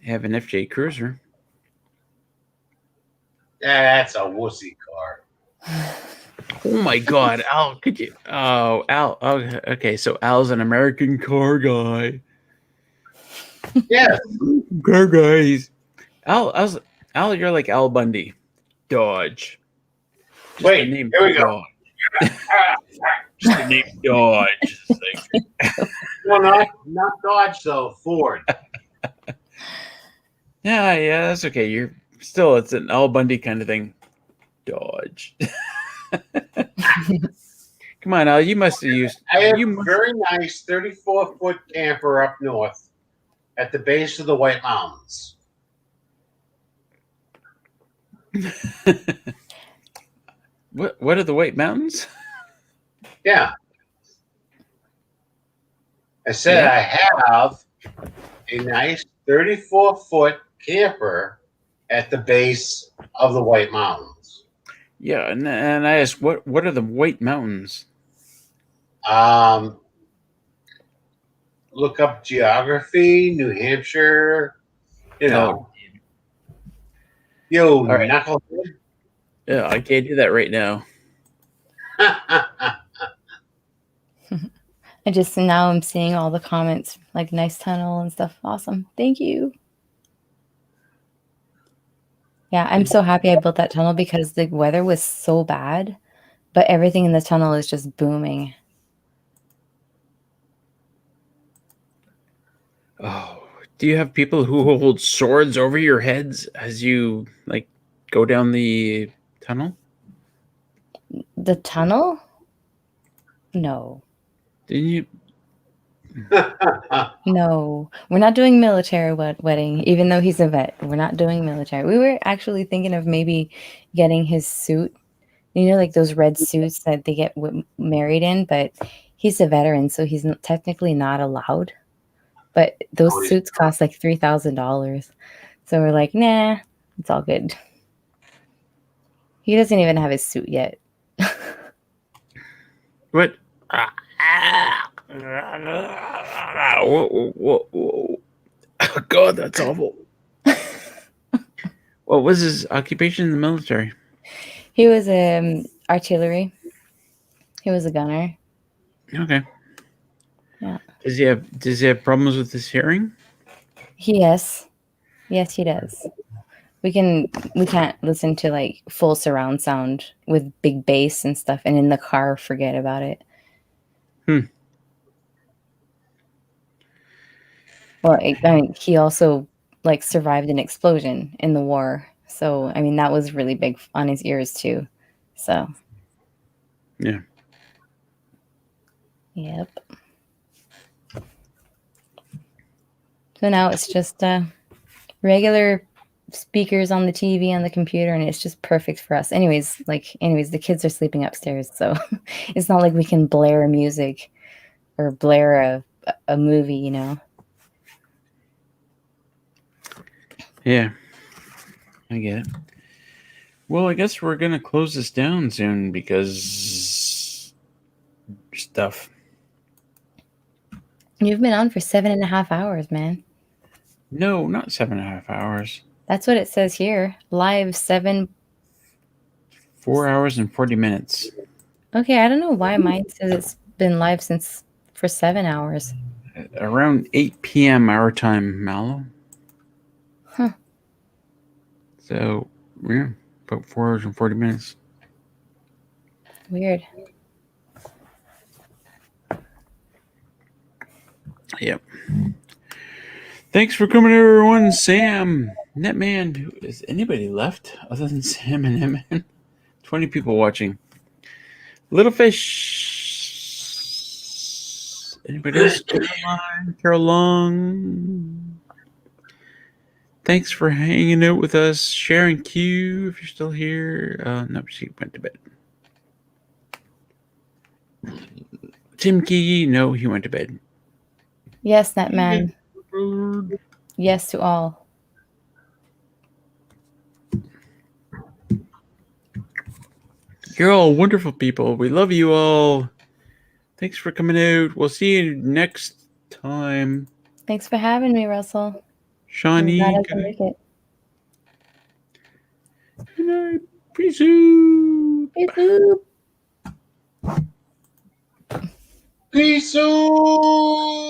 I have an FJ Cruiser. Yeah, that's a wussy car. Oh my God, Al! Could you? Oh, Al. Oh, okay, so Al's an American car guy. Yes. Car guys. Al, you're like Al Bundy. Dodge. Just Wait, the name here we go. Dodge. Just the name Dodge. No, not Dodge though. Ford. Yeah, that's okay. Still, it's an Al Bundy kind of thing. Dodge. Come on, Al. You must have used. I have You a must, very nice 34-foot camper up north at the base of the White Mountains. what are the White Mountains? Yeah. I said Yeah. I have a nice 34-foot camper at the base of the White Mountains. Yeah, and I asked, what are the White Mountains? Look up geography, New Hampshire, you know. Yo, All right. knucklehead. Yeah, I can't do that right now. I just now I'm seeing all the comments, like nice tunnel and stuff. Awesome. Thank you. Yeah, I'm so happy I built that tunnel because the weather was so bad, but everything in the tunnel is just booming. Oh, do you have people who hold swords over your heads as you like go down the tunnel? The tunnel? No. Didn't you? No. We're not doing military wedding, even though he's a vet. We're not doing military. We were actually thinking of maybe getting his suit. You know, like those red suits that they get married in, but he's a veteran, so he's technically not allowed. But those suits cost like $3,000. So we're like, nah, it's all good. He doesn't even have his suit yet. What? Whoa. God, that's awful. What was his occupation in the military? He was artillery. He was a gunner. Okay. Yeah. Does he have problems with his hearing? Yes, he does. We can't listen to like full surround sound with big bass and stuff, and in the car forget about it. Well, I mean, he also like survived an explosion in the war, so I mean that was really big on his ears too. So Yeah. Yep. So now it's just regular speakers on the TV on the computer, and it's just perfect for us. Anyways, the kids are sleeping upstairs, so it's not like we can blare music or blare a movie, you know. Yeah. I get it. Well, I guess we're gonna close this down soon because stuff. You've been on for 7.5 hours, man. No, not 7.5 hours. That's what it says here. Live 7. 4 hours and 40 minutes. Okay, I don't know why mine says it's been live for 7 hours. Around 8 p.m. our time, Mallow. Huh. So, yeah, about 4 hours and 40 minutes. Weird. Yep. Thanks for coming, everyone. Sam, Netman. Is anybody left other than Sam and Netman? 20 people watching. Little Fish. Anybody else? Carol Long. Thanks for hanging out with us. Sharon Q, if you're still here. No, she went to bed. Tim Key, no, he went to bed. Yes, Netman. Yes to all. You're all wonderful people. We love you all. Thanks for coming out. We'll see you next time. Thanks for having me, Russell. Shawnee. I'm glad I can make it. Good night. Peace out. Peace out. Peace out.